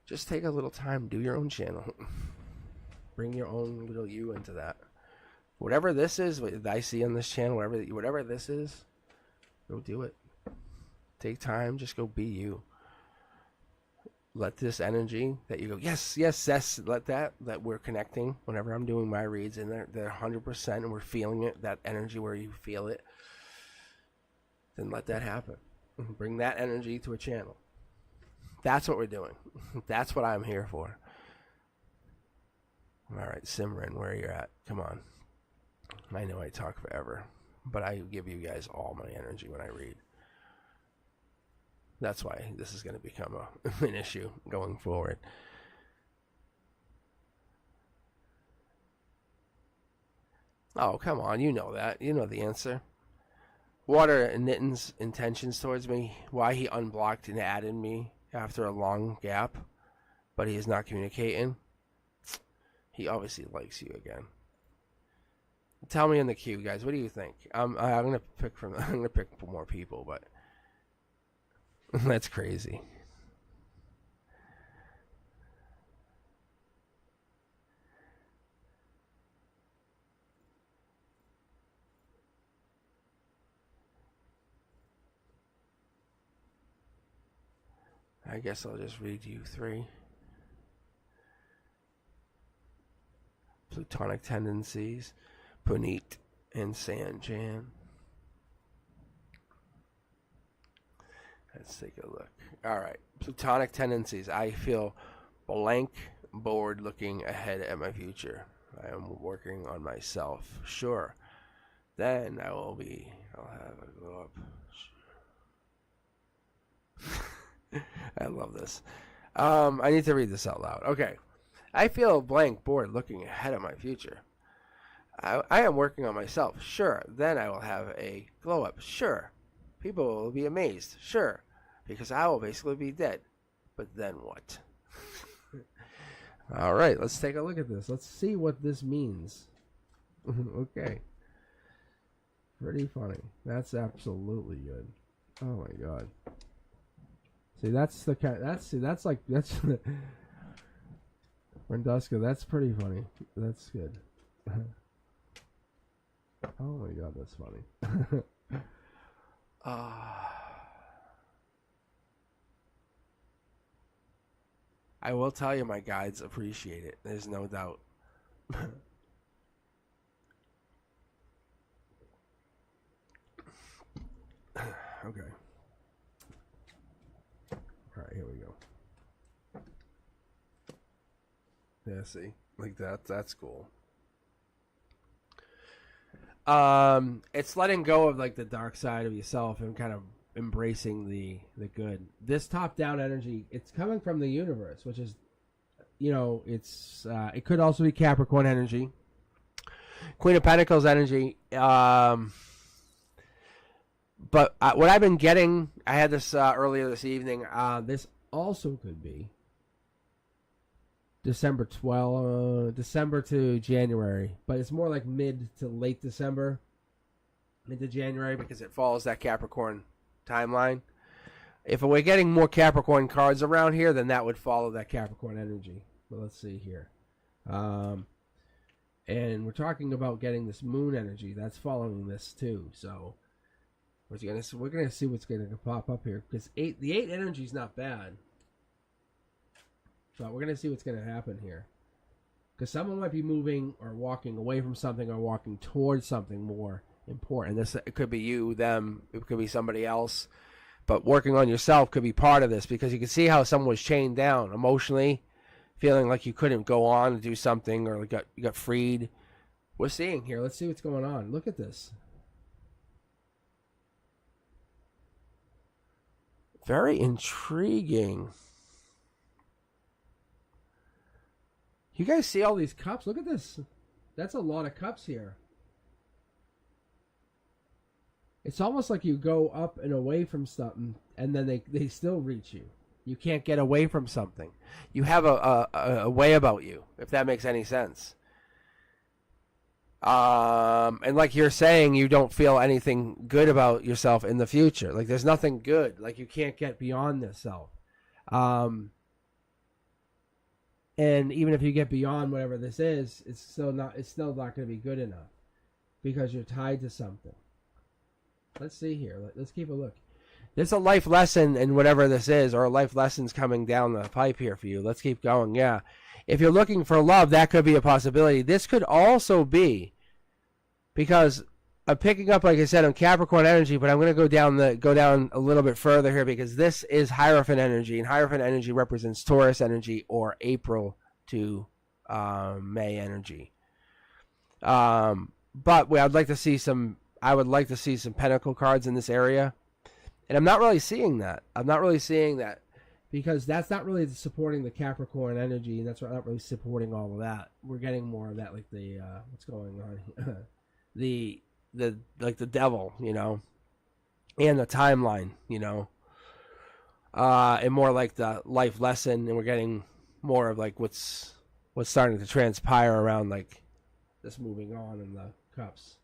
Just take a little time, do your own channel. Bring your own little you into that. Whatever this is, what I see on this channel, whatever this is, go do it. Take time, just go be you. Let this energy that you go, yes, let that we're connecting whenever I'm doing my reads, and they're 100% and we're feeling it, that energy where you feel it, then let that happen. Bring that energy to a channel. That's what we're doing. That's what I'm here for. All right, Simran, where you're at, come on. I know I talk forever, but I give you guys all my energy when I read. That's why this is going to become an issue going forward. Oh, come on. You know that. You know the answer. Water and Nitin's intentions towards me, why he unblocked and added me after a long gap, but he is not communicating. He obviously likes you again. Tell me in the queue, guys. What do you think? I'm gonna pick more people, but that's crazy. I guess I'll just read you 3. Plutonic tendencies, Puneet and Sanjan. Let's take a look. All right. Plutonic tendencies. I feel blank, bored, looking ahead at my future. I am working on myself. Sure. Then I'll have a glow up. I love this. I need to read this out loud. Okay. I feel blank, bored, looking ahead at my future. I am working on myself. Sure. Then I will have a glow up. Sure. People will be amazed. Sure. Because I will basically be dead. But then what? All right. Let's take a look at this. Let's see what this means. Okay. Pretty funny. That's absolutely good. Oh my God. See, that's the kind. That's Renduska. That's pretty funny. That's good. Oh my God, that's funny. I will tell you, my guides appreciate it. There's no doubt. Okay. All right, here we go. Yeah, see, like that. That's cool. It's letting go of like the dark side of yourself and kind of embracing the good. This top-down energy, it's coming from the universe, which is, it's it could also be Capricorn energy, Queen of Pentacles energy. But what I've been getting, I had this earlier this evening. This also could be December to January, but it's more like mid to late December, mid to January, because it follows that Capricorn timeline. If we're getting more Capricorn cards around here, then that would follow that Capricorn energy. But let's see here. And we're talking about getting this moon energy. That's following this too. So We're gonna see what's gonna pop up here because the 8 energy is not bad, but we're gonna see what's gonna happen here because someone might be moving or walking away from something or walking towards something more important. It could be you, them, it could be somebody else, but working on yourself could be part of this because you can see how someone was chained down emotionally, feeling like you couldn't go on and do something or you got freed. We're seeing here. Let's see what's going on. Look at this. Very intriguing. You guys see all these cups? Look at this. That's a lot of cups here. It's almost like you go up and away from something, and then they still reach you. You can't get away from something. You have a way about you, if that makes any sense. And like you're saying, you don't feel anything good about yourself in the future. Like there's nothing good. Like you can't get beyond this self. And even if you get beyond whatever this is, it's still not going to be good enough because you're tied to something. Let's see here. Let's keep a look. There's a life lesson in whatever this is, or a life lesson's coming down the pipe here for you. Let's keep going. Yeah. If you're looking for love, that could be a possibility. This could also be, because I'm picking up, like I said, on Capricorn energy, but I'm going to go down a little bit further here because this is Hierophant energy, and Hierophant energy represents Taurus energy or April to May energy. But I'd like to see some. I would like to see some Pentacle cards in this area, and I'm not really seeing that. Because that's not really supporting the Capricorn energy, and that's not really supporting all of that. We're getting more of that, like the what's going on, the devil, and the timeline, and more like the life lesson, and we're getting more of like what's starting to transpire around like this moving on in the cups.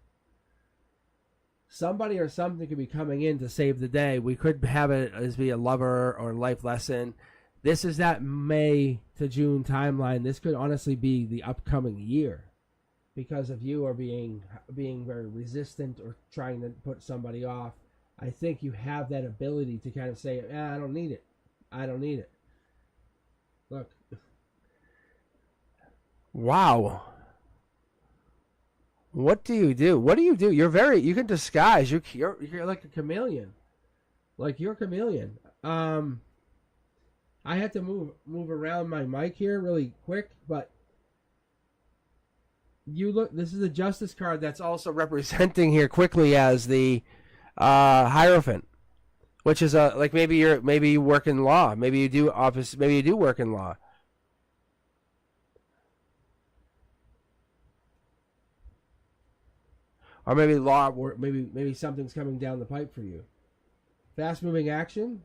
Somebody or something could be coming in to save the day. We could have it as be a lover or life lesson. This is that May to June timeline. This could honestly be the upcoming year because of you are being very resistant or trying to put somebody off. I think you have that ability to kind of say, I don't need it. I don't need it. Look. Wow. What do you do? You can disguise. You're like a chameleon. Like you're a chameleon. I had to move around my mic here really quick, but this is a Justice card that's also representing here quickly as the Hierophant, which is like maybe you work in law, maybe you do work in law. Or maybe law, or maybe something's coming down the pipe for you. Fast-moving action.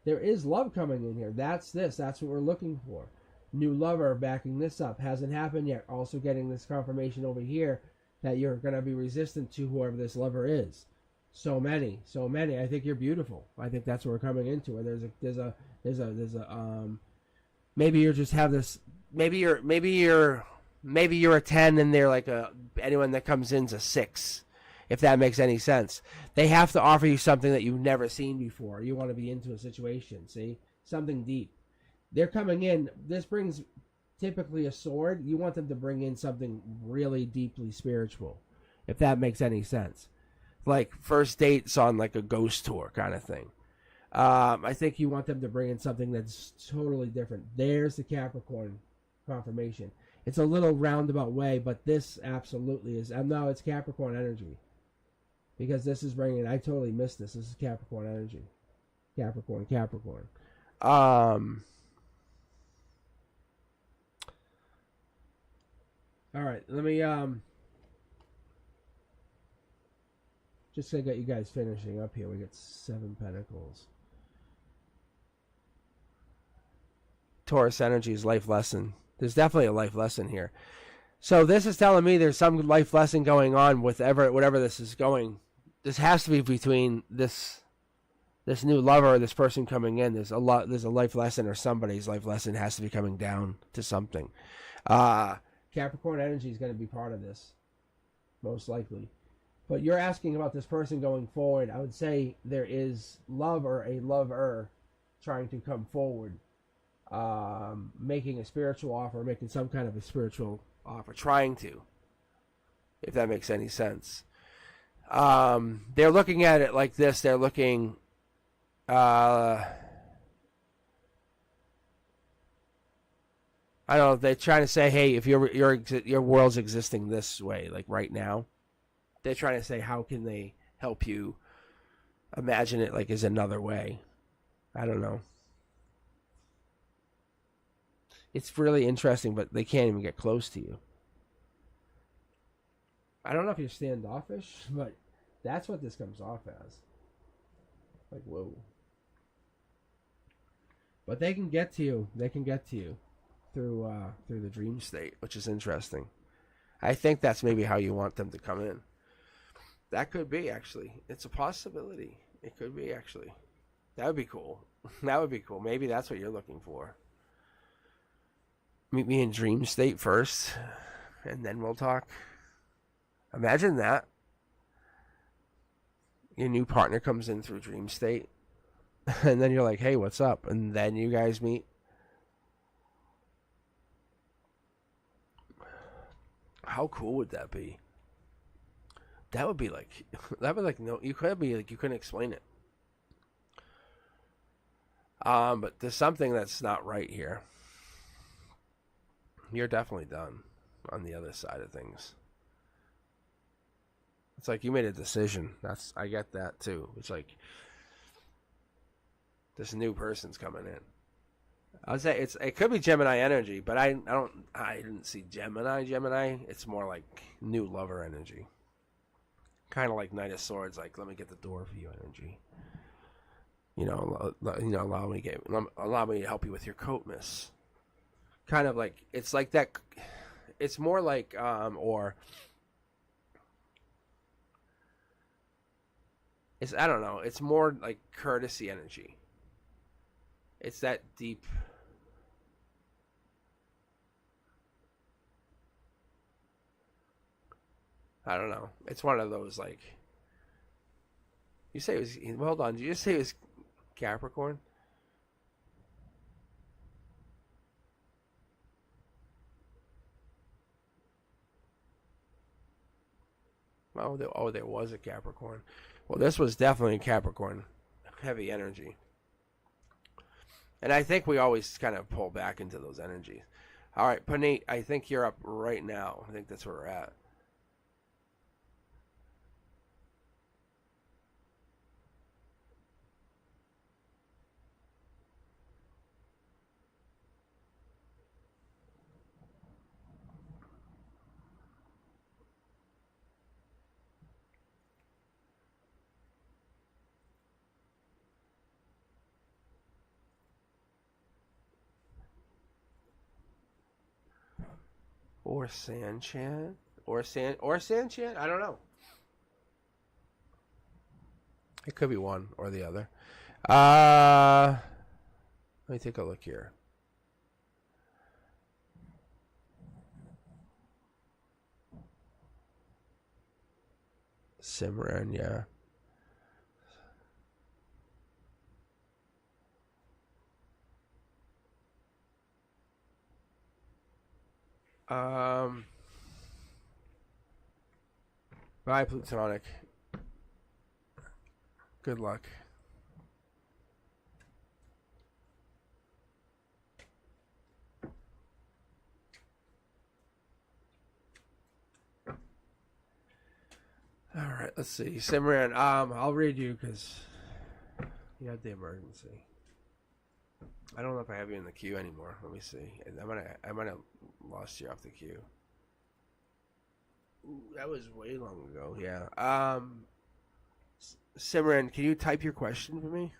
There is love coming in here. That's what we're looking for. New lover backing this up. Hasn't happened yet. Also getting this confirmation over here that you're going to be resistant to whoever this lover is. So many. I think you're beautiful. I think that's what we're coming into. And there's a maybe you just have this. Maybe you're a 10 and they're like anyone that comes in's a 6, if that makes any sense. They have to offer you something that you've never seen before. You want to be into a situation, see? Something deep. They're coming in. This brings typically a sword. You want them to bring in something really deeply spiritual, if that makes any sense. Like first dates on like a ghost tour kind of thing. I think you want them to bring in something that's totally different. There's the Capricorn confirmation. It's a little roundabout way, but this absolutely is. No, it's Capricorn energy. Because this is bringing... I totally missed this. This is Capricorn energy. Capricorn. All right, let me... just to get you guys finishing up here. We got 7 pentacles. Taurus energy is life lesson. There's definitely a life lesson here. So this is telling me there's some life lesson going on with whatever this is going. This has to be between this new lover or this person coming in. There's a life lesson, or somebody's life lesson has to be coming down to something. Capricorn energy is going to be part of this, most likely. But you're asking about this person going forward. I would say there is love or a lover trying to come forward, making a spiritual offer, making some kind of a spiritual offer, trying to, if that makes any sense. They're looking at it like this. They're looking, I don't know. They're trying to say, hey, if your world's existing this way, like right now, they're trying to say, how can they help you imagine it like is another way? I don't know. It's really interesting, but they can't even get close to you. I don't know if you're standoffish, but that's what this comes off as. Like, whoa. But they can get to you. They can get to you through the dream state, which is interesting. I think that's maybe how you want them to come in. That could be, actually. It's a possibility. It could be, actually. That would be cool. That would be cool. Maybe that's what you're looking for. Meet me in dream state first, and then we'll talk. Imagine that. Your new partner comes in through dream state, and then you're like, hey, what's up? And then you guys meet. How cool would that be? That would be like, no, you couldn't explain it. But there's something that's not right here. You're definitely done on the other side of things. It's like you made a decision. I get that too. It's like this new person's coming in. I would say it could be Gemini energy, but I didn't see Gemini. It's more like new lover energy. Kind of like Knight of Swords, like let me get the door for you energy. Allow me to help you with your coat, miss. Kind of like it's like that. It's more like I don't know. It's more like courtesy energy. It's that deep. I don't know. It's one of those like. You say it was. Well, hold on. Did you just say it was Capricorn? There was a Capricorn. Well, this was definitely a Capricorn. Heavy energy. And I think we always kind of pull back into those energies. All right, Paneet, I think you're up right now. I think that's where we're at. Or Sanchan. Or Sanchan? I don't know. It could be one or the other. Let me take a look here. Simran, yeah. Bye, Plutonic. Good luck. All right, let's see. Simran, I'll read you because you had the emergency. I don't know if I have you in the queue anymore. Let me see. I might have lost you off the queue. Ooh, that was way long ago. Yeah. Simran, can you type your question for me?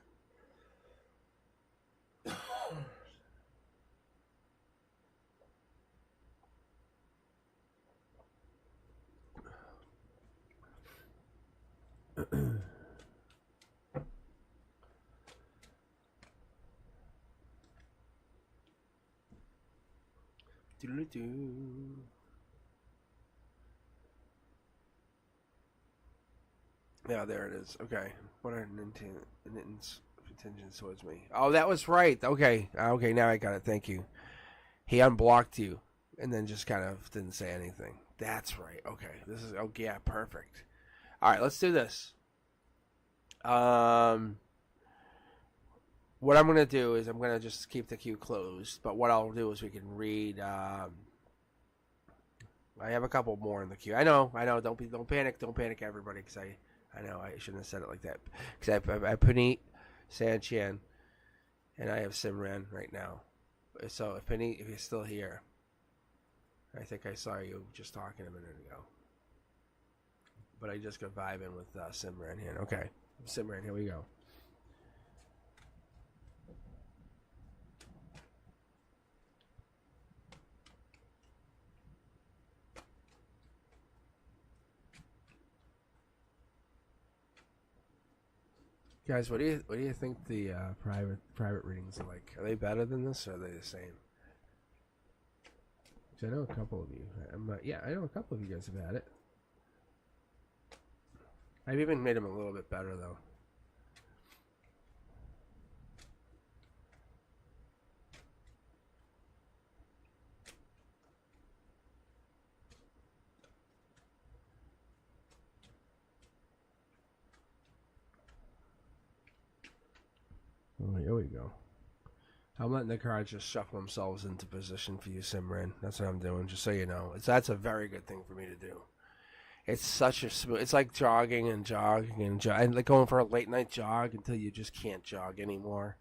Yeah, there it is. Okay. What are intentions towards me? Oh, that was right. Okay. Okay, now I got it. Thank you. He unblocked you and then just kind of didn't say anything. That's right. Okay. This is, oh, yeah, perfect. All right, let's do this. What I'm going to do is I'm going to just keep the queue closed, but what I'll do is we can read. I have a couple more in the queue. I know. Don't panic, everybody, because I know I shouldn't have said it like that. Because I Puneet, Sanchan, and I have Simran right now. So if Puneet, if you're still here, I think I saw you just talking a minute ago. But I just got vibing with Simran here. Okay, Simran, here we go. Guys, what do you think the private readings are like? Are they better than this, or are they the same? Because I know a couple of you. I know a couple of you guys have had it. I've even made them a little bit better though. Oh, here we go. I'm letting the cards just shuffle themselves into position for you, Simran. That's what I'm doing, just so you know. That's a very good thing for me to do. It's such a smooth. It's like jogging and like going for a late night jog until you just can't jog anymore.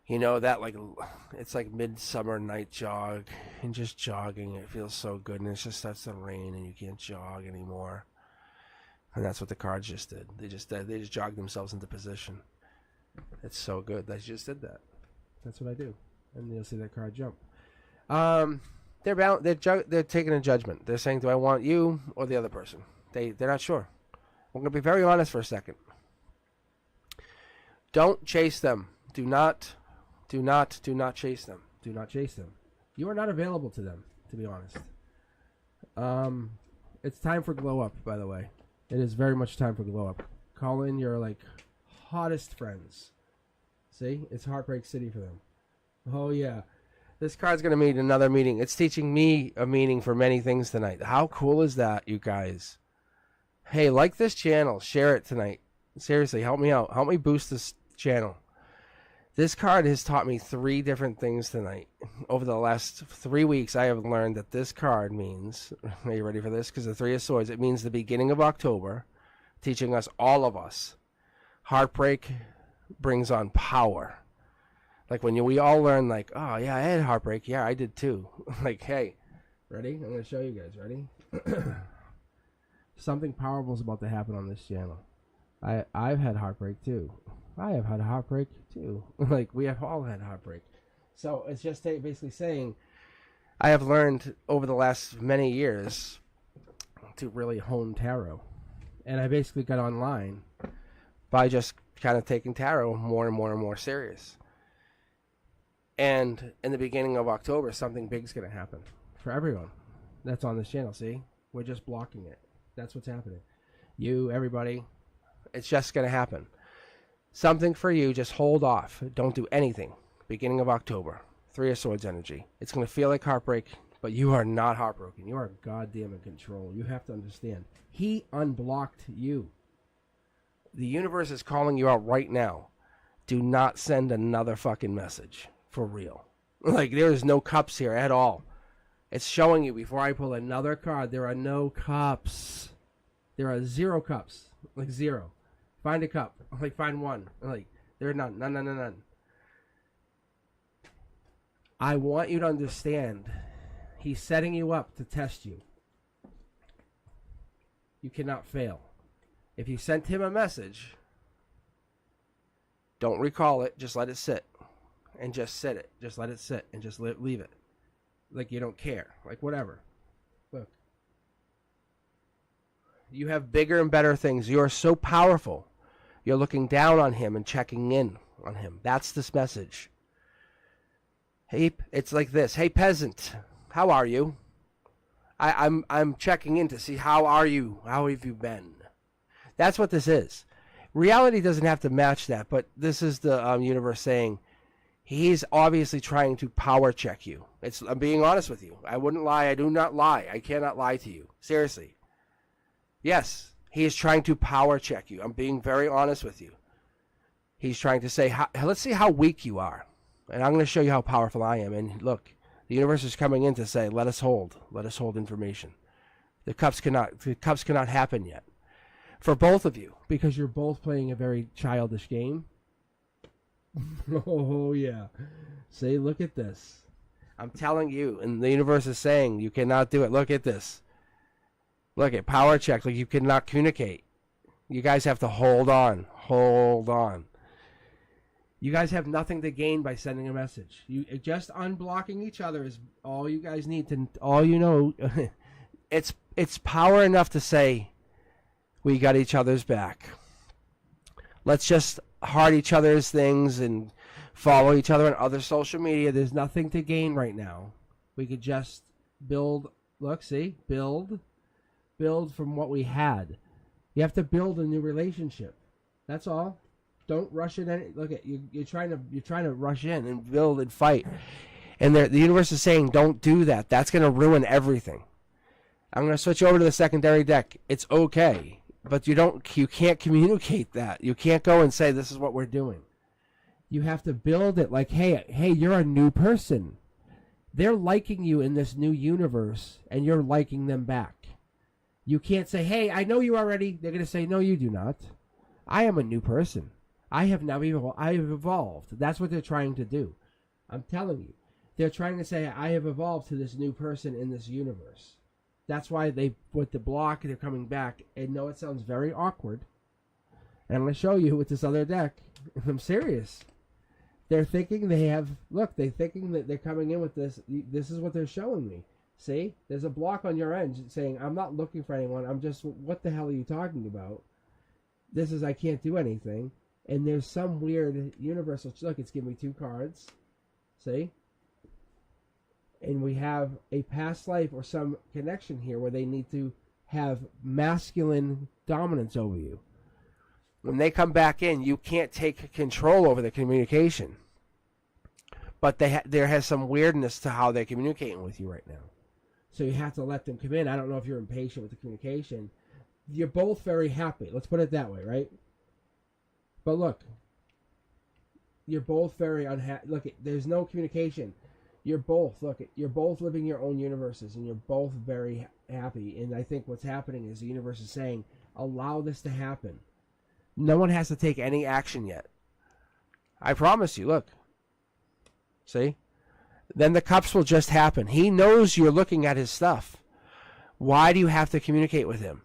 You know that, like, it's like midsummer night jog and just jogging. It feels so good, and it just starts to rain and you can't jog anymore. And that's what the cards just did. They just jogged themselves into position. It's so good. They just did that. That's what I do, and you'll see that card jump. They're taking a judgment. They're saying, do I want you or the other person? They're not sure. I'm going to be very honest for a second. Don't chase them. Do not chase them. Do not chase them. You are not available to them, to be honest. It's time for glow up, by the way. It is very much time for glow up. Call in your, like, hottest friends. See? It's Heartbreak City for them. Oh, yeah. This card's going to mean another meaning. It's teaching me a meaning for many things tonight. How cool is that, you guys? Hey, like this channel. Share it tonight. Seriously, help me out. Help me boost this channel. This card has taught me 3 different things tonight. Over the last 3 weeks, I have learned that this card means, are you ready for this? Because the 3 of Swords, it means the beginning of October, teaching us, all of us, heartbreak brings on power. Like when we all learn, like, oh yeah, I had heartbreak. Yeah, I did too. Like, hey, ready? I'm going to show you guys. Ready? Something powerful is about to happen on this channel. I've had heartbreak too. I have had heartbreak too. Like, we have all had heartbreak. So it's just basically saying, I have learned over the last many years to really hone tarot. And I basically got online by just kind of taking tarot more and more and more serious. And in the beginning of October, something big's going to happen for everyone that's on this channel. See? We're just blocking it. That's what's happening. You, everybody, it's just going to happen. Something for you, just hold off. Don't do anything. Beginning of October. 3 of Swords energy. It's going to feel like heartbreak, but you are not heartbroken. You are goddamn in control. You have to understand. He unblocked you. The universe is calling you out right now. Do not send another fucking message. For real. Like, there is no cups here at all. It's showing you before I pull another card, there are no cups. There are 0 cups. Like, 0. Find a cup. Like, find one. Like, there are none. None. I want you to understand. He's setting you up to test you. You cannot fail. If you sent him a message, don't recall it. Just let it sit. And just sit it. Just let it sit. And just leave it. Like you don't care. Like whatever. Look. You have bigger and better things. You are so powerful. You're looking down on him and checking in on him. That's this message. Hey, it's like this. Hey, peasant. How are you? I'm checking in to see how are you? How have you been? That's what this is. Reality doesn't have to match that, but this is the universe saying he's obviously trying to power check you. I'm being honest with you. I wouldn't lie. I do not lie. I cannot lie to you. Seriously. Yes, he is trying to power check you. I'm being very honest with you. He's trying to say, let's see how weak you are. And I'm going to show you how powerful I am. And look, the universe is coming in to say, let us hold information. The cups cannot happen yet. For both of you, because you're both playing a very childish game. Oh, yeah. See, look at this. I'm telling you, and the universe is saying you cannot do it. Look at this. Look at power check. Like you cannot communicate. You guys have to hold on. Hold on. You guys have nothing to gain by sending a message. You just unblocking each other is all you guys need to. All you know, it's power enough to say, we got each other's back. Let's just heart each other's things and follow each other on other social media. There's nothing to gain right now. We could just build. Look, see, build from what we had. You have to build a new relationship. That's all. Don't rush it. Look at you. You're trying to rush in and build and fight, and the universe is saying, don't do that. That's going to ruin everything. I'm going to switch over to the secondary deck. It's okay, but you can't communicate that. You can't go and say this is what we're doing. You have to build it like, hey, you're a new person. They're liking you in this new universe, and you're liking them back. You can't say, hey, I know you already. They're going to say, no, you do not. I am a new person. I have evolved. That's what they're trying to do. I'm telling you. They're trying to say, I have evolved to this new person in this universe. That's why they put the block, they're coming back. And no, it sounds very awkward. And I'm going to show you with this other deck. I'm serious. They're thinking they're thinking that they're coming in with this. This is what they're showing me. See? There's a block on your end saying, I'm not looking for anyone. I'm just, what the hell are you talking about? This is, I can't do anything. And there's some weird universal, look, it's giving me 2 cards. See? And we have a past life or some connection here where they need to have masculine dominance over you. When they come back in, you can't take control over the communication. But there has some weirdness to how they're communicating with you right now. So you have to let them come in. I don't know if you're impatient with the communication. You're both very happy. Let's put it that way, right? But look, you're both very unhappy. Look, there's no communication. You're both living your own universes, and you're both very happy. And I think what's happening is the universe is saying, allow this to happen. No one has to take any action yet. I promise you, look. See? Then the cups will just happen. He knows you're looking at his stuff. Why do you have to communicate with him?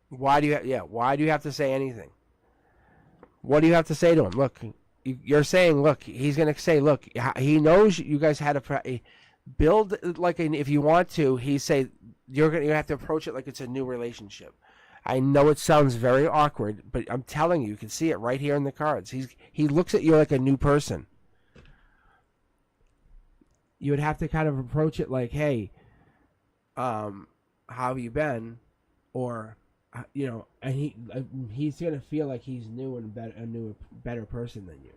Why do you have to say anything? What do you have to say to him? Look, you're saying, look, he's going to say, look, he knows you guys had a build like if you want to, he say you're going to have to approach it like it's a new relationship. I know it sounds very awkward, but I'm telling you, you can see it right here in the cards. He looks at you like a new person. You would have to kind of approach it like, hey, how have you been? Or, and he's going to feel like he's new and a better person than you.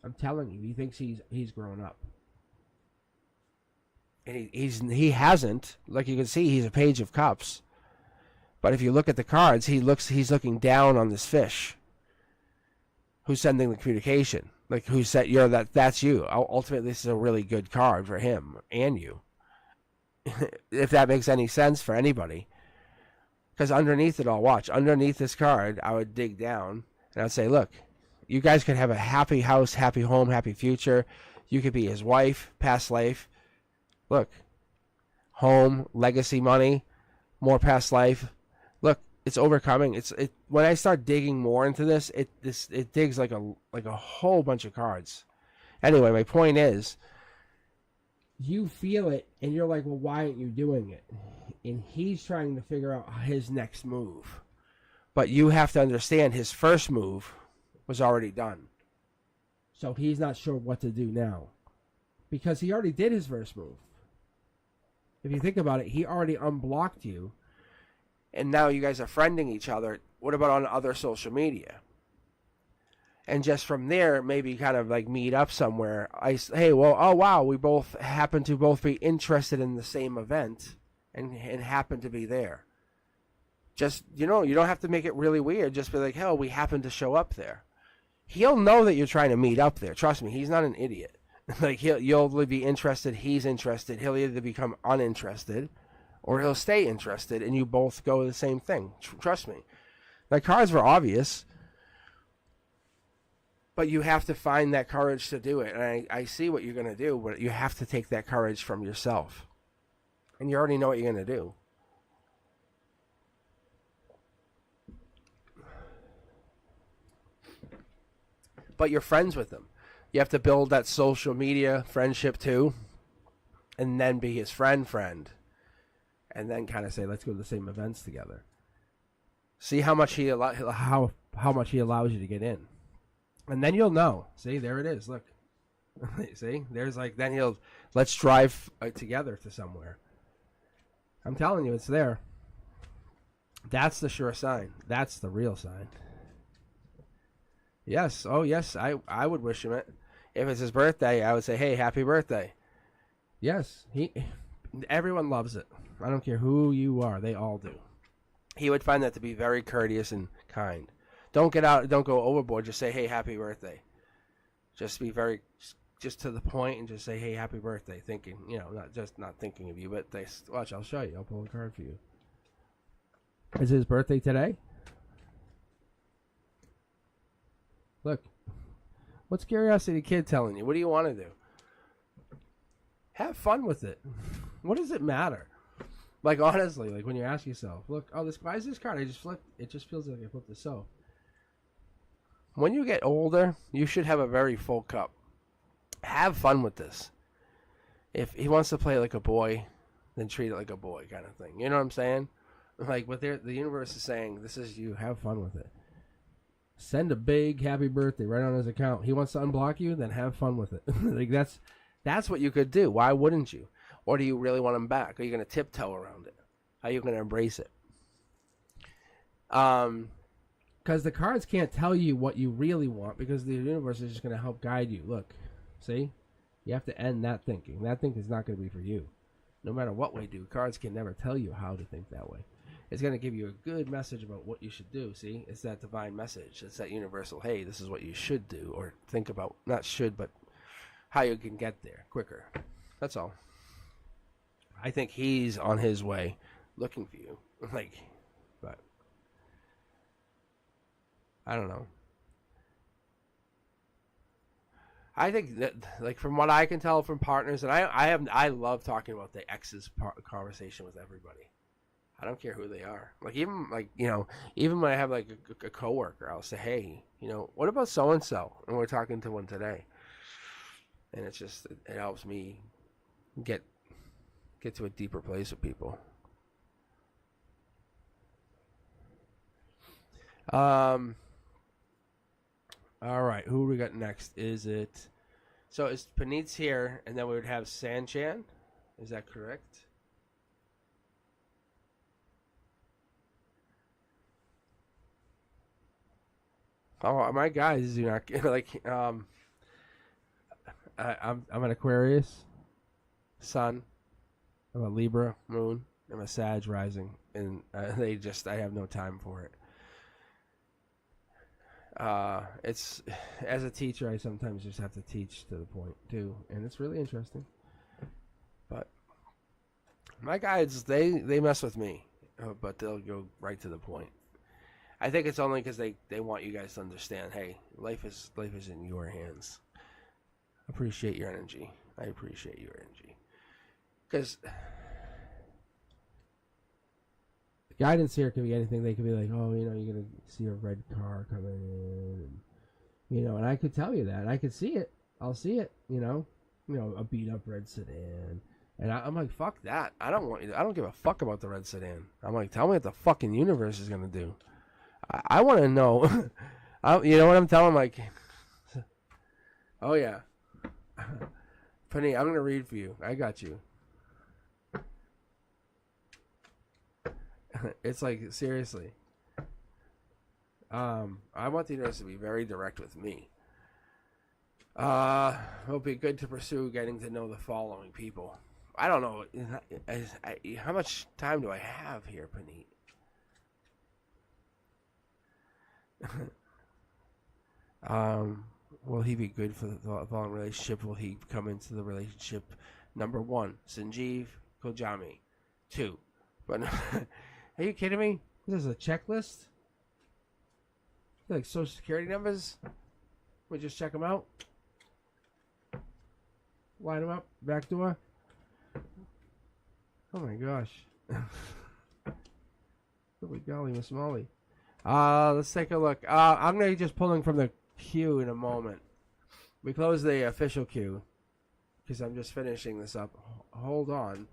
I'm telling you, he thinks he's grown up. And he hasn't. Like you can see, he's a page of cups. But if you look at the cards, he's looking down on this fish who's sending the communication. Like who said that's you. Ultimately, this is a really good card for him and you. If that makes any sense for anybody. Because underneath it all, watch. Underneath this card, I would dig down and I'd say, look, you guys could have a happy house, happy home, happy future. You could be his wife, past life. Look, home, legacy money, more past life. Look, it's overcoming. When I start digging more into this, it digs like a whole bunch of cards. Anyway, my point is, you feel it, and you're like, well, why aren't you doing it? And he's trying to figure out his next move. But you have to understand his first move was already done. So he's not sure what to do now. Because he already did his first move. If you think about it, he already unblocked you. and now you guys are friending each other. What about on other social media? And just from there, maybe kind of like meet up somewhere. Hey, well, oh wow, we both happen to both be interested in the same event, and happen to be there. Just, you don't have to make it really weird. Just be like, hell, we happen to show up there. He'll know that you're trying to meet up there. Trust me, he's not an idiot. Like you'll be interested, he's interested. He'll either become uninterested, or he'll stay interested, and you both go the same thing. Trust me. The cards were obvious. But you have to find that courage to do it. And I see what you're going to do, but you have to take that courage from yourself. And you already know what you're going to do. But you're friends with him. You have to build that social media friendship too. And then be his friend. And then kind of say, let's go to the same events together. See how much how much he allows you to get in. And then you'll know. See, there it is. Look. See, there's like, then let's drive together to somewhere. I'm telling you, it's there. That's the sure sign. That's the real sign. Yes. Oh, yes. I would wish him it. If it's his birthday, I would say, hey, happy birthday. Yes. Everyone loves it. I don't care who you are. They all do. He would find that to be very courteous and kind. Don't go overboard. Just say, hey, happy birthday. Just be just to the point and just say, hey, happy birthday. Thinking, not thinking of you, but watch, I'll show you. I'll pull a card for you. Is his birthday today? Look. What's Curiosity Kid telling you? What do you want to do? Have fun with it. What does it matter? Like, honestly, like when you ask yourself, look, why is this card? I just flipped. It just feels like I flipped this so. When you get older, you should have a very full cup. Have fun with this. If he wants to play like a boy, then treat it like a boy kind of thing. You know what I'm saying? Like what the universe is saying, this is you. Have fun with it. Send a big happy birthday right on his account. He wants to unblock you, then have fun with it. Like that's what you could do. Why wouldn't you? Or do you really want him back? Are you going to tiptoe around it? How are you going to embrace it? Because the cards can't tell you what you really want, because the universe is just going to help guide you. Look, see? You have to end that thinking. That thinking is not going to be for you. No matter what we do, cards can never tell you how to think that way. It's going to give you a good message about what you should do, see? It's that divine message. It's that universal, hey, this is what you should do, or think about, not should, but how you can get there quicker. That's all. I think he's on his way looking for you. But I don't know. I think that, like, from what I can tell from partners, and I love talking about the exes conversation with everybody. I don't care who they are. Like, even when I have like a coworker, I'll say, hey, what about so and so? And we're talking to one today, and it's just it helps me get to a deeper place with people. All right, who we got next? Is Panit's here, and then we would have Sanchan. Is that correct? Oh, my guys, like I'm an Aquarius sun. I'm a Libra moon. I'm a Sag rising, and I have no time for it. It's, as a teacher, I sometimes just have to teach to the point too, and it's really interesting. But my guides, they mess with me, but they'll go right to the point. I think it's only because they want you guys to understand, hey, life is in your hands. Appreciate your energy. I appreciate your energy. Because guidance here could be anything. They could be like, oh, you're going to see a red car coming in. And I could tell you that. I could see it. I'll see it, a beat up red sedan. And I'm like, fuck that. I don't give a fuck about the red sedan. I'm like, tell me what the fucking universe is going to do. I want to know. You know what I'm telling? Like, oh, yeah. Penny, I'm going to read for you. I got you. It's like, seriously. I want the universe to be very direct with me. It would be good to pursue getting to know the following people. I don't know. How much time do I have here, Paneet? Will he be good for the following relationship? Will he come into the relationship? Number 1, Sanjeev Kojami. 2, but are you kidding me? This is a checklist? Like social security numbers? We just check them out. Line them up. Back door. Oh my gosh. Holy golly, Miss Molly. Let's take a look. I'm gonna be just pulling from the queue in a moment. We close the official queue because I'm just finishing this up. Hold on.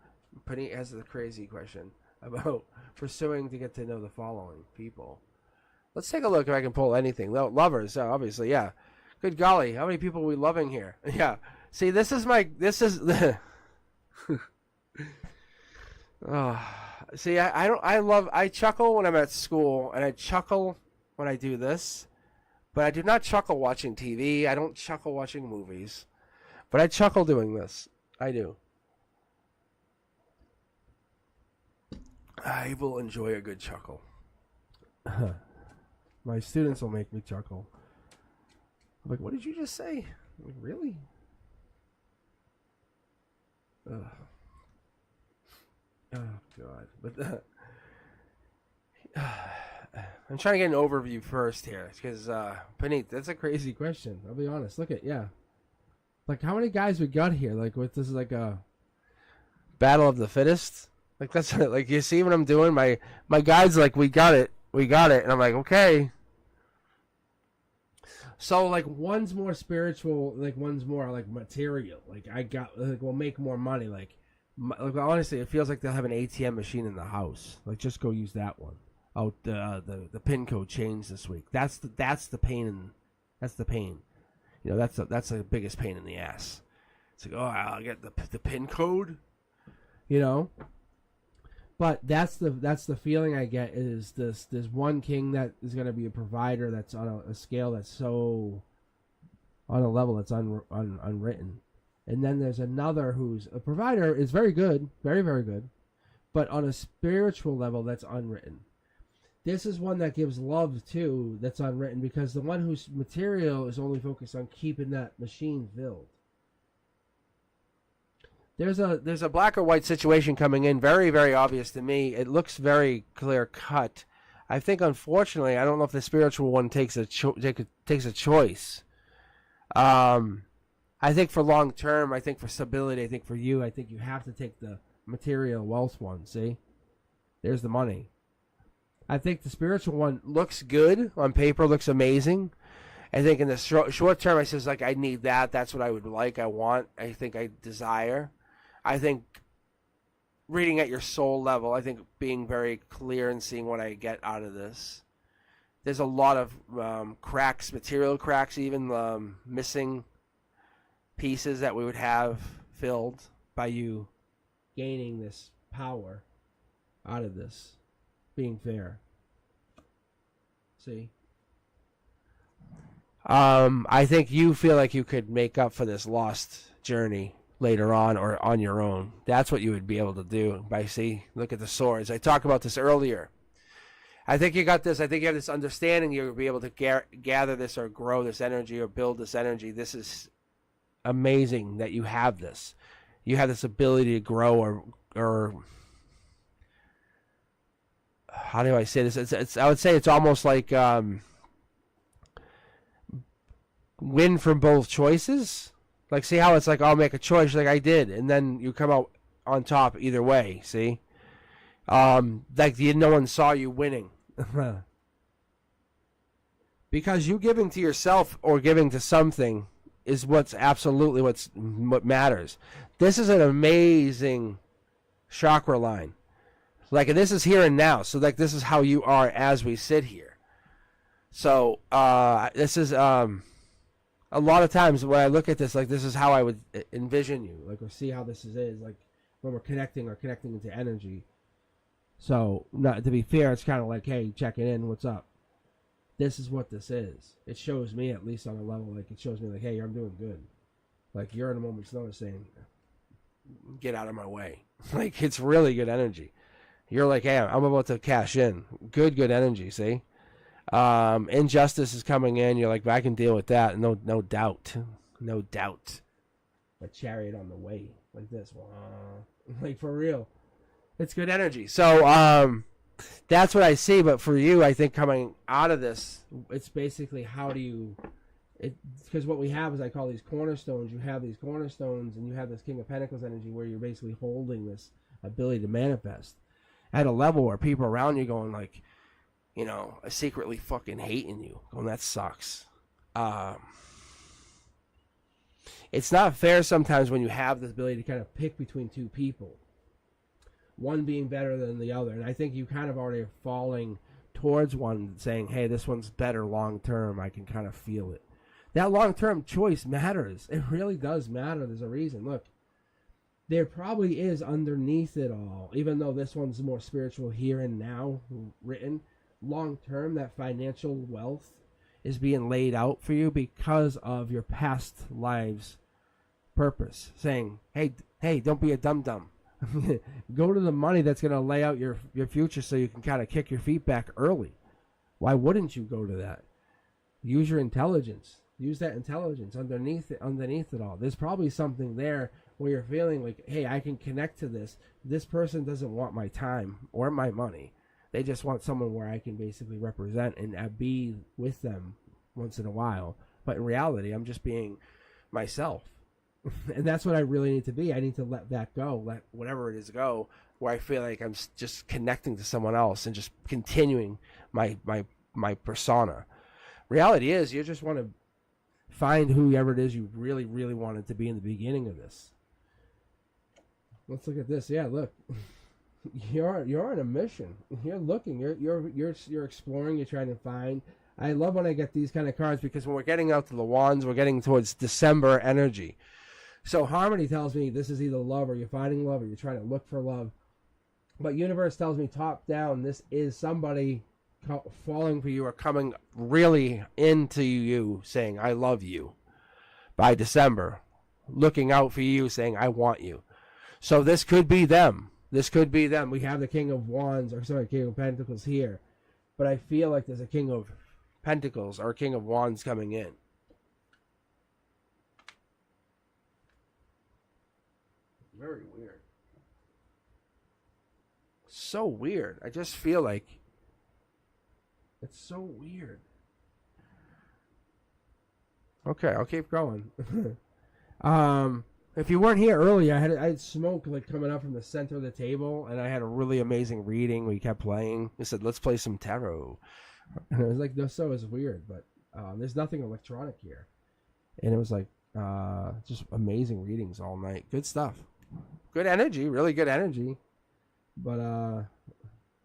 Paneet has a crazy question about pursuing to get to know the following people. Let's take a look if I can pull anything. Lovers, obviously, yeah. Good golly, how many people are we loving here? Yeah. See, this is see, I chuckle when I'm at school, and I chuckle when I do this, but I do not chuckle watching TV. I don't chuckle watching movies, but I chuckle doing this. I do. I will enjoy a good chuckle. My students will make me chuckle. I'm like, what did you just say? I'm like, really? Ugh. Oh, God. But I'm trying to get an overview first here, because, Paneet, that's a crazy question. I'll be honest. Look at, yeah. Like, how many guys we got here? Like, this is like a battle of the fittest? Like, that's, like, you see what I'm doing? My guide's like, we got it. And I'm like, okay. So, like, one's more spiritual, like, one's more, like, material. Like, we'll make more money. Like, honestly, it feels like they'll have an ATM machine in the house. Like, just go use that one. Oh, the PIN code changed this week. That's the pain. That's the pain. You know, that's the biggest pain in the ass. It's like, oh, I'll get the PIN code. You know? But that's the feeling I get is this one king that is going to be a provider that's on a scale that's so on a level that's unwritten, and then there's another who's a provider is very good, very very good, but on a spiritual level that's unwritten. This is one that gives love too that's unwritten because the one who's material is only focused on keeping that machine filled. There's a black or white situation coming in, very, very obvious to me. It looks very clear cut. I think, unfortunately, I don't know if the spiritual one takes a choice. I think for long term, I think for stability, I think for you, I think you have to take the material wealth one. See, there's the money. I think the spiritual one looks good on paper, looks amazing. I think in the short term, I says like I need that. That's what I would like. I want. I think I desire. I think reading at your soul level, I think being very clear and seeing what I get out of this. There's a lot of cracks, material cracks, even missing pieces that we would have filled by you gaining this power out of this, being fair. See? I think you feel like you could make up for this lost journey later on or on your own. That's what you would be able to do by, see, look at the swords. I talked about this earlier. I think you got this. I think you have this understanding. You'll be able to gather this or grow this energy or build this energy. This is amazing that you have this. You have this ability to grow or how do I say this? It's I would say it's almost like win from both choices. Like, see how it's like, I'll make a choice like I did, and then you come out on top either way, see? Like no one saw you winning. Because you giving to yourself or giving to something is what's absolutely what matters. This is an amazing chakra line. Like, this is here and now. So, like, this is how you are as we sit here. So, this is... a lot of times when I look at this, like, this is how I would envision you. Like, or see how this is like when we're connecting into energy. So, not to be fair, it's kind of like, hey, checking in, what's up? This is what this is. It shows me, at least on a level, like it shows me, like, hey, I'm doing good. Like you're in a moment's notice saying, get out of my way. Like it's really good energy. You're like, hey, I'm about to cash in. Good energy. See, injustice is coming in. You're like, I can deal with that. No doubt. A chariot on the way, like this. Like for real. It's good energy. So that's what I see. But for you, I think coming out of this, it's basically how do you, because what we have is I call these cornerstones. You have these cornerstones and you have this King of Pentacles energy where you're basically holding this ability to manifest at a level where people around you going like, you know, secretly fucking hating you. Going, that sucks. It's not fair sometimes when you have this ability to kind of pick between two people, one being better than the other. And I think you kind of already are falling towards one saying, hey, this one's better long term. I can kind of feel it. That long term choice matters. It really does matter. There's a reason. Look, there probably is underneath it all, even though this one's more spiritual here and now written, long term, that financial wealth is being laid out for you because of your past lives' purpose. Saying, hey, don't be a dum-dum. Go to the money that's going to lay out your future so you can kind of kick your feet back early. Why wouldn't you go to that? Use your intelligence. Use that intelligence underneath it all. There's probably something there where you're feeling like, hey, I can connect to this. This person doesn't want my time or my money. They just want someone where I can basically represent and be with them once in a while. But in reality, I'm just being myself. And that's what I really need to be. I need to let that go, let whatever it is go, where I feel like I'm just connecting to someone else and just continuing my persona. Reality is, you just want to find whoever it is you really, really wanted to be in the beginning of this. Let's look at this. Yeah, look. You're on a mission. You're looking. You're exploring. You're trying to find. I love when I get these kind of cards because when we're getting out to the wands, we're getting towards December energy. So harmony tells me this is either love or you're finding love or you're trying to look for love. But universe tells me top down, this is somebody falling for you or coming really into you saying, I love you. By December, looking out for you saying, I want you. So this could be them. This could be them. We have the King of Wands, King of Pentacles here. But I feel like there's a King of Pentacles or King of Wands coming in. Very weird. So weird. I just feel like it's so weird. Okay, I'll keep going. If you weren't here earlier, I had smoke like coming up from the center of the table, and I had a really amazing reading. We kept playing. They said, "Let's play some tarot," and I was like, "This so is weird," but there's nothing electronic here, and it was like just amazing readings all night. Good stuff, good energy, really good energy, but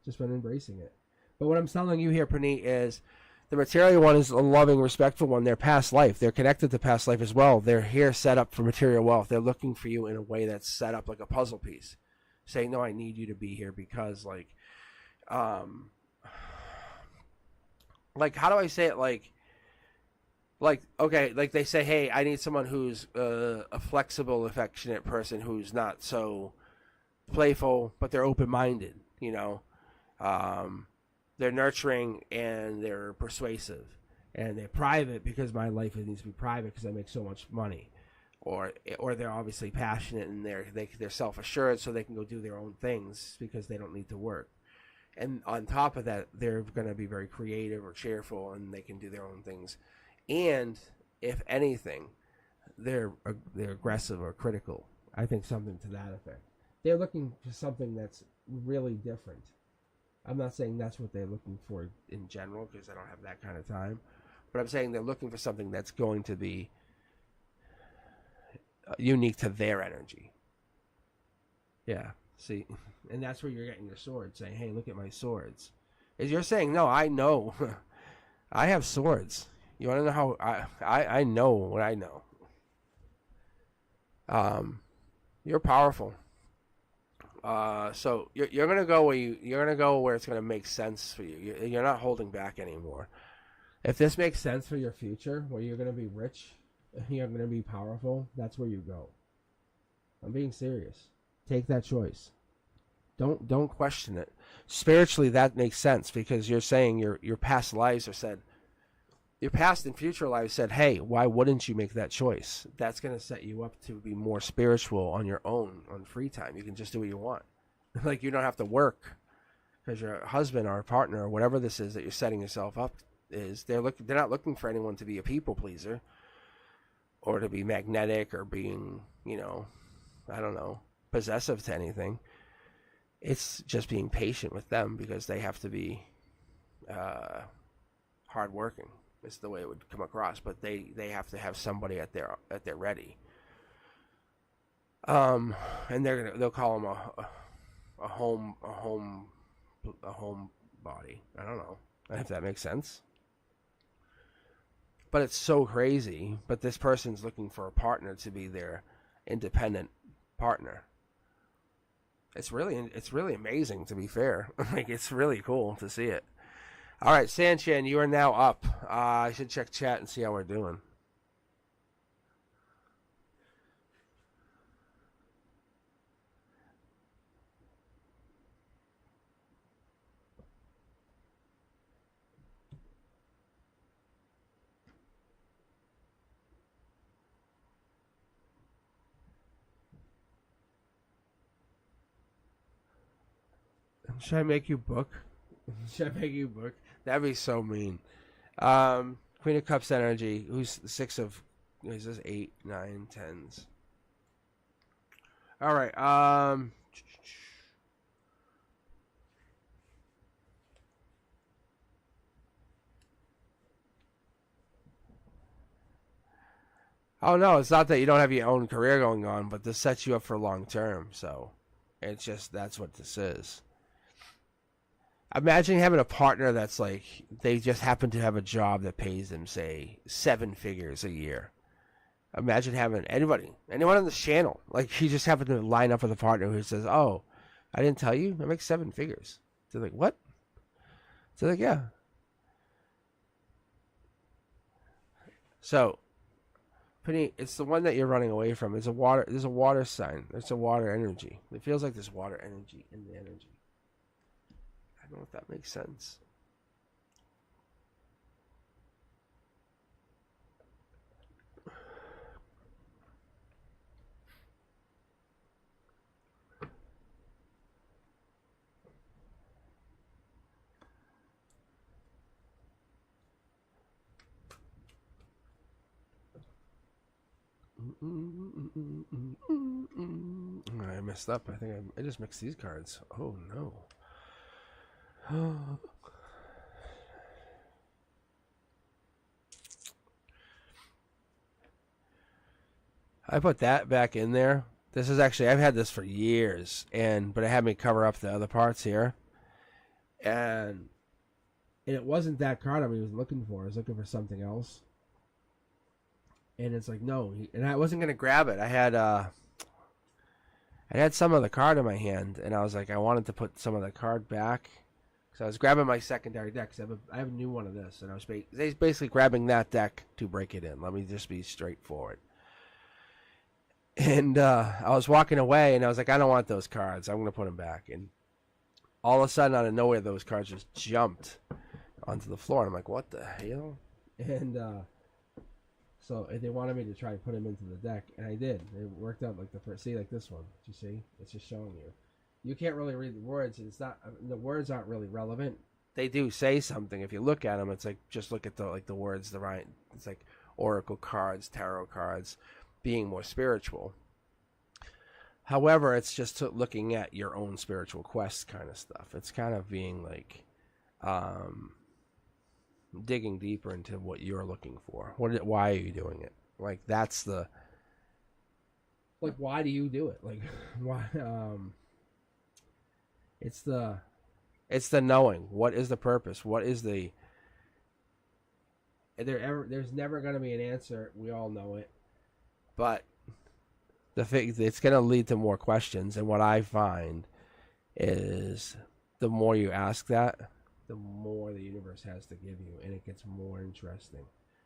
just been embracing it. But what I'm telling you here, Praneet, is the material one is a loving, respectful one. They're past life. They're connected to past life as well. They're here set up for material wealth. They're looking for you in a way that's set up like a puzzle piece. Saying, no, I need you to be here because, like how do I say it? Like, okay, like they say, hey, I need someone who's a flexible, affectionate person who's not so playful, but they're open-minded, you know. They're nurturing and they're persuasive and they're private because my life needs to be private because I make so much money, or they're obviously passionate and they're self-assured so they can go do their own things because they don't need to work. And on top of that, they're going to be very creative or cheerful and they can do their own things. And if anything, they're aggressive or critical. I think something to that effect. They're looking for something that's really different. I'm not saying that's what they're looking for in general because I don't have that kind of time. But I'm saying they're looking for something that's going to be unique to their energy. Yeah, see? And that's where you're getting your sword, saying, hey, look at my swords. Is you're saying, no, I know. I have swords. You want to know how I know what I know. You're powerful. So you're gonna go where you're gonna go where it's gonna make sense for you. You're not holding back anymore. If this makes sense for your future, where you're going to be rich, you're going to be powerful, that's where you go. I'm being serious. Take that choice. Don't question it. Spiritually, that makes sense because you're saying your past lives are said. Your past and future lives said, "Hey, why wouldn't you make that choice?" That's going to set you up to be more spiritual on your own, on free time. You can just do what you want. Like you don't have to work because your husband or partner or whatever this is that you're setting yourself up is they're not looking for anyone to be a people pleaser or to be magnetic or being, I don't know, possessive to anything. It's just being patient with them because they have to be hardworking. It's the way it would come across, but they have to have somebody at their ready. And they'll call them a home body. I don't know if that makes sense. But it's so crazy. But this person's looking for a partner to be their independent partner. It's really amazing, to be fair. Like, it's really cool to see it. All right, Sanchin, you are now up. I should check chat and see how we're doing. Should I make you book? Should I make you book? That'd be so mean. Queen of Cups energy. Who's the six of? Is this 8, 9, 10s? All right. Oh no, it's not that you don't have your own career going on, but this sets you up for long term. So it's just that's what this is. Imagine having a partner that's like they just happen to have a job that pays them, say, 7 figures a year. Imagine having anyone on this channel, like you just happen to line up with a partner who says, "Oh, I didn't tell you, I make 7 figures." They're like, "What?" They're like, "Yeah." So, Penny, it's the one that you're running away from. There's a water sign. There's a water energy. It feels like there's water energy in the energy. I don't know if that makes sense. I messed up. I think I just mixed these cards. Oh no. I put that back in there. This is actually, I've had this for years, but it had me cover up the other parts here. And it wasn't that card I was looking for. I was looking for something else. And it's like, no. And I wasn't going to grab it. I had some of the card in my hand, and I was like, I wanted to put some of the card back. So I was grabbing my secondary deck. I have a new one of this, and I was basically grabbing that deck to break it in. Let me just be straightforward. And I was walking away, and I was like, I don't want those cards. I'm going to put them back. And all of a sudden, out of nowhere, those cards just jumped onto the floor. I'm like, what the hell? And so they wanted me to try and put them into the deck, and I did. It worked out like the first. See, like this one. You see? It's just showing you. You can't really read the words. The words aren't really relevant. They do say something. If you look at them, it's like just look at the words. It's like oracle cards, tarot cards, being more spiritual. However, it's just looking at your own spiritual quest kind of stuff. It's kind of being like digging deeper into what you're looking for. Why are you doing it? Like that's the like why do you do it? Like why it's the knowing. What is the purpose? What is the there's never going to be an answer. We all know it. But it's going to lead to more questions. And what I find is the more you ask that, the more the universe has to give you, and it gets more interesting.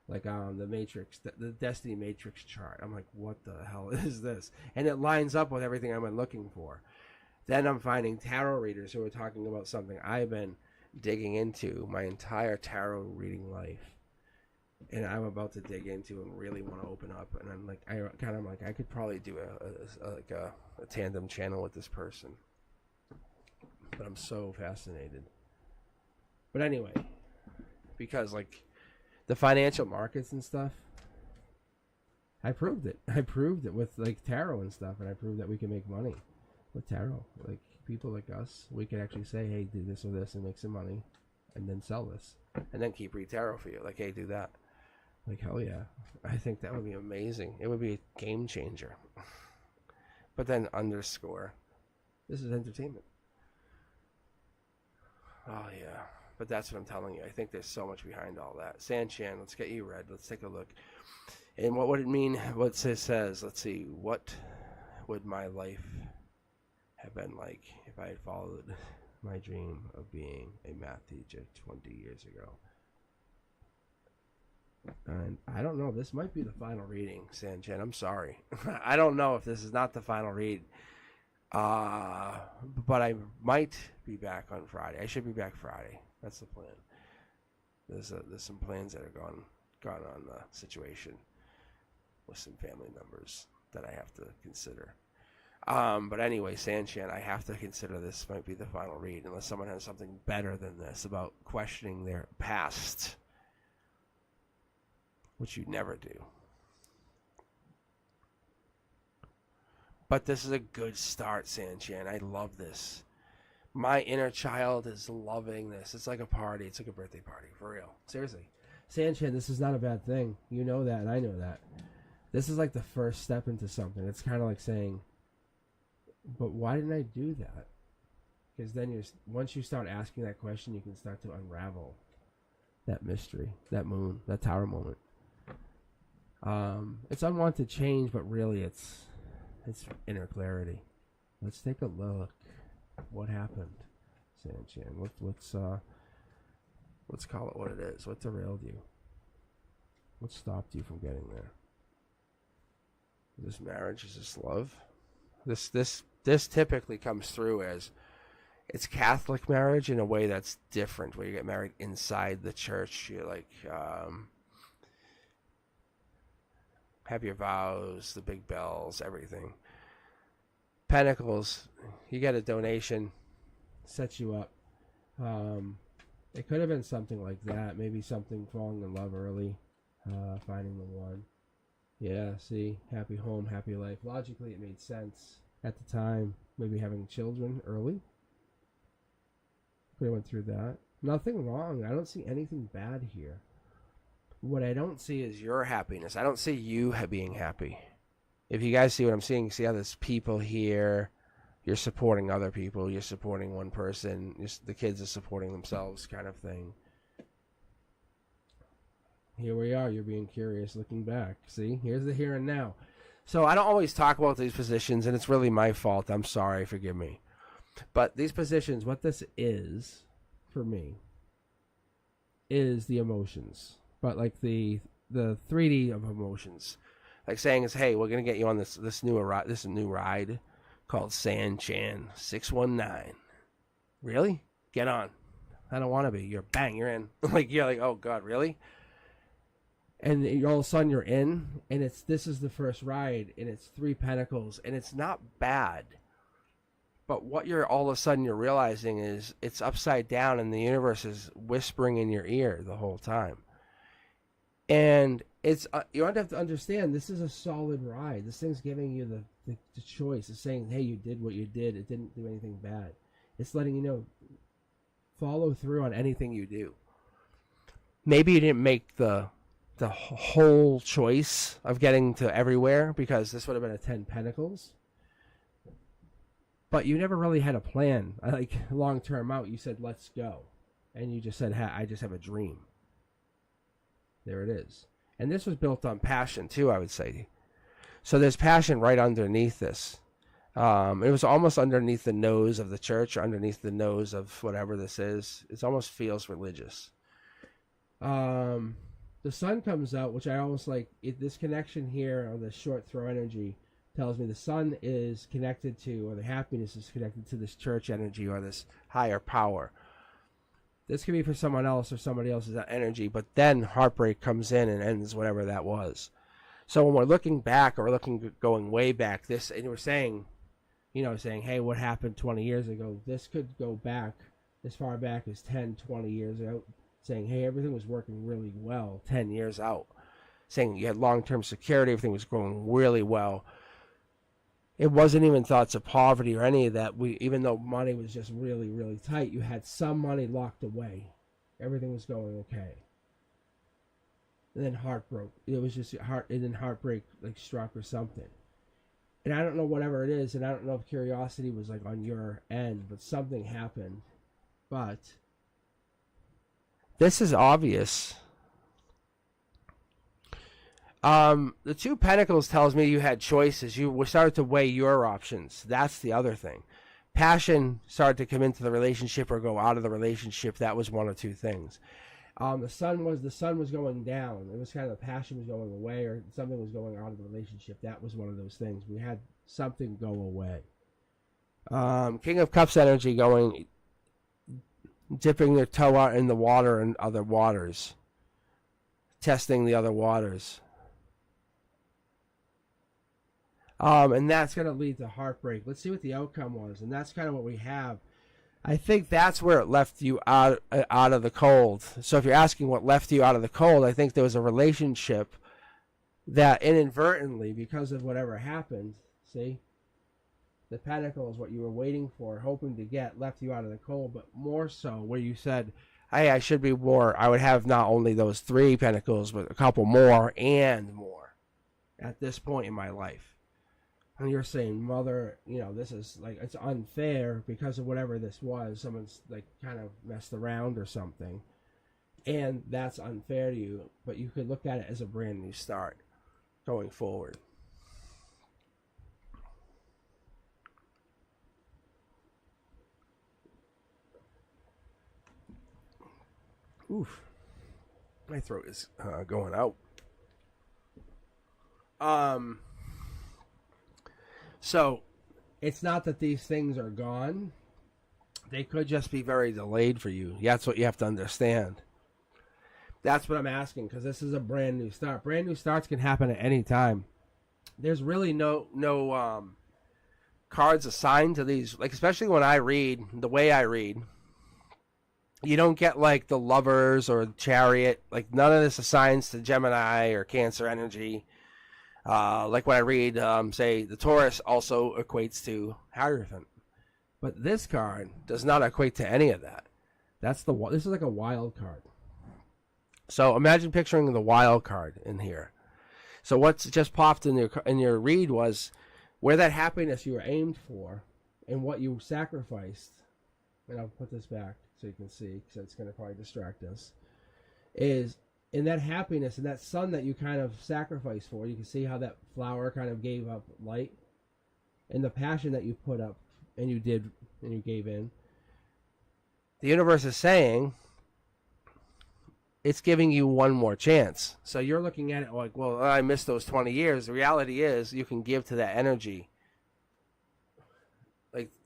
Like the Matrix, the Destiny Matrix chart. I'm like, what the hell is this? And it lines up with everything I've been looking for. Then I'm finding tarot readers who are talking about something I've been digging into my entire tarot reading life, and I'm about to dig into and really want to open up. And I'm like, I could probably do a tandem channel with this person, but I'm so fascinated. But anyway, because like the financial markets and stuff, I proved it. I proved it with like tarot and stuff, and I proved that we can make money with tarot. Like people like us, we can actually say, hey, do this or this and make some money, and then sell this, and then keep read tarot for you. Like, hey, do that. Like, hell yeah. I think that would be amazing. It would be a game changer. But then underscore, this is entertainment. Oh yeah. But that's what I'm telling you. I think there's so much behind all that. Sanchan, let's get you read. Let's take a look. And what would it mean? What it says, let's see. What would my life have been like if I had followed my dream of being a math teacher 20 years ago? And I don't know. This might be the final reading, Sanchan. I'm sorry. I don't know if this is not the final read. But I might be back on Friday. I should be back Friday. That's the plan. There's some plans that are gone on the situation with some family members that I have to consider. But anyway, Sanchan, I have to consider this might be the final read unless someone has something better than this about questioning their past, which you never do. But this is a good start, Sanchan. I love this. My inner child is loving this. It's like a party. It's like a birthday party, for real. Seriously. Sanchan, this is not a bad thing. You know that, and I know that. This is like the first step into something. It's kind of like saying, but why didn't I do that? Because then once you start asking that question, you can start to unravel that mystery, that moon, that tower moment. It's unwanted change, but really it's inner clarity. Let's take a look. What happened, Sanchan? Let's call it what it is. What derailed you? What stopped you from getting there? Is this marriage? Is this love? This typically comes through as it's Catholic marriage in a way that's different, where you get married inside the church. You like have your vows, the big bells, everything. Pentacles, you get a donation, sets you up. It could have been something like that. Maybe something falling in love early, finding the one. Yeah, see, happy home, happy life. Logically, it made sense at the time. Maybe having children early. Could have went through that. Nothing wrong. I don't see anything bad here. What I don't see is your happiness. I don't see you being happy. If you guys see what I'm seeing, see how there's people here. You're supporting other people. You're supporting one person. The kids are supporting themselves, kind of thing. Here we are. You're being curious, looking back. See, here's the here and now. So I don't always talk about these positions, and it's really my fault. I'm sorry. Forgive me. But these positions, what this is, for me, is the emotions. But like the 3D of emotions. Like saying is, hey, we're gonna get you on this new ride called Sanchan 619. Really? Get on. I don't want to be. You're in. Like you're like, oh God, really? And all of a sudden you're in, and this is the first ride, and it's 3 pentacles, and it's not bad. But what all of a sudden you're realizing is it's upside down, and the universe is whispering in your ear the whole time. And it's you have to understand, this is a solid ride. This thing's giving you the choice. It's saying, hey, you did what you did. It didn't do anything bad. It's letting you know, follow through on anything you do. Maybe you didn't make the whole choice of getting to everywhere, because this would have been a 10 pentacles. But you never really had a plan, like long term out. You said, let's go. And you just said, I just have a dream. There it is. And this was built on passion too, I would say. So there's passion right underneath this. It was almost underneath the nose of the church, or underneath the nose of whatever this is. It almost feels religious. The sun comes out, which I almost like. This connection here on the short throw energy tells me the sun is connected to, or the happiness is connected to this church energy or this higher power. This could be for someone else or somebody else's energy, but then heartbreak comes in and ends whatever that was. So when we're looking back, or going way back, and we're saying, saying, hey, what happened 20 years ago? This could go back as far back as 10, 20 years out, saying, hey, everything was working really well 10 years out. Saying you had long-term security, everything was going really well. It wasn't even thoughts of poverty or any of that. Even though money was just really, really tight, you had some money locked away. Everything was going okay. And then heartbreak. It was just and then heartbreak struck or something. And I don't know whatever it is, and I don't know if curiosity was on your end, but something happened. But this is obvious. The Two of Pentacles tells me you had choices. You started to weigh your options. That's the other thing. Passion started to come into the relationship or go out of the relationship. That was one of two things. The sun was going down. It was kind of the passion was going away, or something was going out of the relationship. That was one of those things. We had something go away. King of Cups energy dipping their toe out in the water and other waters. Testing the other waters. And that's going to lead to heartbreak. Let's see what the outcome was. And that's kind of what we have. I think that's where it left you out of the cold. So if you're asking what left you out of the cold, I think there was a relationship that inadvertently, because of whatever happened, see, the pentacle is what you were waiting for, hoping to get, left you out of the cold, but more so where you said, hey, I should be more. I would have not only those 3 pentacles, but a couple more and more at this point in my life. And you're saying, mother, this is it's unfair because of whatever this was. Someone's kind of messed around or something. And that's unfair to you. But you could look at it as a brand new start going forward. Oof. My throat is going out. So, it's not that these things are gone. They could just be very delayed for you. That's what you have to understand. That's what I'm asking, because this is a brand new start. Brand new starts can happen at any time. There's really no cards assigned to these. Especially when I read, the way I read, you don't get the Lovers or Chariot. None of this assigns to Gemini or Cancer energy. When I read, say, the Taurus also equates to Hierophant. But this card does not equate to any of that. This is like a wild card. So imagine picturing the wild card in here. So what's just popped in your read was where that happiness you were aimed for and what you sacrificed. And I'll put this back so you can see, because it's going to probably distract us, is in that happiness and that sun that you kind of sacrificed for. You can see how that flower kind of gave up light, and the passion that you put up and you gave in. The universe is saying it's giving you one more chance. So you're looking at it well, I missed those 20 years. The reality is you can give to that energy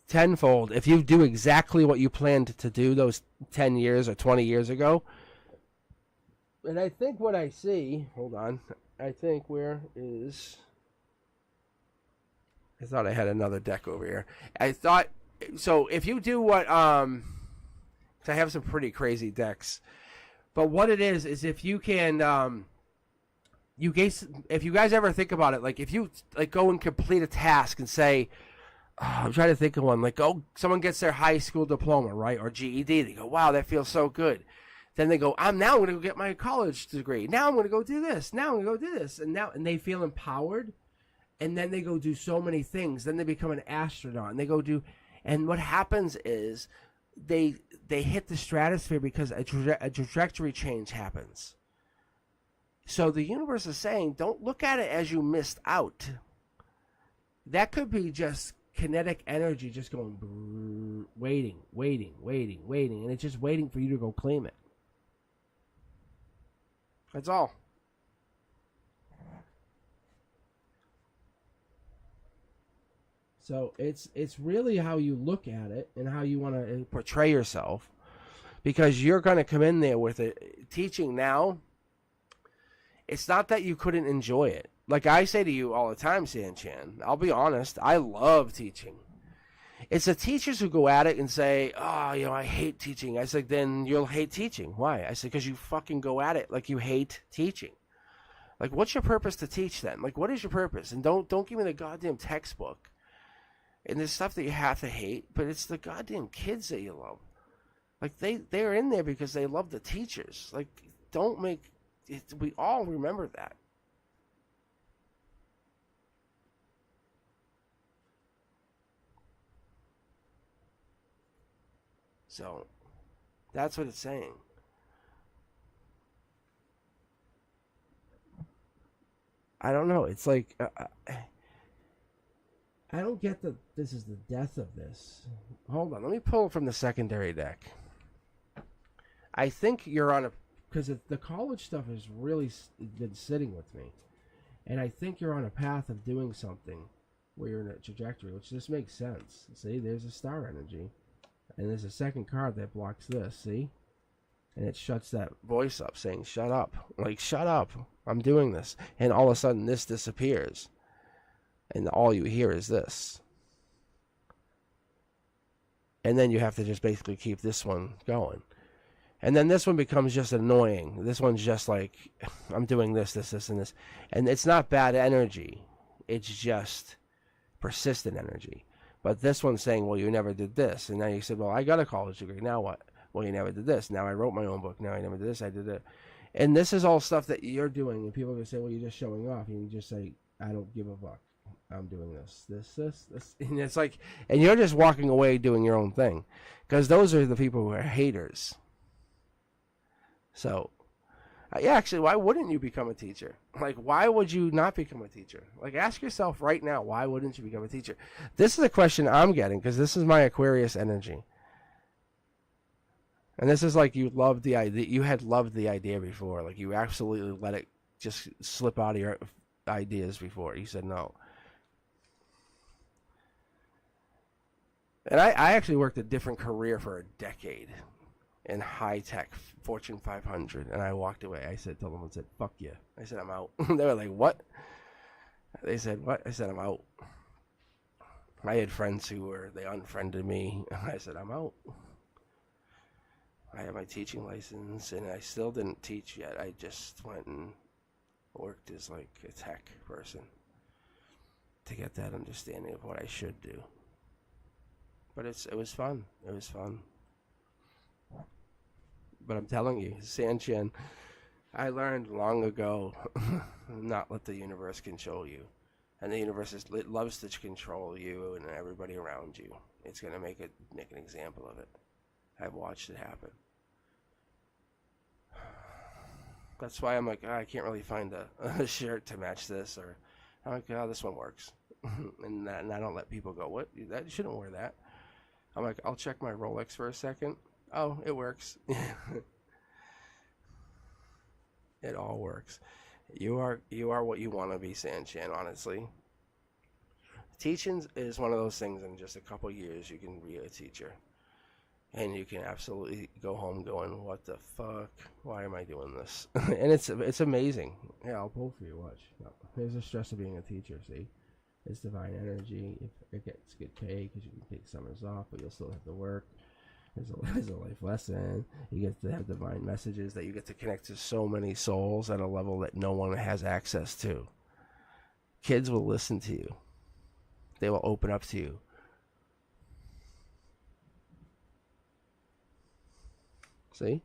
tenfold if you do exactly what you planned to do those 10 years or 20 years ago. And I think what I see, hold on, I think I thought I had another deck over here. So if you do what, 'cause I have some pretty crazy decks, but what it is if you can, if you guys ever think about it, if you go and complete a task and say, I'm trying to think of one, someone gets their high school diploma, right, or GED, they go, wow, that feels so good. Then they go, now I'm going to go get my college degree. Now I'm going to go do this. Now I'm going to go do this. And they feel empowered. And then they go do so many things. Then they become an astronaut. And they go do, and what happens is they hit the stratosphere because a trajectory change happens. So the universe is saying, don't look at it as you missed out. That could be just kinetic energy just going brrr, waiting, and it's just waiting for you to go claim it. That's all. So it's really how you look at it and how you want to portray yourself, because you're going to come in there with it. Teaching now, it's not that you couldn't enjoy it. Like I say to you all the time, Sanchan, I'll be honest, I love teaching. It's the teachers who go at it and say, oh, I hate teaching. I said, then you'll hate teaching. Why? I said, because you fucking go at it like you hate teaching. Like, what's your purpose to teach then? Like, what is your purpose? And don't give me the goddamn textbook. And there's stuff that you have to hate, but it's the goddamn kids that you love. Like, they're in there because they love the teachers. Like, don't make it, we all remember that. So, that's what it's saying. I don't know. It's like, I don't get that this is the death of this. Hold on. Let me pull from the secondary deck. I think you're on a... Because the college stuff has really been sitting with me. And I think you're on a path of doing something where you're in a trajectory, which just makes sense. See, there's a star energy. And there's a second card that blocks this, see? And it shuts that voice up saying, shut up. Like, shut up. I'm doing this. And all of a sudden, this disappears. And all you hear is this. And then you have to just basically keep this one going. And then this one becomes just annoying. This one's just like, I'm doing this, and this. And it's not bad energy. It's just persistent energy. But this one's saying, well, you never did this. And now you said, well, I got a college degree. Now what? Well, you never did this. Now I wrote my own book. Now I never did this. I did it. And this is all stuff that you're doing. And people are going to say, well, you're just showing off. And you just say, I don't give a fuck. I'm doing this. And it's like, and you're just walking away doing your own thing. Because those are the people who are haters. So, yeah, actually, why wouldn't you become a teacher? Like, why would you not become a teacher? Like, ask yourself right now, why wouldn't you become a teacher? This is a question I'm getting, because this is my Aquarius energy. And this is like you loved the idea. You had loved the idea before. Like, you absolutely let it just slip out of your ideas before. You said no. And I actually worked a different career for a decade in high-tech, Fortune 500, and I walked away. I said, told them, I said, fuck you. I said, I'm out. They were like, what? They said, what? I said, I'm out. I had friends they unfriended me. I said, I'm out. I have my teaching license, and I still didn't teach yet. I just went and worked as like a tech person to get that understanding of what I should do. But it was fun. It was fun. But I'm telling you, Sanchin, I learned long ago not let the universe control you. And the universe it loves to control you and everybody around you. It's going to make an example of it. I've watched it happen. That's why I'm like, I can't really find a shirt to match this. Or I'm like, oh, this one works. and I don't let people go, what? You shouldn't wear that. I'm like, I'll check my Rolex for a second. Oh, it works. It all works. You are what you want to be, Sanchin, honestly. Teaching is one of those things in just a couple years you can be a teacher. And you can absolutely go home going, what the fuck? Why am I doing this? And it's amazing. Yeah, I'll pull for you, watch. No, here's the stress of being a teacher, see? It's divine energy. It gets good pay because you can take summers off, but you'll still have to work. There's a life lesson. You get to have divine messages that you get to connect to so many souls at a level that no one has access to. Kids will listen to you. They will open up to you. See?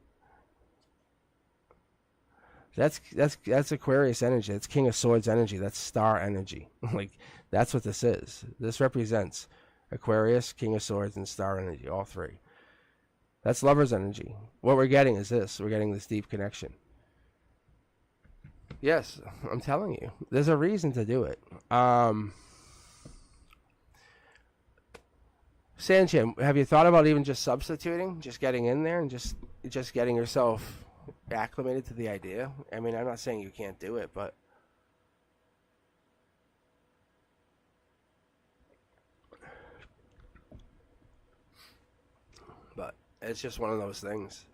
That's Aquarius energy. That's King of Swords energy. That's star energy. Like, that's what this is. This represents Aquarius, King of Swords, and star energy, all three. That's lover's energy. What we're getting is this. We're getting this deep connection. Yes, I'm telling you. There's a reason to do it. Sanchin, have you thought about even just substituting, just getting in there and just getting yourself acclimated to the idea? I mean, I'm not saying you can't do it, but it's just one of those things.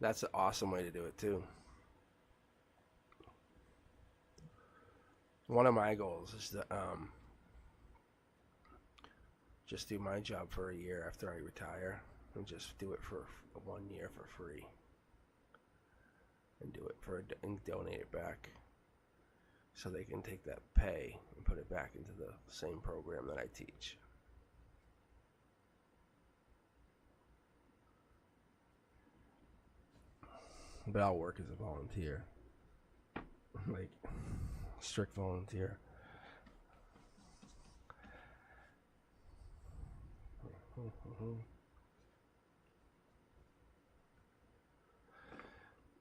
That's an awesome way to do it too. One of my goals is to just do my job for a year after I retire and just do it for 1 year for free and do it and donate it back so they can take that pay and put it back into the same program that I teach. But I'll work as a volunteer, like strict volunteer.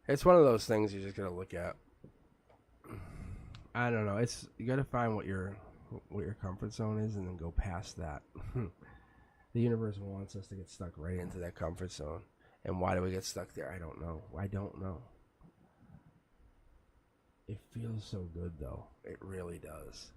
It's one of those things you just gotta look at. I don't know. You gotta find what your comfort zone is, and then go past that. The universe wants us to get stuck right into that comfort zone, and why do we get stuck there? I don't know. It feels so good, though. It really does.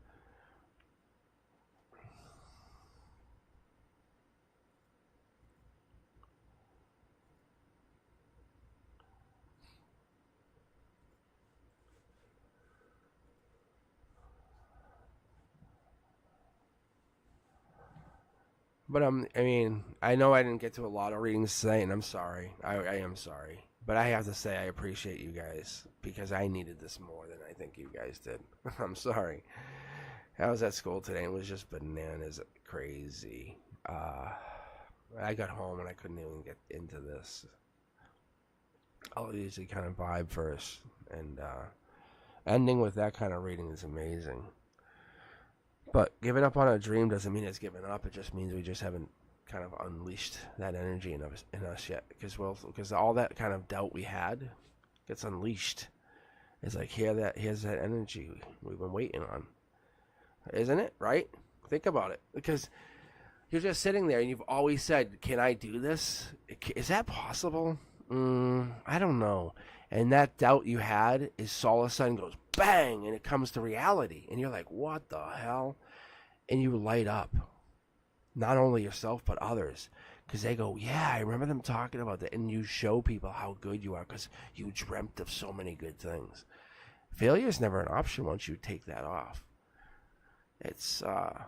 But I mean, I know I didn't get to a lot of readings today, and I'm sorry. I am sorry. But I have to say I appreciate you guys because I needed this more than I think you guys did. I'm sorry. I was at school today and it was just bananas crazy. I got home and I couldn't even get into this. I'll usually kind of vibe first, and ending with that kind of reading is amazing. But giving up on a dream doesn't mean it's given up. It just means we just haven't kind of unleashed that energy in us yet. Because all that kind of doubt we had gets unleashed. It's like, here's that energy we've been waiting on. Isn't it? Right? Think about it. Because you're just sitting there and you've always said, can I do this? Is that possible? I don't know. And that doubt you had is all of a sudden goes bang, and it comes to reality. And you're like, what the hell? And you light up. Not only yourself, but others. Because they go, yeah, I remember them talking about that. And you show people how good you are because you dreamt of so many good things. Failure is never an option once you take that off. It's, I'm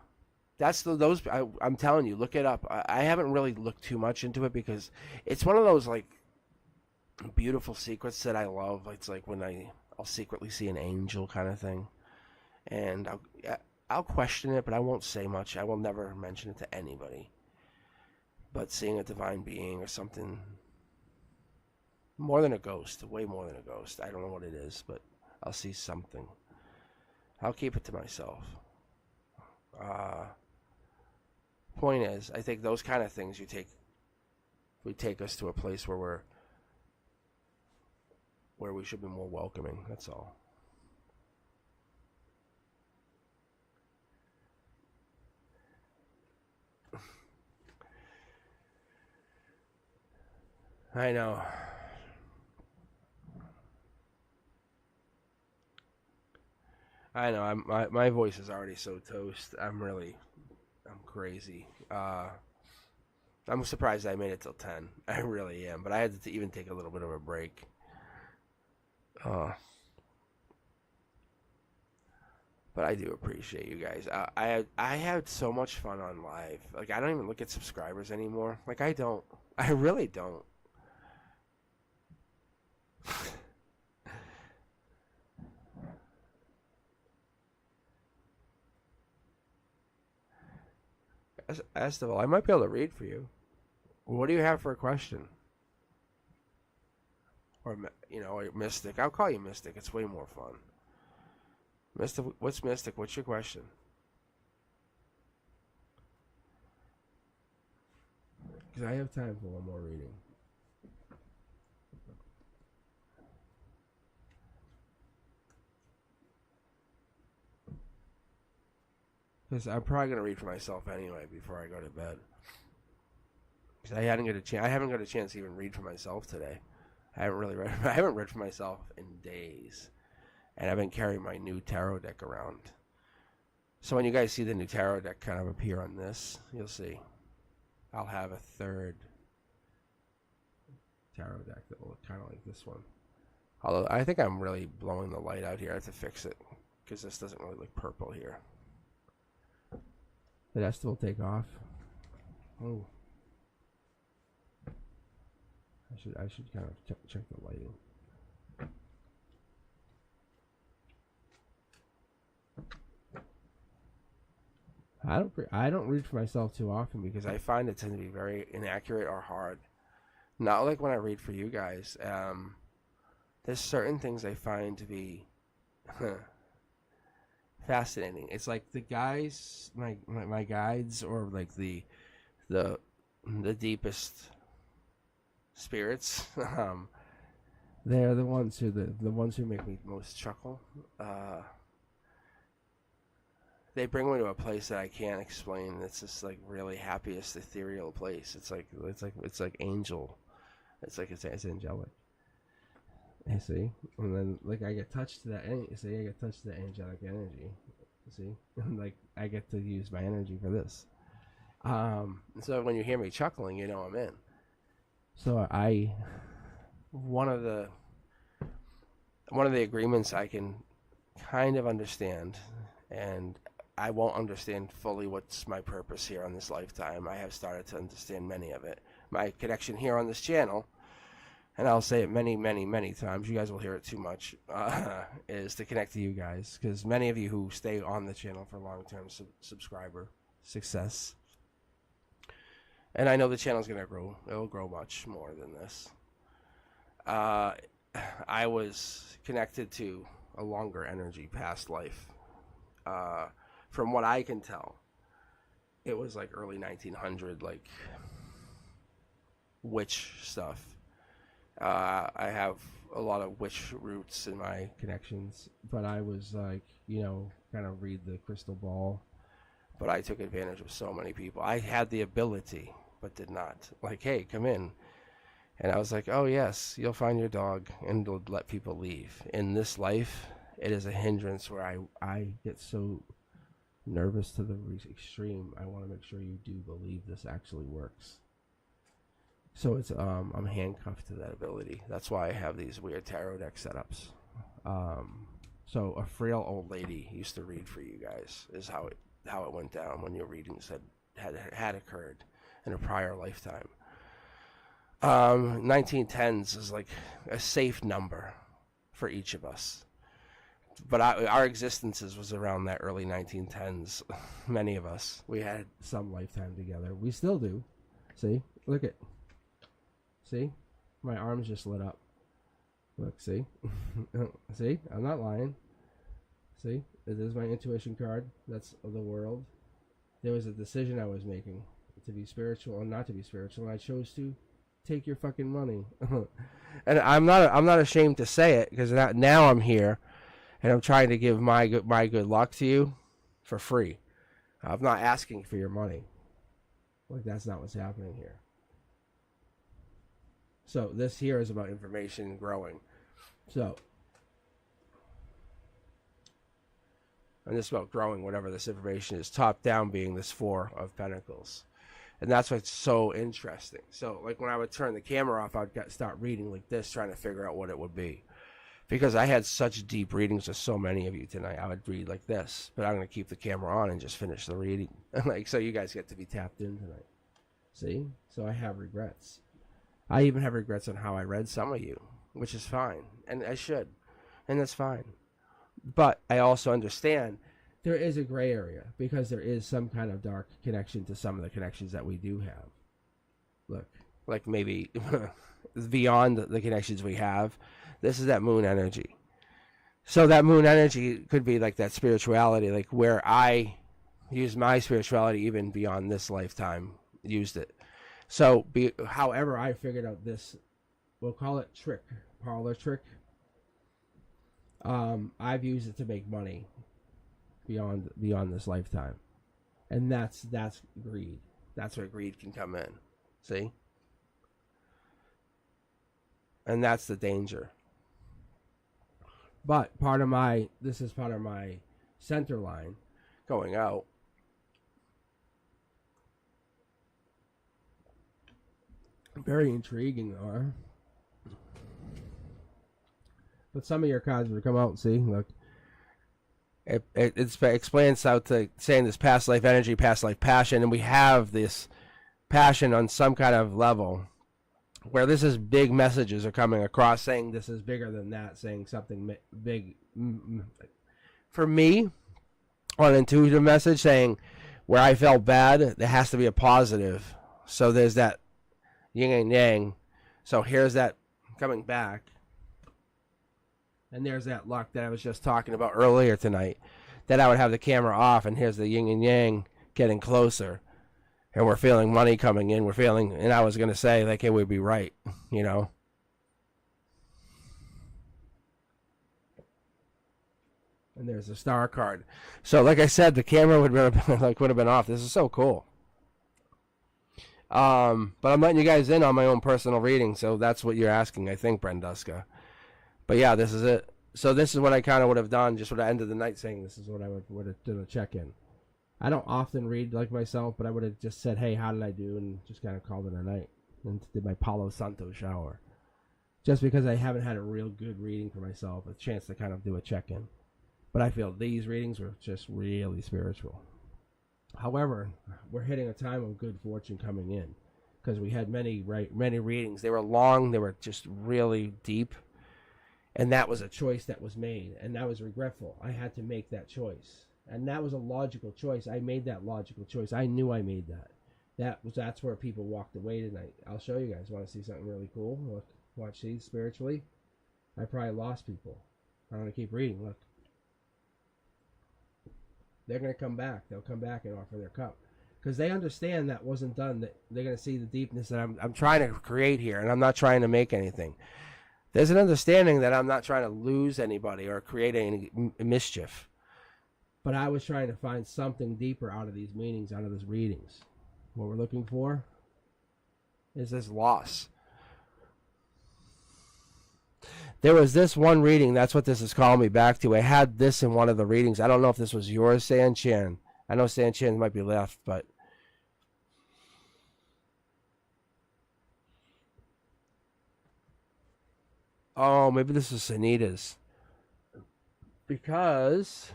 telling you, look it up. I haven't really looked too much into it because it's one of those, like, beautiful secrets that I love. It's like when I'll secretly see an angel kind of thing. And I'll question it, but I won't say much. I will never mention it to anybody. But seeing a divine being or something more than a ghost, way more than a ghost. I don't know what it is, but I'll see something. I'll keep it to myself. Point is, I think those kind of things we take us to a place where we should be more welcoming. That's all. I know. My voice is already so toast. I'm crazy. I'm surprised I made it till 10. I really am. But I had to even take a little bit of a break. But I do appreciate you guys. I had so much fun on live. Like, I don't even look at subscribers anymore. Like, I don't. I really don't. Estival, I might be able to read for you. What do you have for a question? Or, or Mystic. I'll call you Mystic. It's way more fun. Mystic, what's Mystic? What's your question? Because I have time for one more reading. because I'm probably gonna read for myself anyway before I go to bed. Because I haven't got a chance to even read for myself today. I haven't read for myself in days, and I've been carrying my new tarot deck around. So when you guys see the new tarot deck kind of appear on this, you'll see I'll have a third tarot deck that will look kind of like this one. Although I think I'm really blowing the light out here. I have to fix it because this doesn't really look purple here. Did that still take off? Oh. I should kind of check the lighting. I don't read for myself too often because I find it tend to be very inaccurate or hard. Not like when I read for you guys. There's certain things I find to be fascinating. It's like the guys, my guides, or like the deepest spirits. They're the ones who make me most chuckle. They bring me to a place that I can't explain. It's just like really happiest ethereal place. It's like angel. It's angelic. You see, and then like I get touched to that. I get touched to that angelic energy. See, like I get to use my energy for this. So when you hear me chuckling, you know I'm in. So one of the agreements I can kind of understand, and I won't understand fully what's my purpose here on this lifetime. I have started to understand many of it. My connection here on this channel, and I'll say it many, many, many times, you guys will hear it too much, is to connect to you guys, because many of you who stay on the channel for long-term subscriber success, and I know the channel's going to grow. It'll grow much more than this. I was connected to a longer energy past life. From what I can tell, it was like early 1900, like witch stuff. I have a lot of witch roots in my connections, but I was like, kind of read the crystal ball. But I took advantage of so many people. I had the ability, but did not. Like, hey, come in. And I was like, oh, yes, you'll find your dog, and it'll let people leave. In this life, it is a hindrance where I get so nervous to the extreme. I want to make sure you do believe this actually works. So it's I'm handcuffed to that ability. That's why I have these weird tarot deck setups. So a frail old lady used to read for you guys, is how it went down when your readings had occurred in a prior lifetime. 1910s is like a safe number for each of us. But our existences was around that early 1910s. Many of us, we had some lifetime together. We still do. See? Look at. See? My arms just lit up. Look, see? See? I'm not lying. See? It is my intuition card. That's the world. There was a decision I was making to be spiritual and not to be spiritual, and I chose to take your fucking money. And I'm not ashamed to say it, because now I'm here. And I'm trying to give my good luck to you for free. I'm not asking for your money. Like, that's not what's happening here. So this here is about information growing. So, and this is about growing whatever this information is. Top down being this Four of Pentacles. And that's what's so interesting. So, like, when I would turn the camera off, I'd start reading like this, trying to figure out what it would be. Because I had such deep readings with so many of you tonight, I would read like this. But I'm going to keep the camera on and just finish the reading. Like, so you guys get to be tapped in tonight. See? So I have regrets. I even have regrets on how I read some of you, which is fine. And I should. And that's fine. But I also understand there is a gray area, because there is some kind of dark connection to some of the connections that we do have. Look, like maybe beyond the connections we have. This is that moon energy. So that moon energy could be like that spirituality, like where I use my spirituality even beyond this lifetime, used it. So however I figured out this, we'll call it parlor trick. I've used it to make money beyond this lifetime. And that's greed. That's where greed can come in. See? And that's the danger. But this is part of my center line going out. Very intriguing, though. But some of your cards would come out and see. Look, it explains out to saying this past life energy, past life passion, and we have this passion on some kind of level where this is big messages are coming across, saying this is bigger than that, saying something big. For me, on an intuitive message, saying where I felt bad, there has to be a positive. So there's that yin and yang. So here's that coming back. And there's that luck that I was just talking about earlier tonight, that I would have the camera off, and here's the yin and yang getting closer. And we're feeling money coming in. And I was going to say, like, it would be right, you know. And there's a star card. So, like I said, the camera would have been off. This is so cool. But I'm letting you guys in on my own personal reading, so that's what you're asking, I think, Brenduska. But yeah, this is it. So this is what I kind of would have done, just would have ended the night saying this is what I would have done a check-in. I don't often read like myself, but I would have just said, hey, how did I do? And just kind of called it a night. And did my Palo Santo shower. Just because I haven't had a real good reading for myself, a chance to kind of do a check-in. But I feel these readings were just really spiritual. However, we're hitting a time of good fortune coming in. Because we had many readings. They were long. They were just really deep. And that was a choice that was made. And that was regretful. I had to make that choice. And that was a logical choice. I made that logical choice. I knew I made that. That's where people walked away tonight. I'll show you guys. Want to see something really cool? Look, watch these spiritually. I probably lost people. I'm going to keep reading. Look. They're going to come back. They'll come back and offer their cup. Because they understand that wasn't done. That they're going to see the deepness that I'm trying to create here. And I'm not trying to make anything. There's an understanding that I'm not trying to lose anybody or create any mischief. But I was trying to find something deeper out of these meanings, out of these readings. What we're looking for is this loss. There was this one reading, that's what this is calling me back to. I had this in one of the readings. I don't know if this was yours, Sanchan. I know Sanchan might be left, but... Oh, maybe this is Sunita's. Because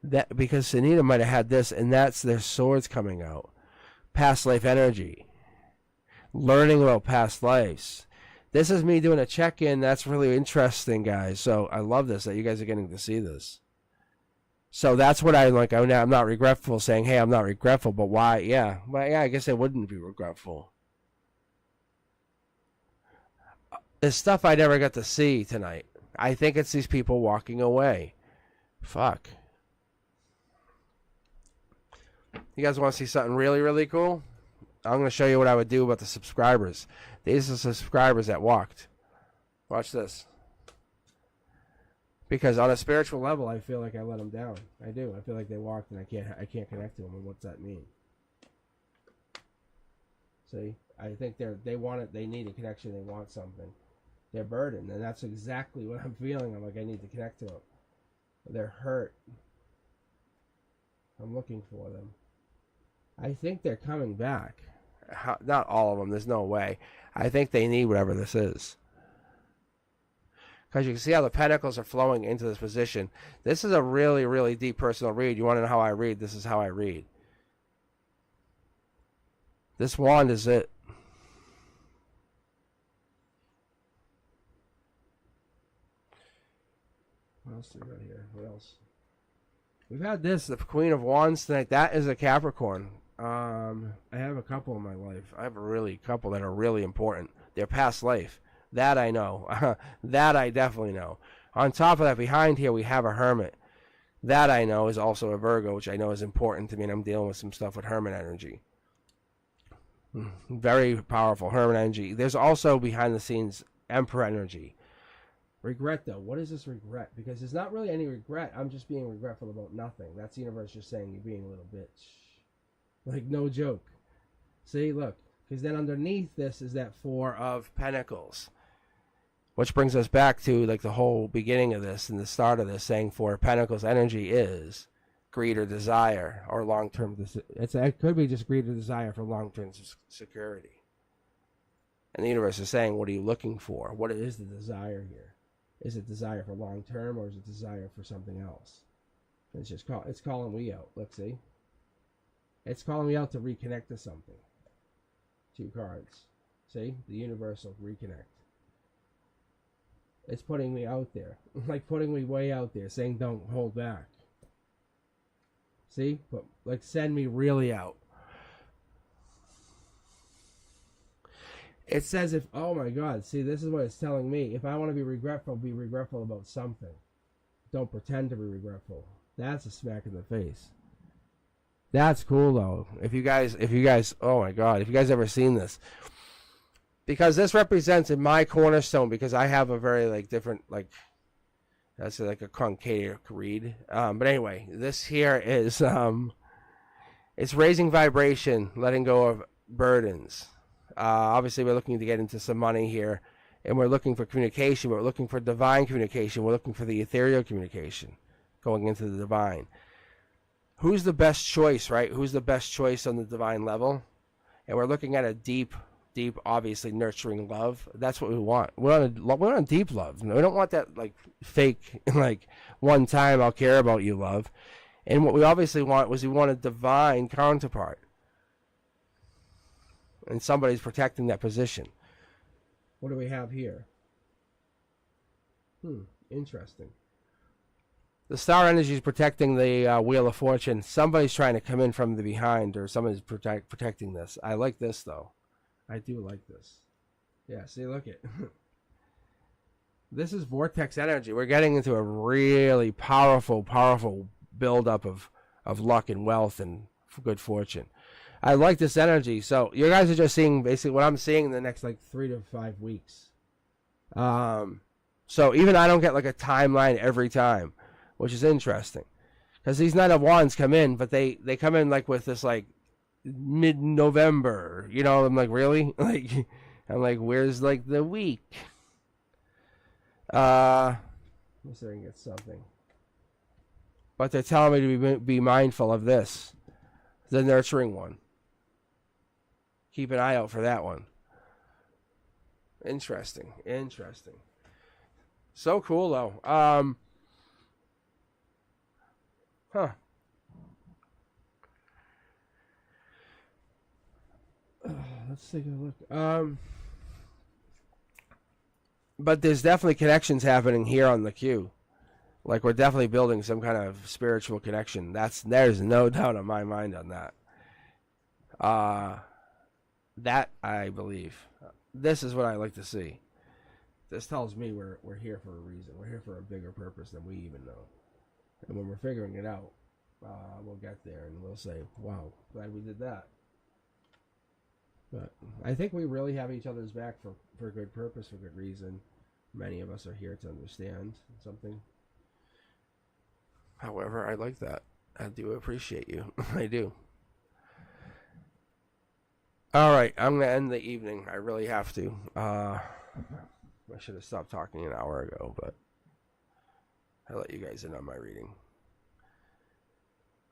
Sunita might have had this, and that's their swords coming out. Past life energy. Learning about past lives. This is me doing a check-in. That's really interesting, guys. So I love this, that you guys are getting to see this. So that's what I'm like. I'm not regretful saying, hey, I'm not regretful, but why? Yeah. Well, yeah, I guess I wouldn't be regretful. There's stuff I never got to see tonight. I think it's these people walking away. Fuck. You guys want to see something really, really cool? I'm going to show you what I would do about the subscribers. These are the subscribers that walked. Watch this. Because on a spiritual level, I feel like I let them down. I do. I feel like they walked and I can't connect to them. And what's that mean? See? I think they want it. They need a connection. They want something. They're burdened. And that's exactly what I'm feeling. I'm like, I need to connect to them. They're hurt. I'm looking for them. I think they're coming back. Not all of them. There's no way. I think they need whatever this is. Because you can see how the pentacles are flowing into this position. This is a really, really deep personal read. You want to know how I read? This is how I read. This wand is it. What else do we got here? What else? We've had this, the Queen of Wands tonight. That is a Capricorn. I have a couple in my life. I have a couple that are really important. They're past life. That I know. That I definitely know. On top of that, behind here, we have a Hermit. That I know is also a Virgo, which I know is important to me, and I'm dealing with some stuff with Hermit energy. Very powerful Hermit energy. There's also, behind the scenes, Emperor energy. Regret, though. What is this regret? Because there's not really any regret. I'm just being regretful about nothing. That's the universe just saying you're being a little bitch. Like, no joke. See, look. Because then underneath this is that Four of Pentacles. Which brings us back to, like, the whole beginning of this and the start of this, saying Four of Pentacles energy is greed or desire or long-term. It could be just greed or desire for long-term security. And the universe is saying, what are you looking for? What is the desire here? Is it desire for long-term, or is it desire for something else? It's calling me out. Let's see. It's calling me out to reconnect to something. 2 cards. See? The universe will reconnect. It's putting me out there. Like putting me way out there, saying don't hold back. See? But like send me really out. It says if, oh my God, see, this is what it's telling me. If I want to be regretful about something. Don't pretend to be regretful. That's a smack in the face. That's cool though. If you guys, oh my God, if you guys ever seen this. Because this represents in my cornerstone, because I have a very like different, like, that's like a concave read. But anyway, this here is, it's raising vibration, letting go of burdens. Obviously, we're looking to get into some money here, and we're looking for communication. We're looking for divine communication. We're looking for the ethereal communication, going into the divine. Who's the best choice, right? Who's the best choice on the divine level? And we're looking at a deep, obviously nurturing love. That's what we want. We want deep love. We don't want that like fake, like one time I'll care about you love. And what we obviously want was we want a divine counterpart. And somebody's protecting that position. What do we have here? Interesting. The star energy is protecting the Wheel of Fortune. Somebody's trying to come in from the behind, or somebody's protecting this. I like this, though. I do like this. Yeah, see, look it. This is vortex energy. We're getting into a really powerful buildup of luck and wealth and good fortune. I like this energy. So you guys are just seeing basically what I'm seeing in the next like 3 to 5 weeks. So even I don't get like a timeline every time, which is interesting. Because these Knight of Wands come in, but they come in like with this like mid-November. You know, I'm like, really? Like, I'm like, where's like the week? Let's see if I can get something. But they're telling me to be mindful of this. The nurturing one. Keep an eye out for that one. Interesting. So cool though. Let's take a look. But there's definitely connections happening here on the queue. Like we're definitely building some kind of spiritual connection. There's no doubt in my mind on that. That I believe. This is what I like to see. This tells me we're here for a reason. We're here for a bigger purpose than we even know. And when we're figuring it out, we'll get there and we'll say, wow, glad we did that. But I think we really have each other's back for good purpose, for good reason. Many of us are here to understand something. However, I like that. I do appreciate you. I do. All right, I'm going to end the evening. I really have to. I should have stopped talking an hour ago, but I let you guys in on my reading.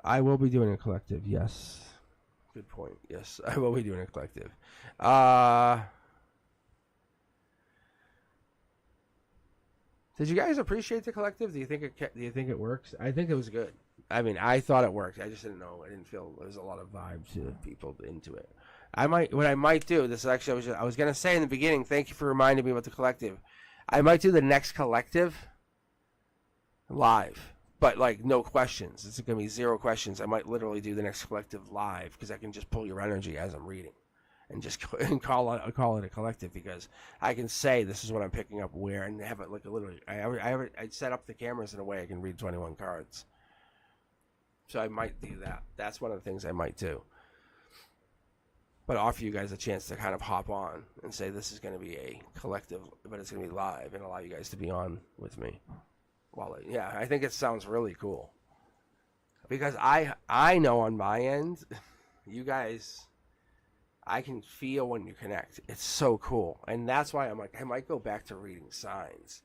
I will be doing a collective, yes. Good point. Yes, I will be doing a collective. Did you guys appreciate the collective? Do you think it works? I think it was good. I mean, I thought it worked. I just didn't know. I didn't feel there was a lot of vibe to people into it. What I might do. This is actually I was gonna say in the beginning. Thank you for reminding me about the collective. I might do the next collective live, but like no questions. It's gonna be 0 questions. I might literally do the next collective live because I can just pull your energy as I'm reading, and just call it a collective because I can say this is what I'm picking up where and have it like a literally. I set up the cameras in a way I can read 21 cards. So I might do that. That's one of the things I might do. but offer you guys a chance to kind of hop on and say this is going to be a collective, but it's going to be live, and allow you guys to be on with me. Well, yeah, I think it sounds really cool because I know on my end, you guys, I can feel when you connect. It's so cool, and that's why I'm like, I might go back to reading signs,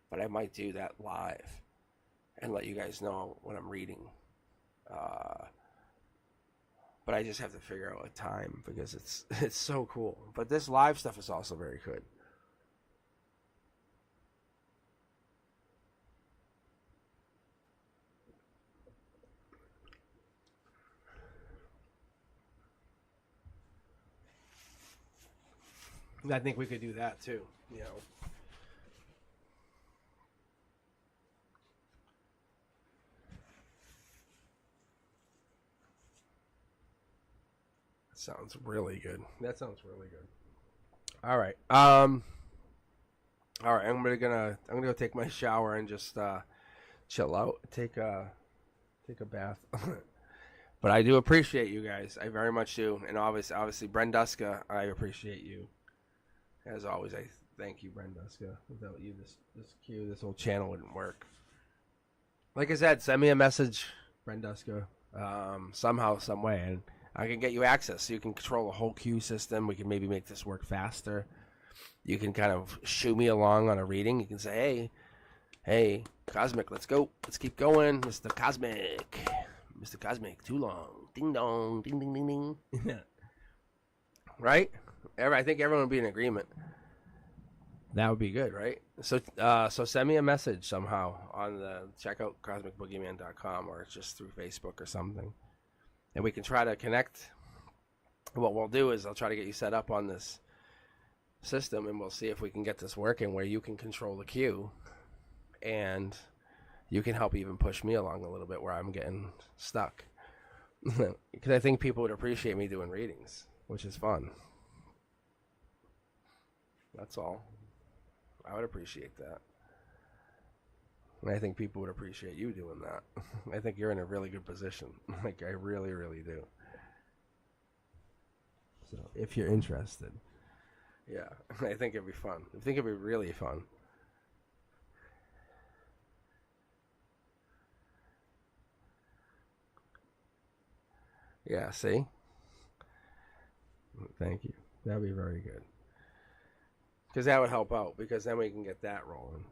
but I might do that live and let you guys know when I'm reading. But I just have to figure out a time because it's so cool. But this live stuff is also very good. And I think we could do that too, you know. Sounds really good. That sounds really good. All right. All right. I'm gonna go take my shower and just chill out. Take a bath. But I do appreciate you guys. I very much do. And obviously, Brenduska, I appreciate you. As always, I thank you, Brenduska. Without you, this whole channel wouldn't work. Like I said, send me a message, Brenduska, somehow, some way, and I can get you access. So you can control the whole queue system. We can maybe make this work faster. You can kind of shoo me along on a reading. You can say, hey, Cosmic, let's go. Let's keep going, Mr. Cosmic. Mr. Cosmic, too long. Ding dong, ding ding ding ding. Right? I think everyone would be in agreement. That would be good, right? So send me a message somehow on check out cosmicboogeyman.com or just through Facebook or something. And we can try to connect. What we'll do is I'll try to get you set up on this system, and we'll see if we can get this working where you can control the queue and you can help even push me along a little bit where I'm getting stuck. Because I think people would appreciate me doing readings, which is fun. That's all. I would appreciate that. And I think people would appreciate you doing that. I think you're in a really good position. Like, I really, really do. So, if you're interested. Yeah, I think it'd be fun. I think it'd be really fun. Yeah, see? Thank you. That would be very good. Because that would help out, because then we can get that rolling.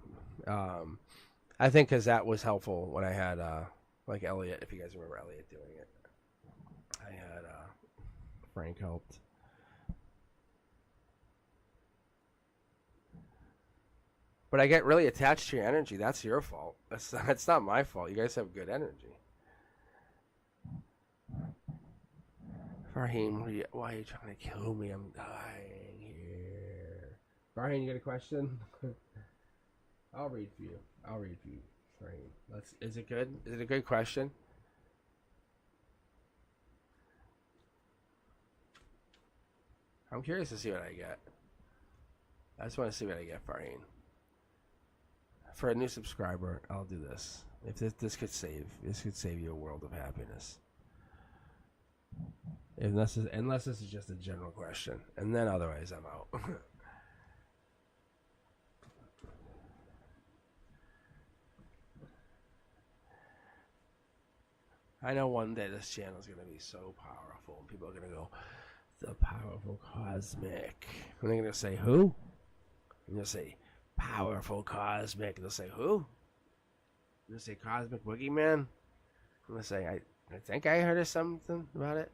I think because that was helpful when I had, like Elliot, if you guys remember Elliot doing it. I had Frank helped. But I get really attached to your energy. That's your fault. That's not my fault. You guys have good energy. Farheen, why are you trying to kill me? I'm dying here. Farheen, you got a question? I'll read for you. Farheen. Is it good? Is it a good question? I'm curious to see what I get. I just want to see what I get, Farheen. For a new subscriber, I'll do this. If this could save you a world of happiness. Unless this is just a general question, and then otherwise I'm out. I know one day this channel is going to be so powerful, and people are going to go, the powerful cosmic. And they're going to say, who? And they'll say, powerful cosmic. And they'll say, who? And they'll say, Cosmic Boogeyman. And they'll say, I think I heard of something about it.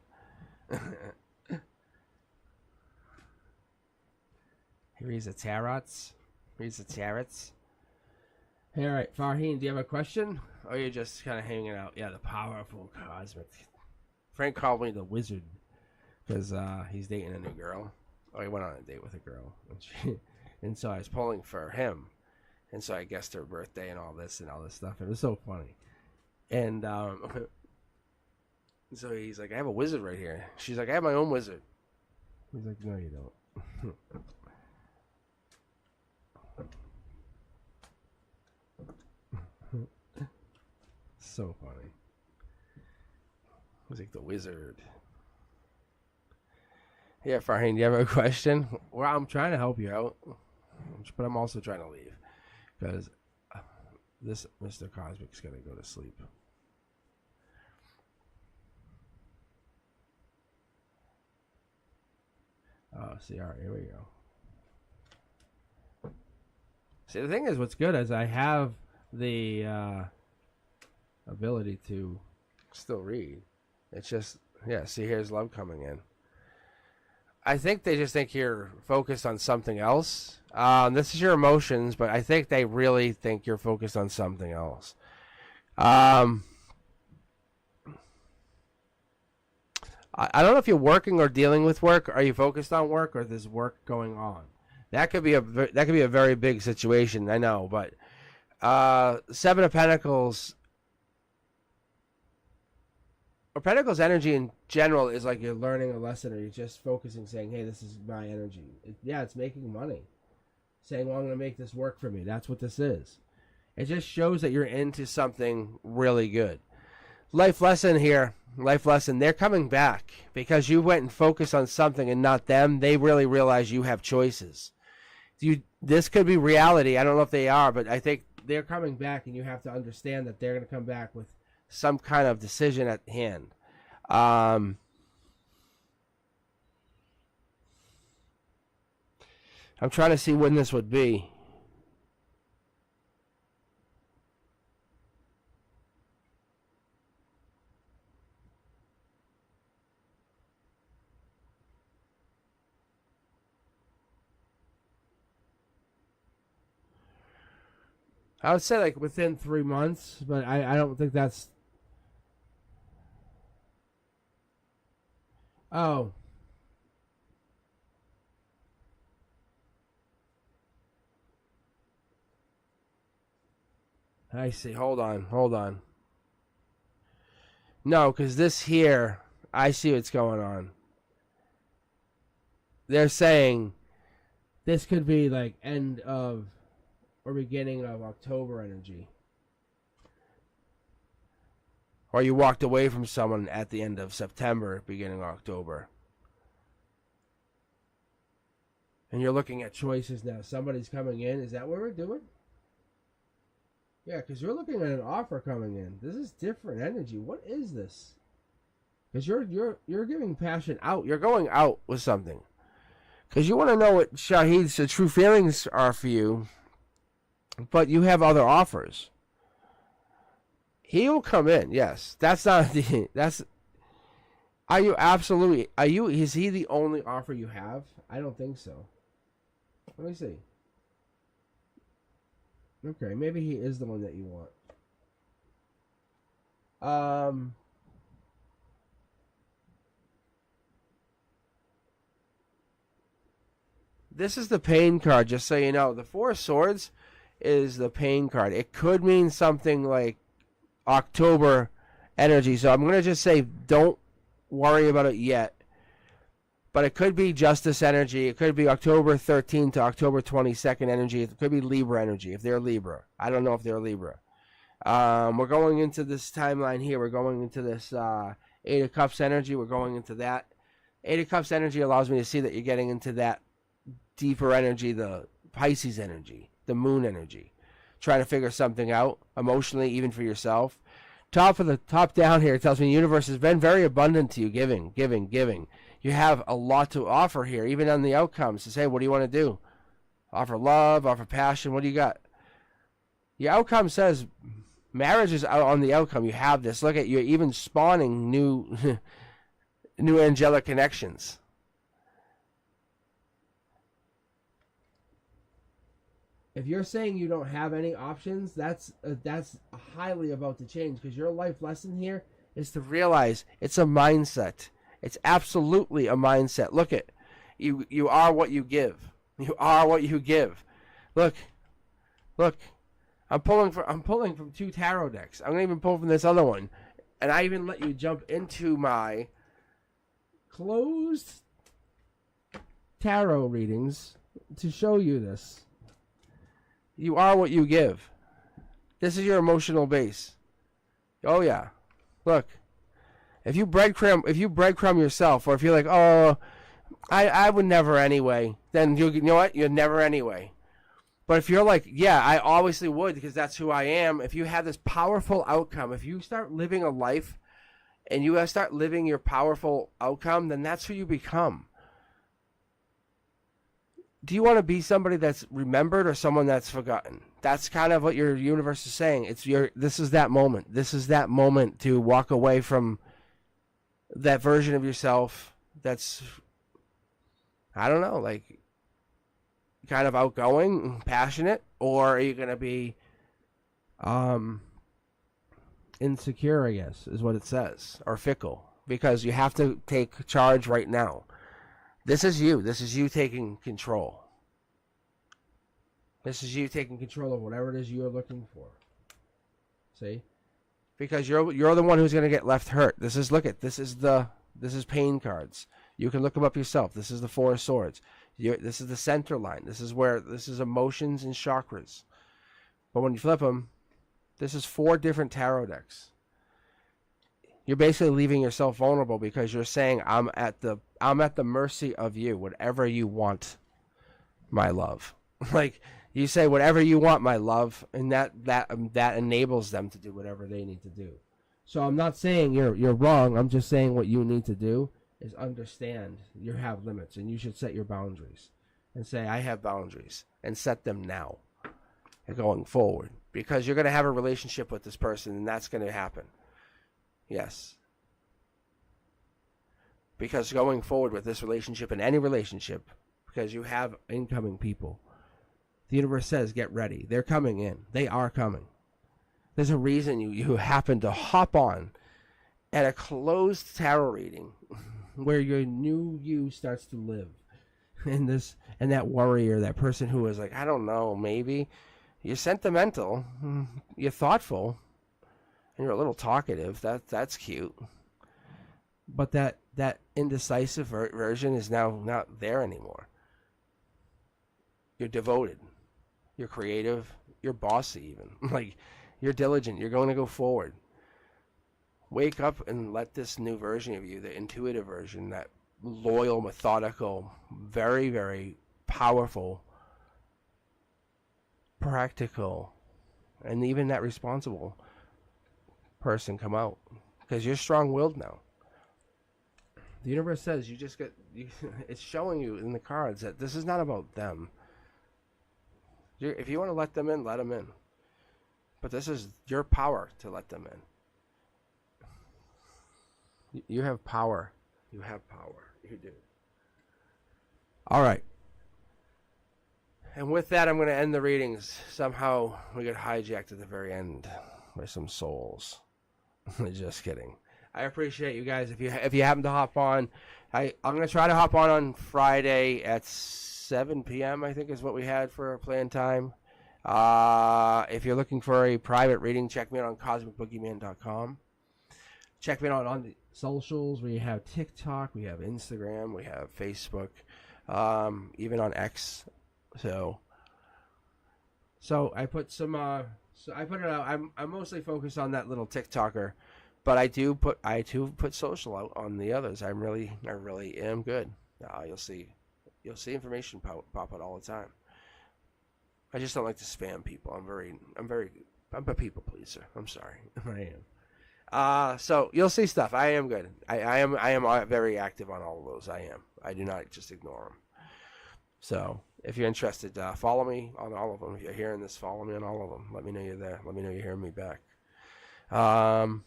He reads the tarots. Hey, all right, Farheen, do you have a question? Or you're just kind of hanging out? Yeah, the powerful cosmic. Frank called me the wizard because he's dating a new girl. Oh, he went on a date with a girl, and so I was pulling for him, and so I guessed her birthday and all this stuff. It was so funny, and so he's like, I have a wizard right here. She's like, I have my own wizard. He's like, no, you don't. So funny. He's like, the wizard. Yeah, Farheen, do you have a question? Well, I'm trying to help you out, but I'm also trying to leave because this Mr. Cosmic's gonna go to sleep. Oh, see, all right, here we go. See, the thing is, what's good is I have the ability to still read. It's just, yeah, see, here's love coming in. I think they just think you're focused on something else. This is your emotions, but I think they really think you're focused on something else. I don't know if you're working or dealing with work. Are you focused on work, or there's work going on? That could be a very big situation. I know, but Seven of Pentacles. Or Pentacles energy in general is like you're learning a lesson, or you're just focusing, saying, hey, this is my energy. It's making money. Saying, well, I'm going to make this work for me. That's what this is. It just shows that you're into something really good. Life lesson here. Life lesson. They're coming back because you went and focused on something and not them. They really realize you have choices. This could be reality. I don't know if they are, but I think they're coming back, and you have to understand that they're going to come back with some kind of decision at hand. I'm trying to see when this would be. I would say like within 3 months, but I don't think that's... Oh. I see. Hold on. No, because this here, I see what's going on. They're saying this could be like end of or beginning of October energy. Or you walked away from someone at the end of September, beginning of October. And you're looking at choices now. Somebody's coming in. Is that what we're doing? Yeah, because you're looking at an offer coming in. This is different energy. What is this? Because you're giving passion out. You're going out with something. Because you want to know what Shahid's true feelings are for you. But you have other offers. He will come in, yes. That's not the... That's... Are you absolutely... Is he the only offer you have? I don't think so. Let me see. Okay, maybe he is the one that you want. This is the pain card, just so you know. The Four of Swords is the pain card. It could mean something like October energy. So I'm going to just say don't worry about it yet. But it could be Justice energy. It could be October 13th to October 22nd energy. It could be Libra energy if they're Libra. I don't know if they're Libra. We're going into this timeline here. We're going into this Eight of Cups energy. We're going into that. Eight of Cups energy allows me to see that you're getting into that deeper energy, the Pisces energy, the Moon energy. Trying to figure something out emotionally, even for yourself. Top down here, it tells me the universe has been very abundant to you, giving. You have a lot to offer here, even on the outcomes. To say, what do you want to do? Offer love, offer passion. What do you got? Your outcome says marriage is out on the outcome. You have this. Look at you, even spawning new, new angelic connections. If you're saying you don't have any options, that's highly about to change, because your life lesson here is to realize it's a mindset. It's absolutely a mindset. Look at you. You are what you give. You are what you give. Look. I'm pulling from two tarot decks. I'm gonna even pull from this other one, and I even let you jump into my closed tarot readings to show you this. You are what you give. This is your emotional base. Oh yeah. Look. If you breadcrumb yourself, or if you're like, oh, I would never anyway. Then you know what? You'd never anyway. But if you're like, yeah, I obviously would because that's who I am. If you have this powerful outcome, if you start living a life and you start living your powerful outcome, then that's who you become. Do you want to be somebody that's remembered or someone that's forgotten? That's kind of what your universe is saying. This is that moment. This is that moment to walk away from that version of yourself that's, I don't know, like kind of outgoing, passionate, or are you going to be insecure, I guess, is what it says, or fickle, because you have to take charge right now. This is you. This is you taking control. This is you taking control of whatever it is you're looking for. See? Because you're the one who's going to get left hurt. This is pain cards. You can look them up yourself. This is the Four of Swords. This is the center line. This is emotions and chakras. But when you flip them, this is 4 different tarot decks. You're basically leaving yourself vulnerable because you're saying I'm at the mercy of you, whatever you want, my love. Like you say whatever you want, my love, and that enables them to do whatever they need to do. So I'm not saying you're wrong. I'm just saying what you need to do is understand you have limits and you should set your boundaries and say I have boundaries and set them now and going forward because you're going to have a relationship with this person and that's going to happen. Yes. Because going forward with this relationship and any relationship, because you have incoming people, the universe says get ready. They're coming in. They are coming. There's a reason you happen to hop on at a closed tarot reading where your new you starts to live. And that warrior, that person who is like, I don't know, maybe. You're sentimental. You're thoughtful. And you're a little talkative. That's cute. But that indecisive version is now not there anymore. You're devoted. You're creative. You're bossy even. Like, you're diligent. You're going to go forward. Wake up and let this new version of you, the intuitive version, that loyal, methodical, very, very powerful, practical, and even that responsible person come out. Because you're strong-willed now. The universe says it's showing you in the cards that this is not about them. If you want to let them in, let them in. But this is your power to let them in. You have power. You have power. You do. All right. And with that, I'm going to end the readings. Somehow we got hijacked at the very end by some souls. Just kidding. I appreciate you guys. If you happen to hop on, I'm going to try to hop on Friday at 7 p.m. I think is what we had for a planned time. If you're looking for a private reading, check me out on cosmicboogeyman.com. Check me out on the socials. We have TikTok, we have Instagram, we have Facebook, even on X. So I put some. So I put it out. I'm mostly focused on that little TikToker, but I do put social out on the others. I really am good. You'll see information pop out all the time. I just don't like to spam people. I'm a people pleaser. I'm sorry. I am. So you'll see stuff. I am good. I am very active on all of those. I do not just ignore them. So if you're interested, follow me on all of them. If you're hearing this, follow me on all of them. Let me know you're there. Let me know you're hearing me back. I'm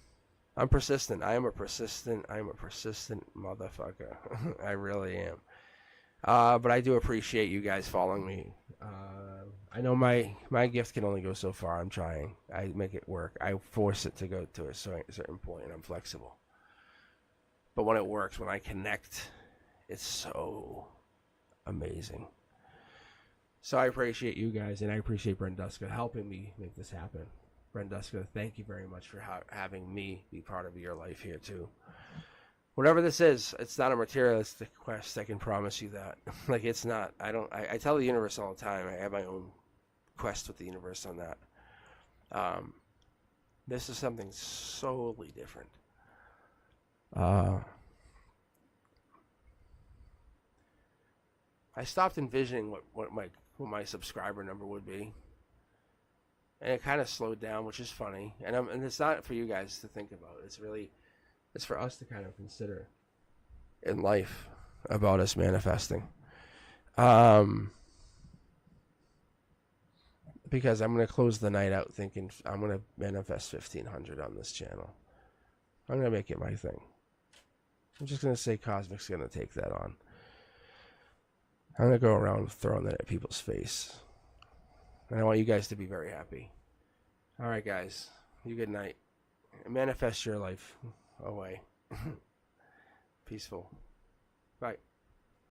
persistent. I am a persistent motherfucker. I really am. But I do appreciate you guys following me. I know my gift can only go so far. I'm trying. I make it work. I force it to go to a certain point, and I'm flexible. But when it works, when I connect, it's so amazing. So I appreciate you guys, and I appreciate Brenduska helping me make this happen. Brenduska, thank you very much for having me be part of your life here, too. Whatever this is, it's not a materialistic quest. I can promise you that. Like, it's not. I tell the universe all the time. I have my own quest with the universe on that. This is something solely different. I stopped envisioning what my subscriber number would be, and it kind of slowed down, which is funny. And it's not for you guys to think about. It's for us to kind of consider in life about us manifesting. Because I'm going to close the night out thinking I'm going to manifest 1,500 on this channel. I'm going to make it my thing. I'm just going to say Cosmic's going to take that on. I'm going to go around throwing that at people's face. And I want you guys to be very happy. All right, guys. You good night. Manifest your life away. Peaceful. Bye.